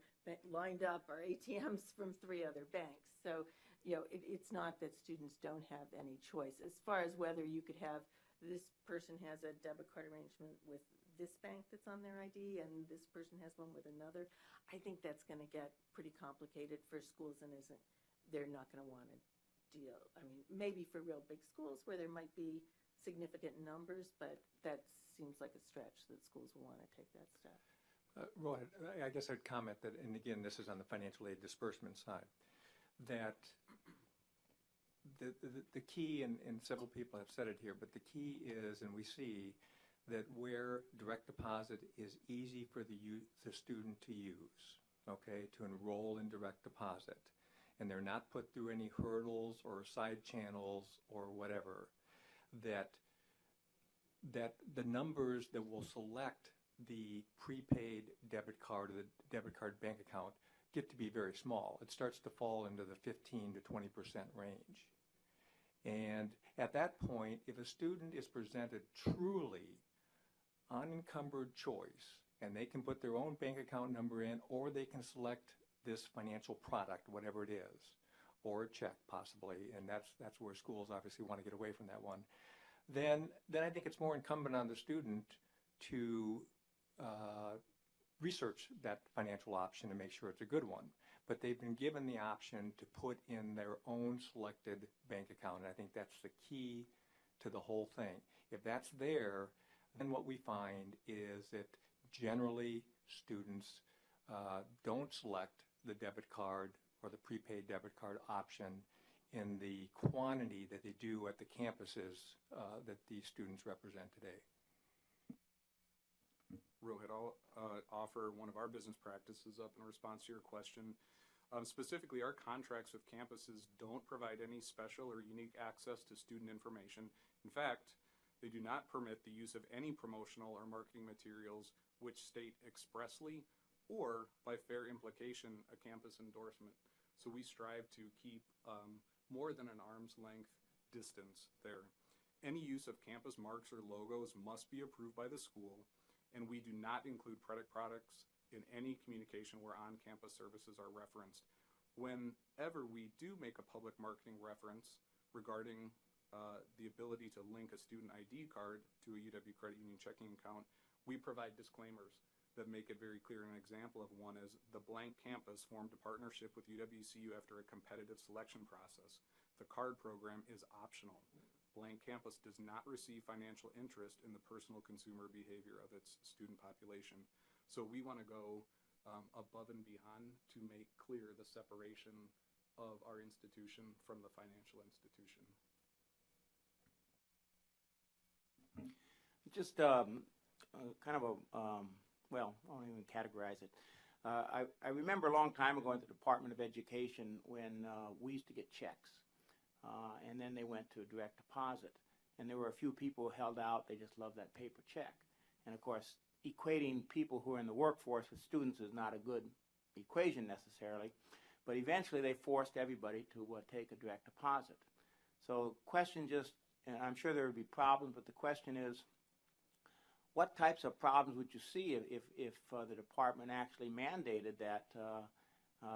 lined up are ATMs from 3 other banks. So, it's not that students don't have any choice. As far as whether you could have this person has a debit card arrangement with this bank that's on their ID and this person has one with another, I think that's going to get pretty complicated for schools and they're not going to want to deal. I mean, maybe for real big schools where there might be significant numbers, but that seems like a stretch that schools will want to take that step. Rohit, I guess I'd comment that, and again, this is on the financial aid disbursement side, that the key, and several people have said it here, but the key is, and we see, that where direct deposit is easy for the student to use, okay, to enroll in direct deposit, and they're not put through any hurdles or side channels or whatever, that the numbers that will select the prepaid debit card or the debit card bank account get to be very small. It starts to fall into the 15 to 20% range. And at that point, if a student is presented truly unencumbered choice, and they can put their own bank account number in, or they can select this financial product, whatever it is, or a check possibly, and that's where schools obviously want to get away from that one, then I think it's more incumbent on the student to research that financial option and make sure it's a good one. But they've been given the option to put in their own selected bank account, and I think that's the key to the whole thing. If that's there, then what we find is that generally students don't select the debit card or the prepaid debit card option in the quantity that they do at the campuses that these students represent today. Rohit, I'll offer one of our business practices up in response to your question. Specifically, our contracts with campuses don't provide any special or unique access to student information. In fact, they do not permit the use of any promotional or marketing materials which state expressly or by fair implication a campus endorsement. So we strive to keep more than an arm's length distance there. Any use of campus marks or logos must be approved by the school, and we do not include credit products in any communication where on-campus services are referenced. Whenever we do make a public marketing reference regarding the ability to link a student ID card to a UW Credit Union checking account, we provide disclaimers that make it very clear. An example of one is the blank campus formed a partnership with UWCU after a competitive selection process. The card program is optional. Blank campus does not receive financial interest in the personal consumer behavior of its student population. So we want to go above and beyond to make clear the separation of our institution from the financial institution. Just kind of a, well, I don't even categorize it. I remember a long time ago at the Department of Education when we used to get checks, and then they went to direct deposit. And there were a few people who held out, they just loved that paper check. And of course, equating people who are in the workforce with students is not a good equation necessarily, but eventually they forced everybody to take a direct deposit. So question just, and I'm sure there would be problems, but the question is, what types of problems would you see if the department actually mandated that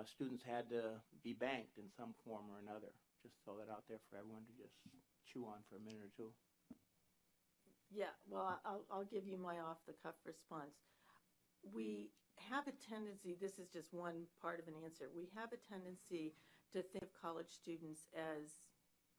students had to be banked in some form or another? Just throw that out there for everyone to just chew on for a minute or two. Yeah, well, I'll give you my off-the-cuff response. We have a tendency, this is just one part of an answer, we have a tendency to think of college students as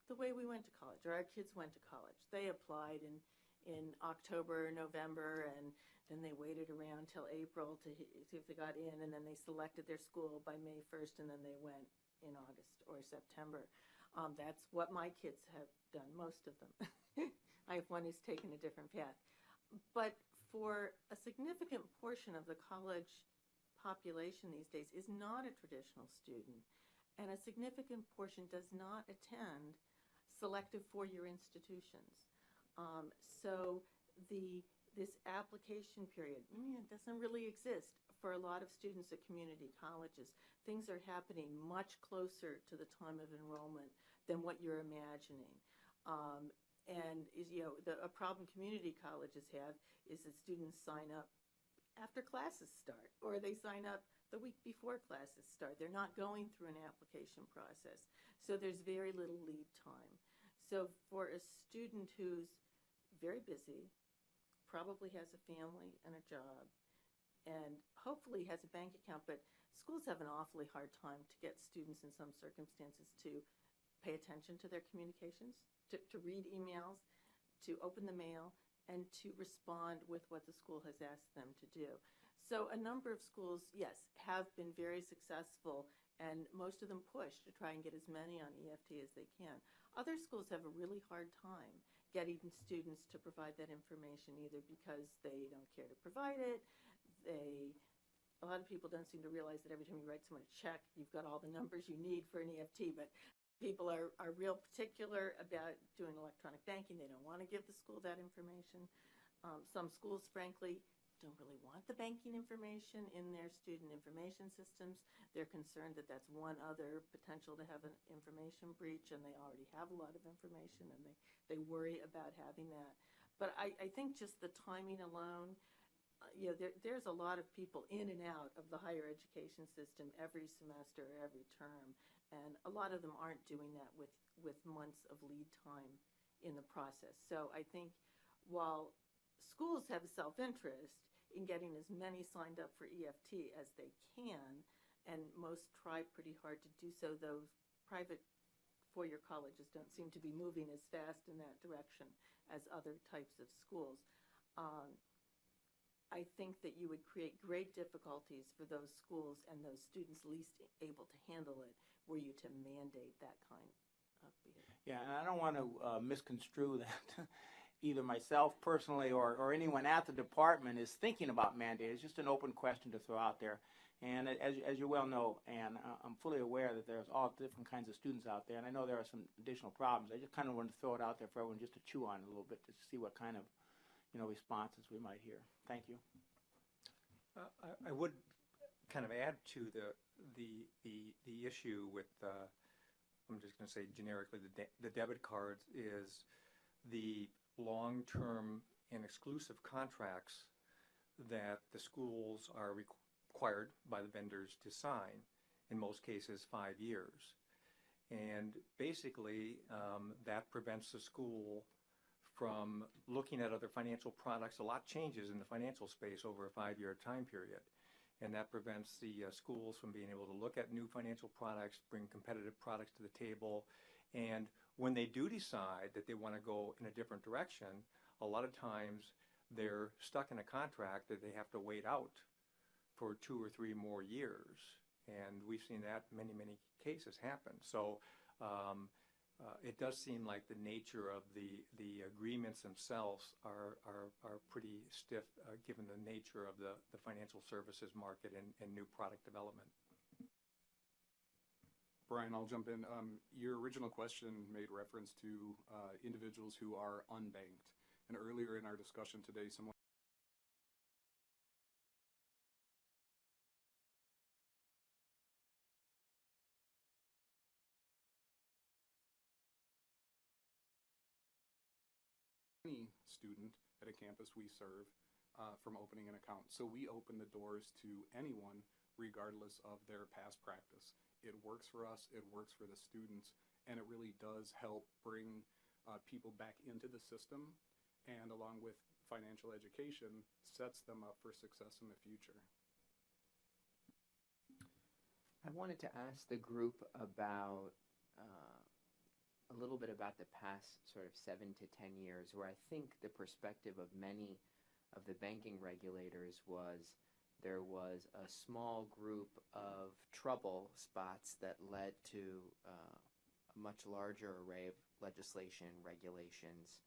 the way we went to college, or our kids went to college. They applied in October, November, and then they waited around till April to see if they got in, and then they selected their school by May 1st, and then they went in August or September. That's what my kids have done, most of them. I have one who's taken a different path. But for a significant portion of the college population these days is not a traditional student, and a significant portion does not attend selective four-year institutions. So this application period doesn't really exist for a lot of students at community colleges. Things are happening much closer to the time of enrollment than what you're imagining. And a problem community colleges have is that students sign up after classes start, or they sign up the week before classes start. They're not going through an application process. So there's very little lead time. So for a student who's very busy, probably has a family and a job, and hopefully has a bank account, but schools have an awfully hard time to get students in some circumstances to pay attention to their communications, to read emails, to open the mail, and to respond with what the school has asked them to do. So a number of schools, yes, have been very successful, and most of them push to try and get as many on EFT as they can. Other schools have a really hard time getting students to provide that information, either because they don't care to provide it, a lot of people don't seem to realize that every time you write someone a check, you've got all the numbers you need for an EFT, but people are real particular about doing electronic banking. They don't want to give the school that information. Some schools, frankly, don't really want the banking information in their student information systems. They're concerned that that's one other potential to have an information breach, and they already have a lot of information, and they worry about having that. But I think just the timing alone, there's a lot of people in and out of the higher education system every semester or every term, and a lot of them aren't doing that with months of lead time in the process. So I think while schools have a self-interest in getting as many signed up for EFT as they can, and most try pretty hard to do so, though private four-year colleges don't seem to be moving as fast in that direction as other types of schools. I think that you would create great difficulties for those schools and those students least able to handle it were you to mandate that kind of behavior. Yeah, and I don't want to misconstrue that either myself personally or anyone at the department is thinking about mandate. It's just an open question to throw out there. And as you well know, Ann, I'm fully aware that there's all different kinds of students out there, and I know there are some additional problems. I just kind of wanted to throw it out there for everyone just to chew on a little bit, to see what kind of responses we might hear. Thank you. I would kind of add to the issue with I'm just going to say generically the debit cards is the long-term and exclusive contracts that the schools are required by the vendors to sign, in most cases 5 years. And basically that prevents the school from looking at other financial products. A lot changes in the financial space over a 5-year time period. And that prevents the schools from being able to look at new financial products, bring competitive products to the table. And when they do decide that they want to go in a different direction, a lot of times they're stuck in a contract that they have to wait out for 2 or 3 more years. And we've seen that many, many cases happen. So it does seem like the nature of the agreements themselves are pretty stiff given the nature of the financial services market and new product development. Brian, I'll jump in. Your original question made reference to individuals who are unbanked. And earlier in our discussion today, someone student at a campus we serve from opening an account. So we open the doors to anyone regardless of their past practice. It works for us, it works for the students, and it really does help bring people back into the system, and along with financial education, sets them up for success in the future. I wanted to ask the group about a little bit about the past sort of 7 to 10 years, where I think the perspective of many of the banking regulators was there was a small group of trouble spots that led to a much larger array of legislation, regulations,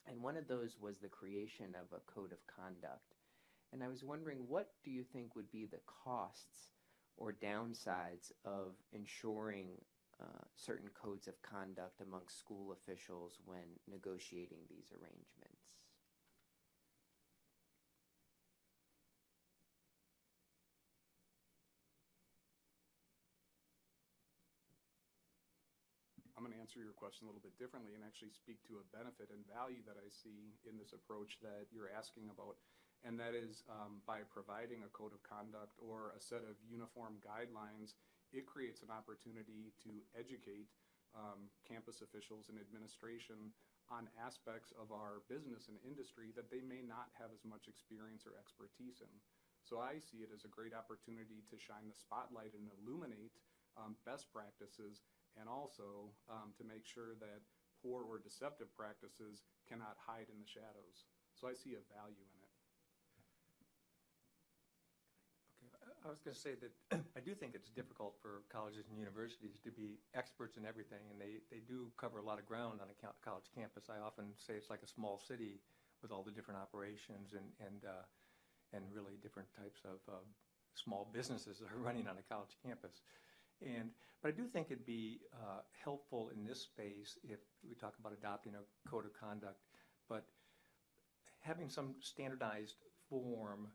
and one of those was the creation of a code of conduct. And I was wondering, what do you think would be the costs or downsides of ensuring certain codes of conduct among school officials when negotiating these arrangements? I'm going to answer your question a little bit differently and actually speak to a benefit and value that I see in this approach that you're asking about. And that is by providing a code of conduct or a set of uniform guidelines, it creates an opportunity to educate campus officials and administration on aspects of our business and industry that they may not have as much experience or expertise in. So I see it as a great opportunity to shine the spotlight and illuminate best practices, and also to make sure that poor or deceptive practices cannot hide in the shadows. So I see a value in it. I was going to say that I do think it's difficult for colleges and universities to be experts in everything, and they do cover a lot of ground on a college campus. I often say it's like a small city with all the different operations and really different types of small businesses that are running on a college campus. But I do think it'd be helpful in this space if we talk about adopting a code of conduct, but having some standardized form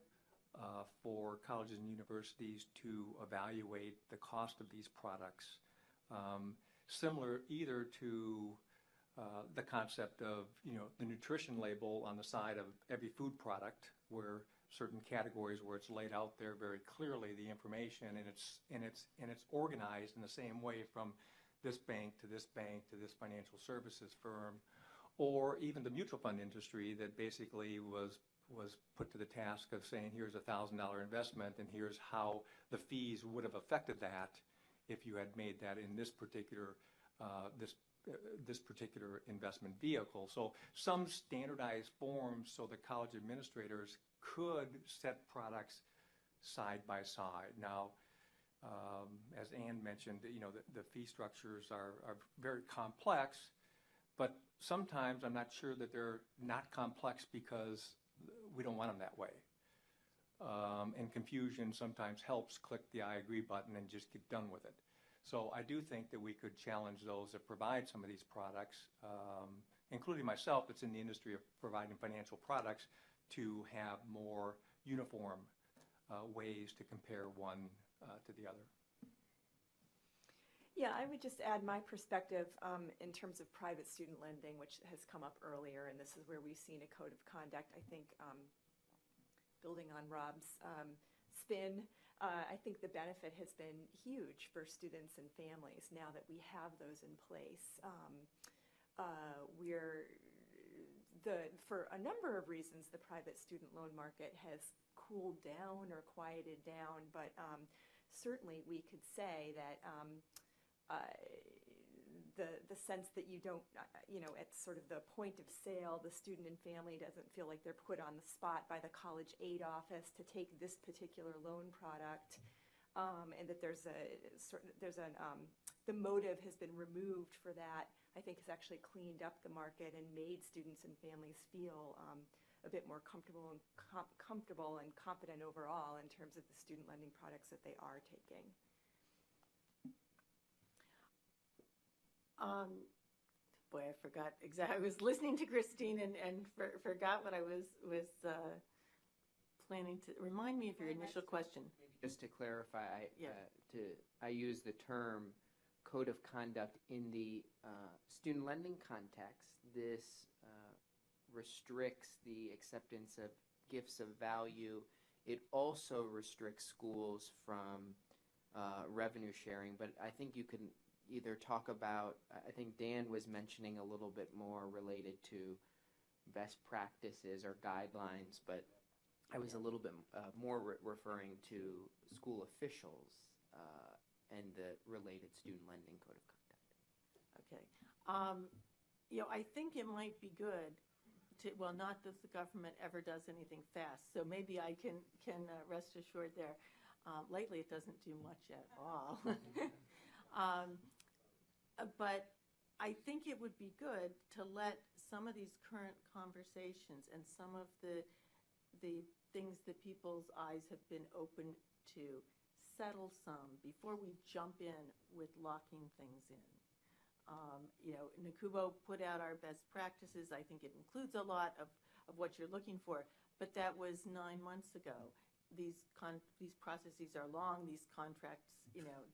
for colleges and universities to evaluate the cost of these products, similar either to the concept of the nutrition label on the side of every food product, where certain categories where it's laid out there very clearly, the information, and it's organized in the same way from this bank to this financial services firm, or even the mutual fund industry that basically was put to the task of saying, here's a $1,000 investment and here's how the fees would have affected that if you had made that in this particular this particular investment vehicle. So some standardized forms so the college administrators could set products side by side. Now, as Ann mentioned, the fee structures are very complex, but sometimes I'm not sure that they're not complex because we don't want them that way. And confusion sometimes helps click the I agree button and just get done with it. So I do think that we could challenge those that provide some of these products, including myself that's in the industry of providing financial products, to have more uniform ways to compare one to the other. Yeah, I would just add my perspective in terms of private student lending, which has come up earlier, and this is where we've seen a code of conduct. I think building on Rob's spin, I think the benefit has been huge for students and families now that we have those in place. For a number of reasons, the private student loan market has cooled down or quieted down, but certainly we could say that the sense that you don't, at sort of the point of sale, the student and family doesn't feel like they're put on the spot by the college aid office to take this particular loan product, and that the motive has been removed for that, I think has actually cleaned up the market and made students and families feel a bit more comfortable and confident overall in terms of the student lending products that they are taking. Boy, I forgot exactly. I was listening to Christine and forgot what I was planning to. Remind me of your initial question. Just to clarify, I use the term code of conduct in the student lending context. This restricts the acceptance of gifts of value. It also restricts schools from revenue sharing, but I think you can either talk about, I think Dan was mentioning a little bit more related to best practices or guidelines, but I was a little bit more referring to school officials and the related student lending code of conduct. Okay. I think it might be good to, well, not that the government ever does anything fast, so maybe I can rest assured there. Lately, it doesn't do much at all. But I think it would be good to let some of these current conversations and some of the things that people's eyes have been open to settle some before we jump in with locking things in. NACUBO put out our best practices. I think it includes a lot of what you're looking for, but that was 9 months ago. These processes are long. These contracts,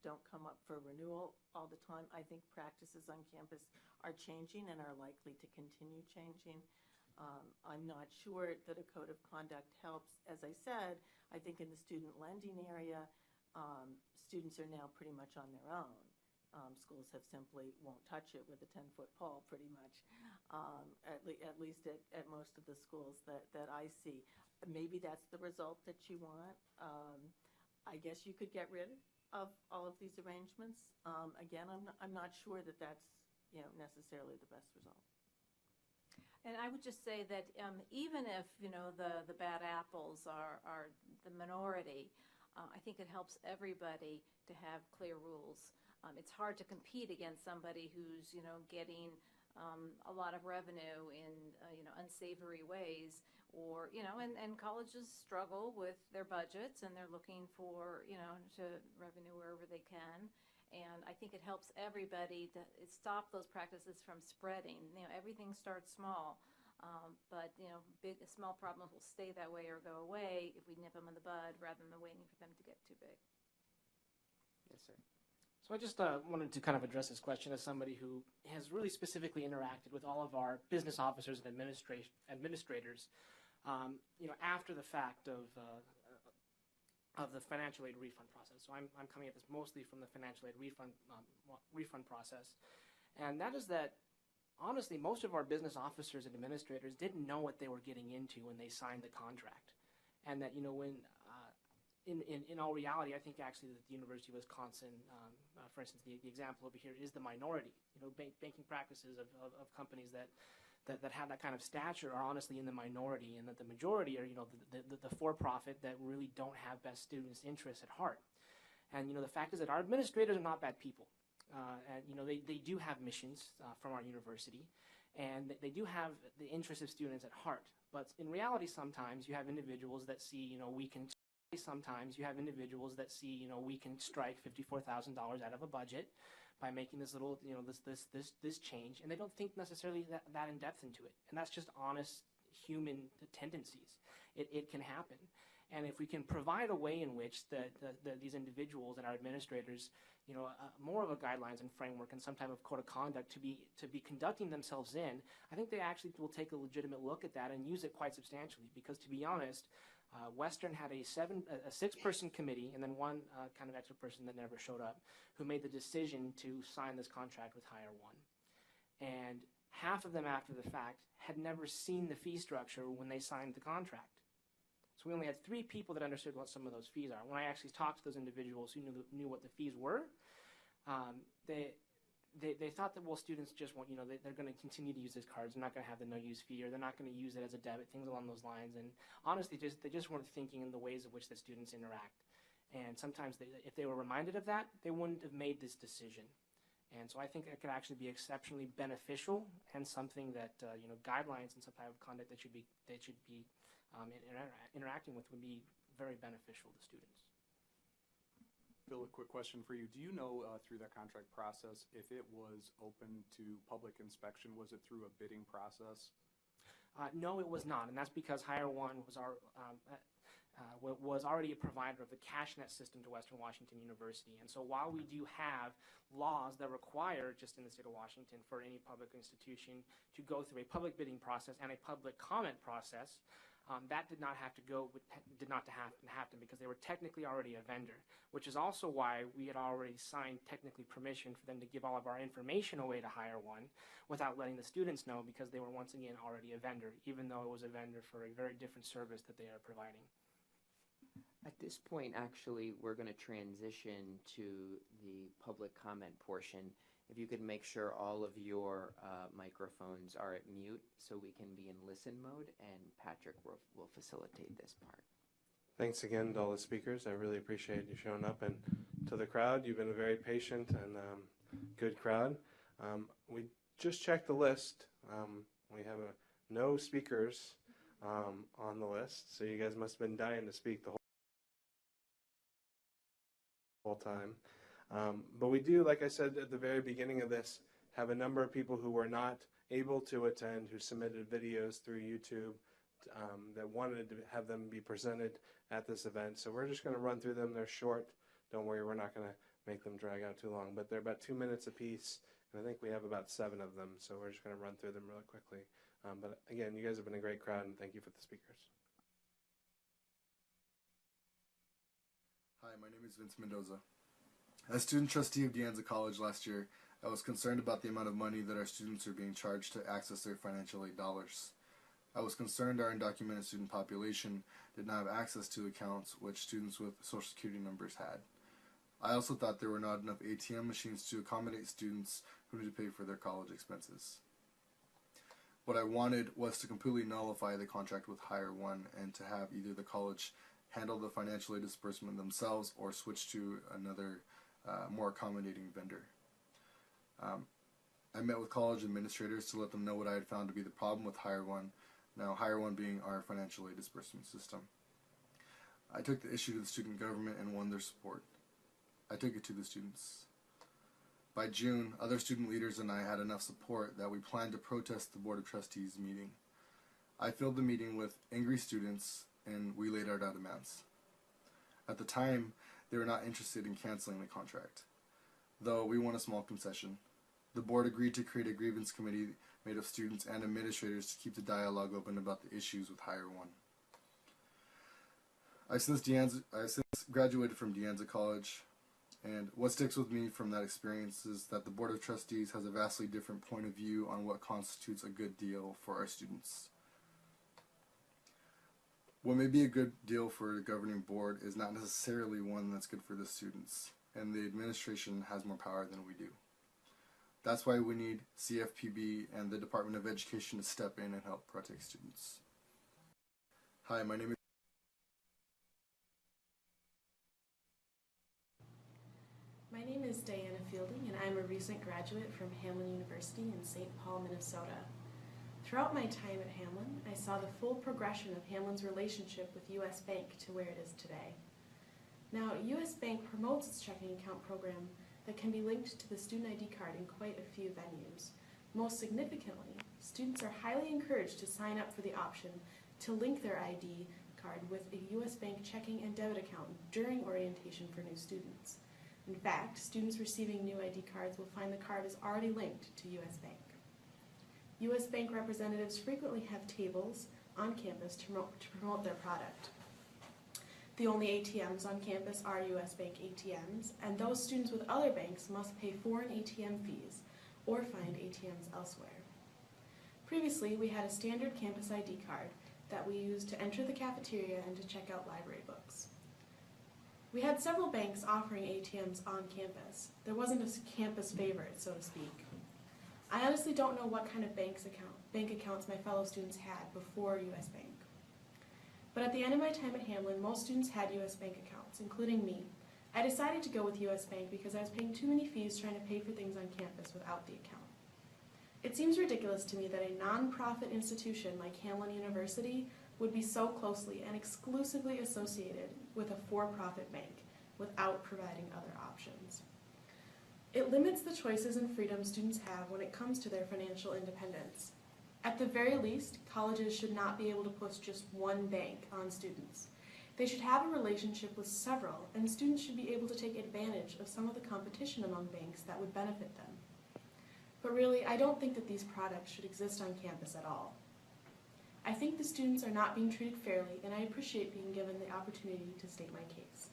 don't come up for renewal all the time. I think practices on campus are changing and are likely to continue changing. I'm not sure that a code of conduct helps. As I said, I think in the student lending area, students are now pretty much on their own. Schools have simply won't touch it with a 10-foot pole, pretty much, at least at most of the schools that I see. Maybe that's the result that you want. I guess you could get rid of all of these arrangements. Again, I'm not sure that that's necessarily the best result. And I would just say that even if the bad apples are the minority, I think it helps everybody to have clear rules. It's hard to compete against somebody who's getting a lot of revenue in unsavory ways, or and colleges struggle with their budgets and they're looking for to revenue wherever they can. And I think it helps everybody to stop those practices from spreading. Everything starts small, but small problems will stay that way or go away if we nip them in the bud rather than waiting for them to get too big. Yes, sir. So I just wanted to kind of address this question as somebody who has really specifically interacted with all of our business officers and administrators, after the fact of the financial aid refund process. So I'm coming at this mostly from the financial aid refund process, and that is that honestly most of our business officers and administrators didn't know what they were getting into when they signed the contract, and that when in all reality, I think actually that the University of Wisconsin, for instance, the example over here is the minority. Banking practices of companies that have that kind of stature are honestly in the minority, and that the majority are the for-profit that really don't have best students' interests at heart. And the fact is that our administrators are not bad people, and they do have missions from our university, and they do have the interests of students at heart. But in reality, sometimes you have individuals that see we can strike $54,000 out of a budget by making this little, this change, and they don't think necessarily that in depth into it. And that's just honest human tendencies. It can happen. And if we can provide a way in which these individuals and our administrators, more of a guidelines and framework and some type of code of conduct to be conducting themselves in, I think they actually will take a legitimate look at that and use it quite substantially. Because to be honest, Western had a 6-person committee and then one kind of extra person that never showed up who made the decision to sign this contract with Hire One. And half of them after the fact had never seen the fee structure when they signed the contract. So we only had 3 people that understood what some of those fees are. When I actually talked to those individuals who knew what the fees were, they thought that, well, students just want, they're going to continue to use these cards. They're not going to have the no-use fee, or they're not going to use it as a debit, things along those lines. And honestly, they just weren't thinking in the ways in which the students interact. And sometimes if they were reminded of that, they wouldn't have made this decision. And so I think it could actually be exceptionally beneficial and something that, guidelines and some type of conduct that should be interacting with would be very beneficial to students. Bill, a quick question for you. Do you know through that contract process if it was open to public inspection? Was it through a bidding process? No, it was not, and that's because Hire One was was already a provider of the CashNet system to Western Washington University. And so while we do have laws that require, just in the state of Washington, for any public institution to go through a public bidding process and a public comment process, that did not have to happen because they were technically already a vendor, which is also why we had already signed technically permission for them to give all of our information away to Hire One without letting the students know, because they were once again already a vendor, even though it was a vendor for a very different service that they are providing. At this point, actually, we're going to transition to the public comment portion. If you could make sure all of your microphones are at mute so we can be in listen mode, and Patrick will facilitate this part. Thanks again to all the speakers. I really appreciate you showing up. And to the crowd, you've been a very patient and good crowd. We just checked the list. We have no speakers on the list, so you guys must have been dying to speak the whole time. But we do, like I said at the very beginning of this, have a number of people who were not able to attend, who submitted videos through YouTube that wanted to have them be presented at this event. So we're just going to run through them. They're short. Don't worry, we're not going to make them drag out too long. But they're about 2 minutes apiece, and I think we have about 7 of them. So we're just going to run through them really quickly. But again, you guys have been a great crowd, and thank you for the speakers. Hi, my name is Vince Mendoza. As student trustee of De Anza College last year, I was concerned about the amount of money that our students are being charged to access their financial aid dollars. I was concerned our undocumented student population did not have access to accounts which students with social security numbers had. I also thought there were not enough ATM machines to accommodate students who need to pay for their college expenses. What I wanted was to completely nullify the contract with Hire One and to have either the college handle the financial aid disbursement themselves or switch to another more accommodating vendor. I met with college administrators to let them know what I had found to be the problem with Hire One, now Hire One being our financial aid disbursement system. I took the issue to the student government and won their support. I took it to the students. By June, other student leaders and I had enough support that we planned to protest the Board of Trustees meeting. I filled the meeting with angry students and we laid out our demands. At the time, they were not interested in canceling the contract, though we won a small concession. The board agreed to create a grievance committee made of students and administrators to keep the dialogue open about the issues with Hire One. I've since graduated from De Anza College, and what sticks with me from that experience is that the Board of Trustees has a vastly different point of view on what constitutes a good deal for our students. What may be a good deal for the governing board is not necessarily one that's good for the students, and the administration has more power than we do. That's why we need CFPB and the Department of Education to step in and help protect students. Hi, my name is My name is Diana Fielding, and I'm a recent graduate from Hamline University in St. Paul, Minnesota. Throughout my time at Hamline, I saw the full progression of Hamline's relationship with U.S. Bank to where it is today. Now, U.S. Bank promotes its checking account program that can be linked to the student ID card in quite a few venues. Most significantly, students are highly encouraged to sign up for the option to link their ID card with a U.S. Bank checking and debit account during orientation for new students. In fact, students receiving new ID cards will find the card is already linked to U.S. Bank. U.S. Bank representatives frequently have tables on campus to promote their product. The only ATMs on campus are U.S. Bank ATMs, and those students with other banks must pay foreign ATM fees or find ATMs elsewhere. Previously, we had a standard campus ID card that we used to enter the cafeteria and to check out library books. We had several banks offering ATMs on campus. There wasn't a campus favorite, so to speak. I honestly don't know what kind of bank accounts my fellow students had before U.S. Bank. But at the end of my time at Hamline, most students had U.S. Bank accounts, including me. I decided to go with U.S. Bank because I was paying too many fees trying to pay for things on campus without the account. It seems ridiculous to me that a non-profit institution like Hamline University would be so closely and exclusively associated with a for-profit bank without providing other options. It limits the choices and freedoms students have when it comes to their financial independence. At the very least, colleges should not be able to push just one bank on students. They should have a relationship with several, and students should be able to take advantage of some of the competition among banks that would benefit them. But really, I don't think that these products should exist on campus at all. I think the students are not being treated fairly, and I appreciate being given the opportunity to state my case.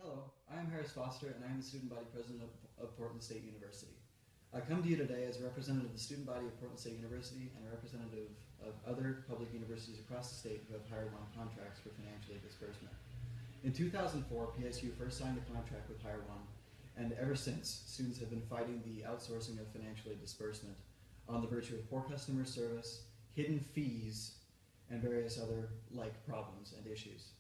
Hello, I am Harris Foster, and I am the student body president of Portland State University. I come to you today as a representative of the student body of Portland State University and a representative of other public universities across the state who have Hire One contracts for financial aid disbursement. In 2004, PSU first signed a contract with Hire One, and ever since, students have been fighting the outsourcing of financial aid disbursement on the virtue of poor customer service, hidden fees, and various other like problems and issues.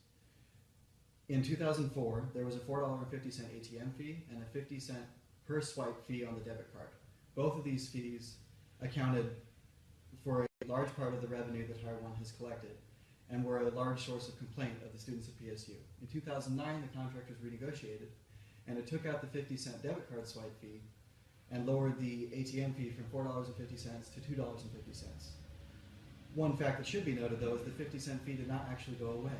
In 2004, there was a $4.50 ATM fee and a 50-cent per swipe fee on the debit card. Both of these fees accounted for a large part of the revenue that Hire One has collected and were a large source of complaint of the students at PSU. In 2009, the contract was renegotiated, and it took out the 50-cent debit card swipe fee and lowered the ATM fee from $4.50 to $2.50. One fact that should be noted, though, is the 50-cent fee did not actually go away.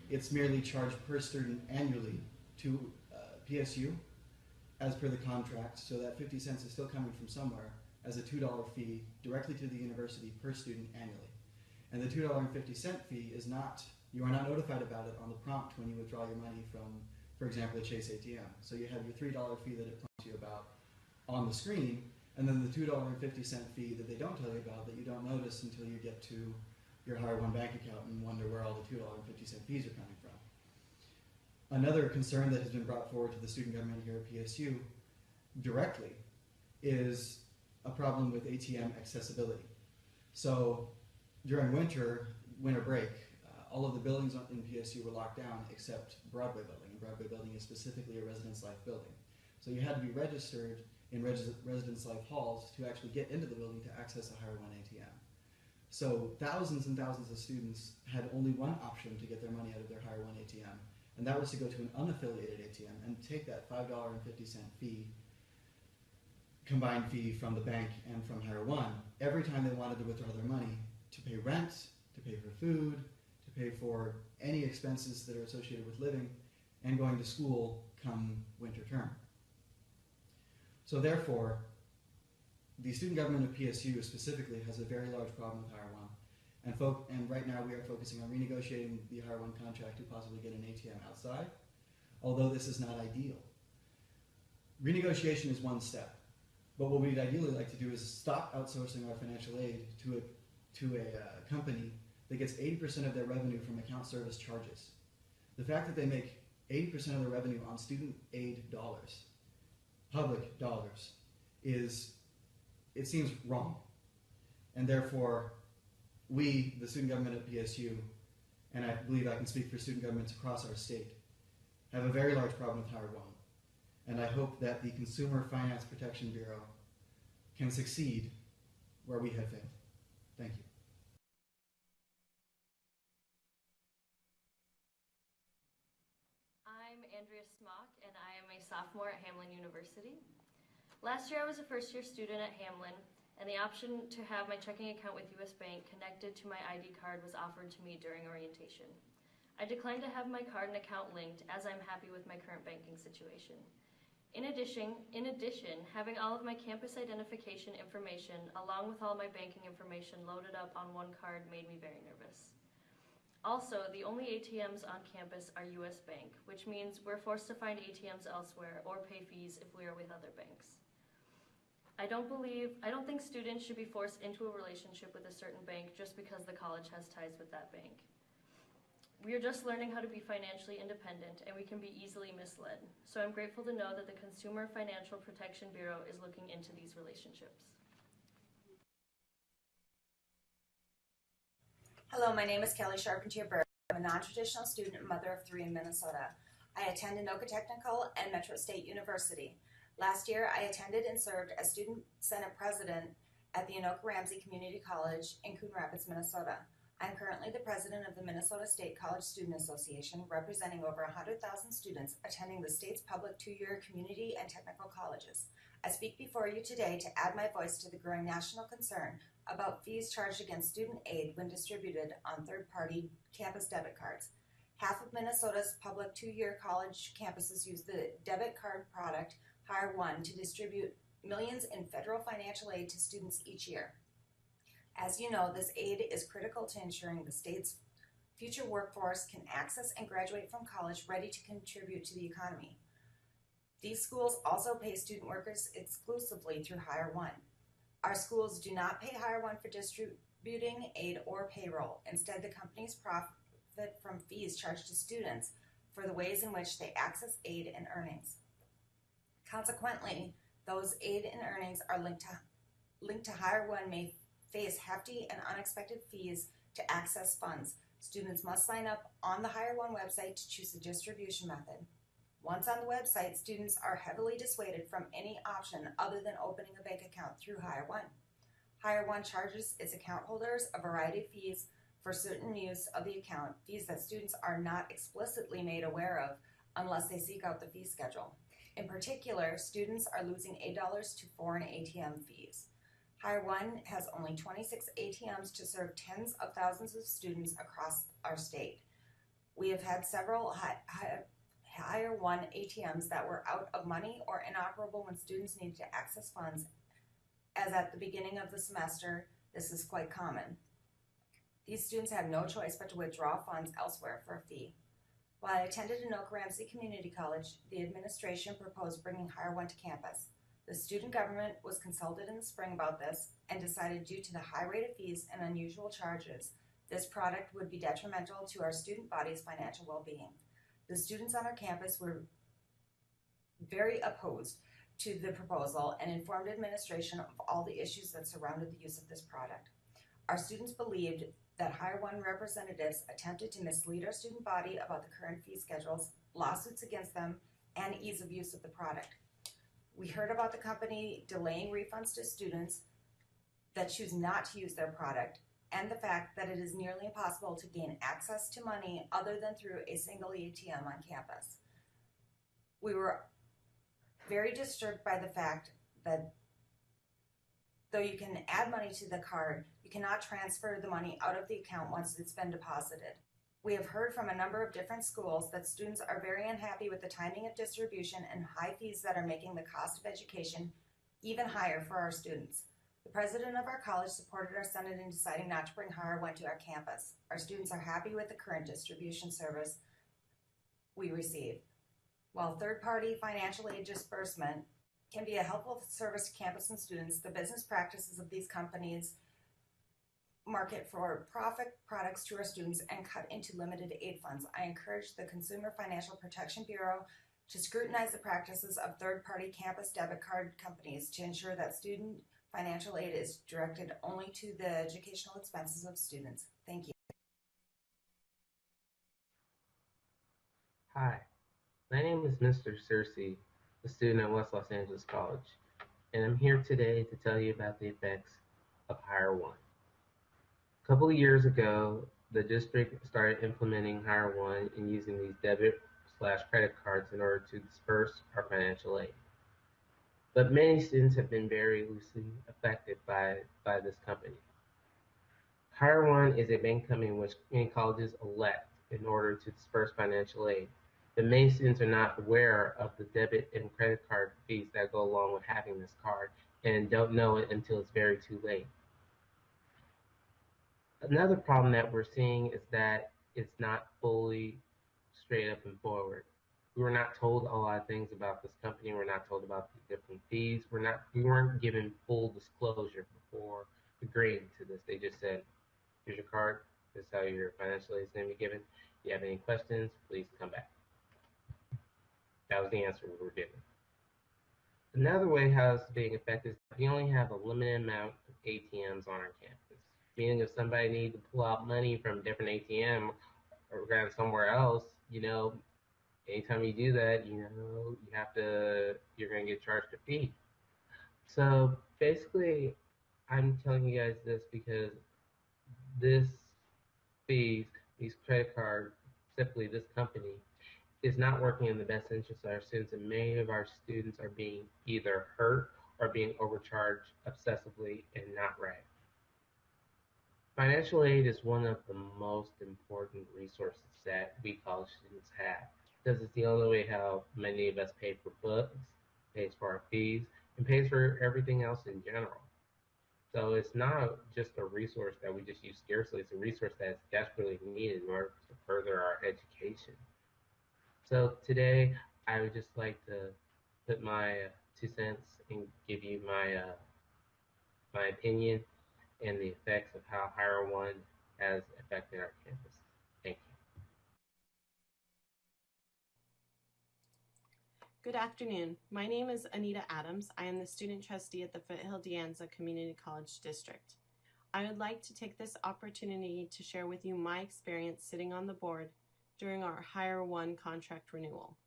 It's merely charged per student annually to PSU as per the contract, so that 50 cents is still coming from somewhere as a $2 fee directly to the university per student annually. And the $2.50 fee is not, you are not notified about it on the prompt when you withdraw your money from, for example, a Chase ATM. So you have your $3 fee that it prompts you about on the screen, and then the $2.50 fee that they don't tell you about that you don't notice until you get to your Hire One bank account and wonder where all the $2.50 fees are coming from. Another concern that has been brought forward to the student government here at PSU directly is a problem with ATM accessibility. So during winter break, all of the buildings in PSU were locked down except Broadway Building, and Broadway Building is specifically a Residence Life building. So you had to be registered in Residence Life halls to actually get into the building to access a Hire One ATM. So thousands and thousands of students had only one option to get their money out of their Hire One ATM, and that was to go to an unaffiliated ATM and take that $5.50 fee, combined fee from the bank and from Hire One every time they wanted to withdraw their money to pay rent, to pay for food, to pay for any expenses that are associated with living and going to school come winter term. So therefore, the student government of PSU specifically has a very large problem with Hire One, and right now we are focusing on renegotiating the Hire One contract to possibly get an ATM outside, although this is not ideal. Renegotiation is one step, but what we'd ideally like to do is stop outsourcing our financial aid to a company that gets 80% of their revenue from account service charges. The fact that they make 80% of their revenue on student aid dollars, public dollars, it seems wrong. And therefore, we, the student government at PSU, and I believe I can speak for student governments across our state, have a very large problem with Hire One. And I hope that the Consumer Finance Protection Bureau can succeed where we have failed. Thank you. I'm Andrea Smock, and I am a sophomore at Hamline University. Last year I was a first-year student at Hamline, and the option to have my checking account with U.S. Bank connected to my ID card was offered to me during orientation. I declined to have my card and account linked as I'm happy with my current banking situation. In addition, having all of my campus identification information along with all my banking information loaded up on one card made me very nervous. Also, the only ATMs on campus are U.S. Bank, which means we're forced to find ATMs elsewhere or pay fees if we are with other banks. I don't think students should be forced into a relationship with a certain bank just because the college has ties with that bank. We are just learning how to be financially independent, and we can be easily misled. So I'm grateful to know that the Consumer Financial Protection Bureau is looking into these relationships. Hello, my name is Kelly Charpentier-Burke. I'm a non-traditional student and mother of 3 in Minnesota. I attend Anoka Technical and Metro State University. Last year, I attended and served as Student Senate President at the Anoka Ramsey Community College in Coon Rapids, Minnesota. I'm currently the president of the Minnesota State College Student Association, representing over 100,000 students attending the state's public 2-year community and technical colleges. I speak before you today to add my voice to the growing national concern about fees charged against student aid when distributed on third-party campus debit cards. Half of Minnesota's public two-year college campuses use the debit card product Hire One to distribute millions in federal financial aid to students each year. As you know, this aid is critical to ensuring the state's future workforce can access and graduate from college ready to contribute to the economy. These schools also pay student workers exclusively through Hire One. Our schools do not pay Hire One for distributing aid or payroll. Instead, the companies profit from fees charged to students for the ways in which they access aid and earnings. Consequently, those aid and earnings are linked to Hire One may face hefty and unexpected fees to access funds. Students must sign up on the Hire One website to choose the distribution method. Once on the website, students are heavily dissuaded from any option other than opening a bank account through Hire One. Hire One charges its account holders a variety of fees for certain use of the account, fees that students are not explicitly made aware of unless they seek out the fee schedule. In particular, students are losing $8 to foreign ATM fees. Hire One has only 26 ATMs to serve tens of thousands of students across our state. We have had several Hire One ATMs that were out of money or inoperable when students needed to access funds, as at the beginning of the semester, this is quite common. These students have no choice but to withdraw funds elsewhere for a fee. While I attended Anoka Ramsey Community College, the administration proposed bringing Hire One to campus. The student government was consulted in the spring about this and decided due to the high rate of fees and unusual charges, this product would be detrimental to our student body's financial well-being. The students on our campus were very opposed to the proposal and informed administration of all the issues that surrounded the use of this product. Our students believed that Hire One representatives attempted to mislead our student body about the current fee schedules, lawsuits against them, and ease of use of the product. We heard about the company delaying refunds to students that choose not to use their product, and the fact that it is nearly impossible to gain access to money other than through a single ATM on campus. We were very disturbed by the fact that though you can add money to the card, you cannot transfer the money out of the account once it's been deposited. We have heard from a number of different schools that students are very unhappy with the timing of distribution and high fees that are making the cost of education even higher for our students. The president of our college supported our Senate in deciding not to bring Hire One to our campus. Our students are happy with the current distribution service we receive. While third-party financial aid disbursement can be a helpful service to campus and students, the business practices of these companies market for profit products to our students and cut into limited aid funds. I encourage the Consumer Financial Protection Bureau to scrutinize the practices of third-party campus debit card companies to ensure that student financial aid is directed only to the educational expenses of students. Thank you. Hi, my name is Mr. Searcy, a student at West Los Angeles College, and I'm here today to tell you about the effects of Hire One. A couple of years ago, the district started implementing Hire One and using these debit/credit cards in order to disperse our financial aid. But many students have been very loosely affected by this company. Hire One is a bank company which many colleges elect in order to disperse financial aid. But many students are not aware of the debit and credit card fees that go along with having this card and don't know it until it's very too late. Another problem that we're seeing is that it's not fully straight up and forward. We were not told a lot of things about this company. We're not told about the different fees. We weren't given full disclosure before agreeing to this. They just said, here's your card. This is how your financial aid is going to be given. If you have any questions, please come back. That was the answer we were given. Another way how it's being affected is we only have a limited amount of ATMs on our campus. Meaning if somebody needs to pull out money from a different ATM or grab somewhere else, anytime you do that, you're going to get charged a fee. So basically, I'm telling you guys this because this fees, these credit cards, specifically this company, is not working in the best interest of our students, and many of our students are being either hurt or being overcharged obsessively and not right. Financial aid is one of the most important resources that we college students have because it's the only way how many of us pay for books, pays for our fees, and pays for everything else in general. So it's not just a resource that we just use scarcely, it's a resource that's desperately needed in order to further our education. So today, I would just like to put my 2 cents and give you my opinion and the effects of how Hire One has affected our campus. Thank you. Good afternoon. My name is Anita Adams. I am the student trustee at the Foothill De Anza Community College District. I would like to take this opportunity to share with you my experience sitting on the board during our Hire One contract renewal.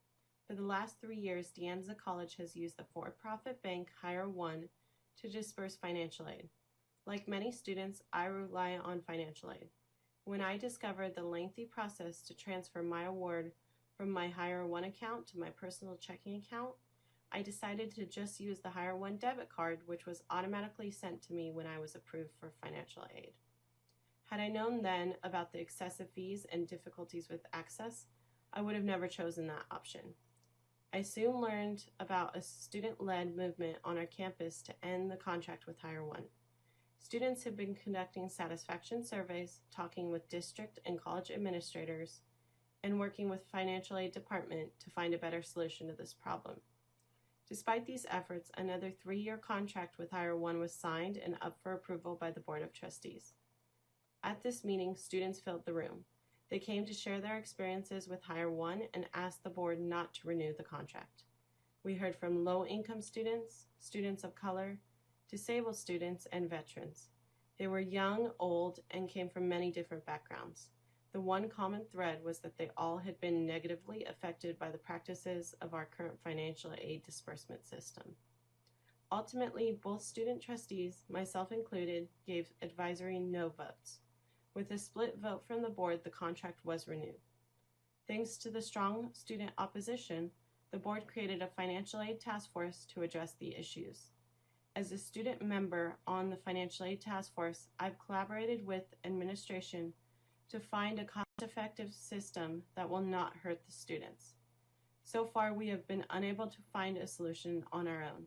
For the last 3 years, De Anza College has used the for-profit bank Hire One to disperse financial aid. Like many students, I rely on financial aid. When I discovered the lengthy process to transfer my award from my Hire One account to my personal checking account, I decided to just use the Hire One debit card, which was automatically sent to me when I was approved for financial aid. Had I known then about the excessive fees and difficulties with access, I would have never chosen that option. I soon learned about a student-led movement on our campus to end the contract with Hire One. Students have been conducting satisfaction surveys, talking with district and college administrators, and working with financial aid department to find a better solution to this problem. Despite these efforts, another 3-year contract with Hire One was signed and up for approval by the Board of Trustees. At this meeting, students filled the room. They came to share their experiences with Hire One and asked the board not to renew the contract. We heard from low-income students, students of color, disabled students, and veterans. They were young, old, and came from many different backgrounds. The one common thread was that they all had been negatively affected by the practices of our current financial aid disbursement system. Ultimately, both student trustees, myself included, gave advisory no votes. With a split vote from the board, the contract was renewed. Thanks to the strong student opposition, the board created a financial aid task force to address the issues. As a student member on the Financial Aid Task Force, I've collaborated with administration to find a cost-effective system that will not hurt the students. So far, we have been unable to find a solution on our own.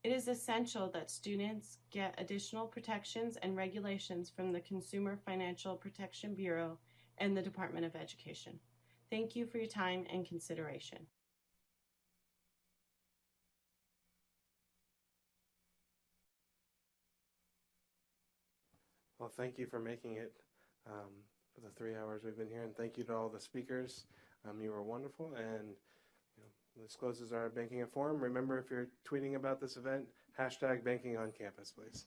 It is essential that students get additional protections and regulations from the Consumer Financial Protection Bureau and the Department of Education. Thank you for your time and consideration. Well, thank you for making it for the 3 hours we've been here, and thank you to all the speakers. You were wonderful, and this closes our Banking Forum. Remember, if you're tweeting about this event, #BankingOnCampus, please.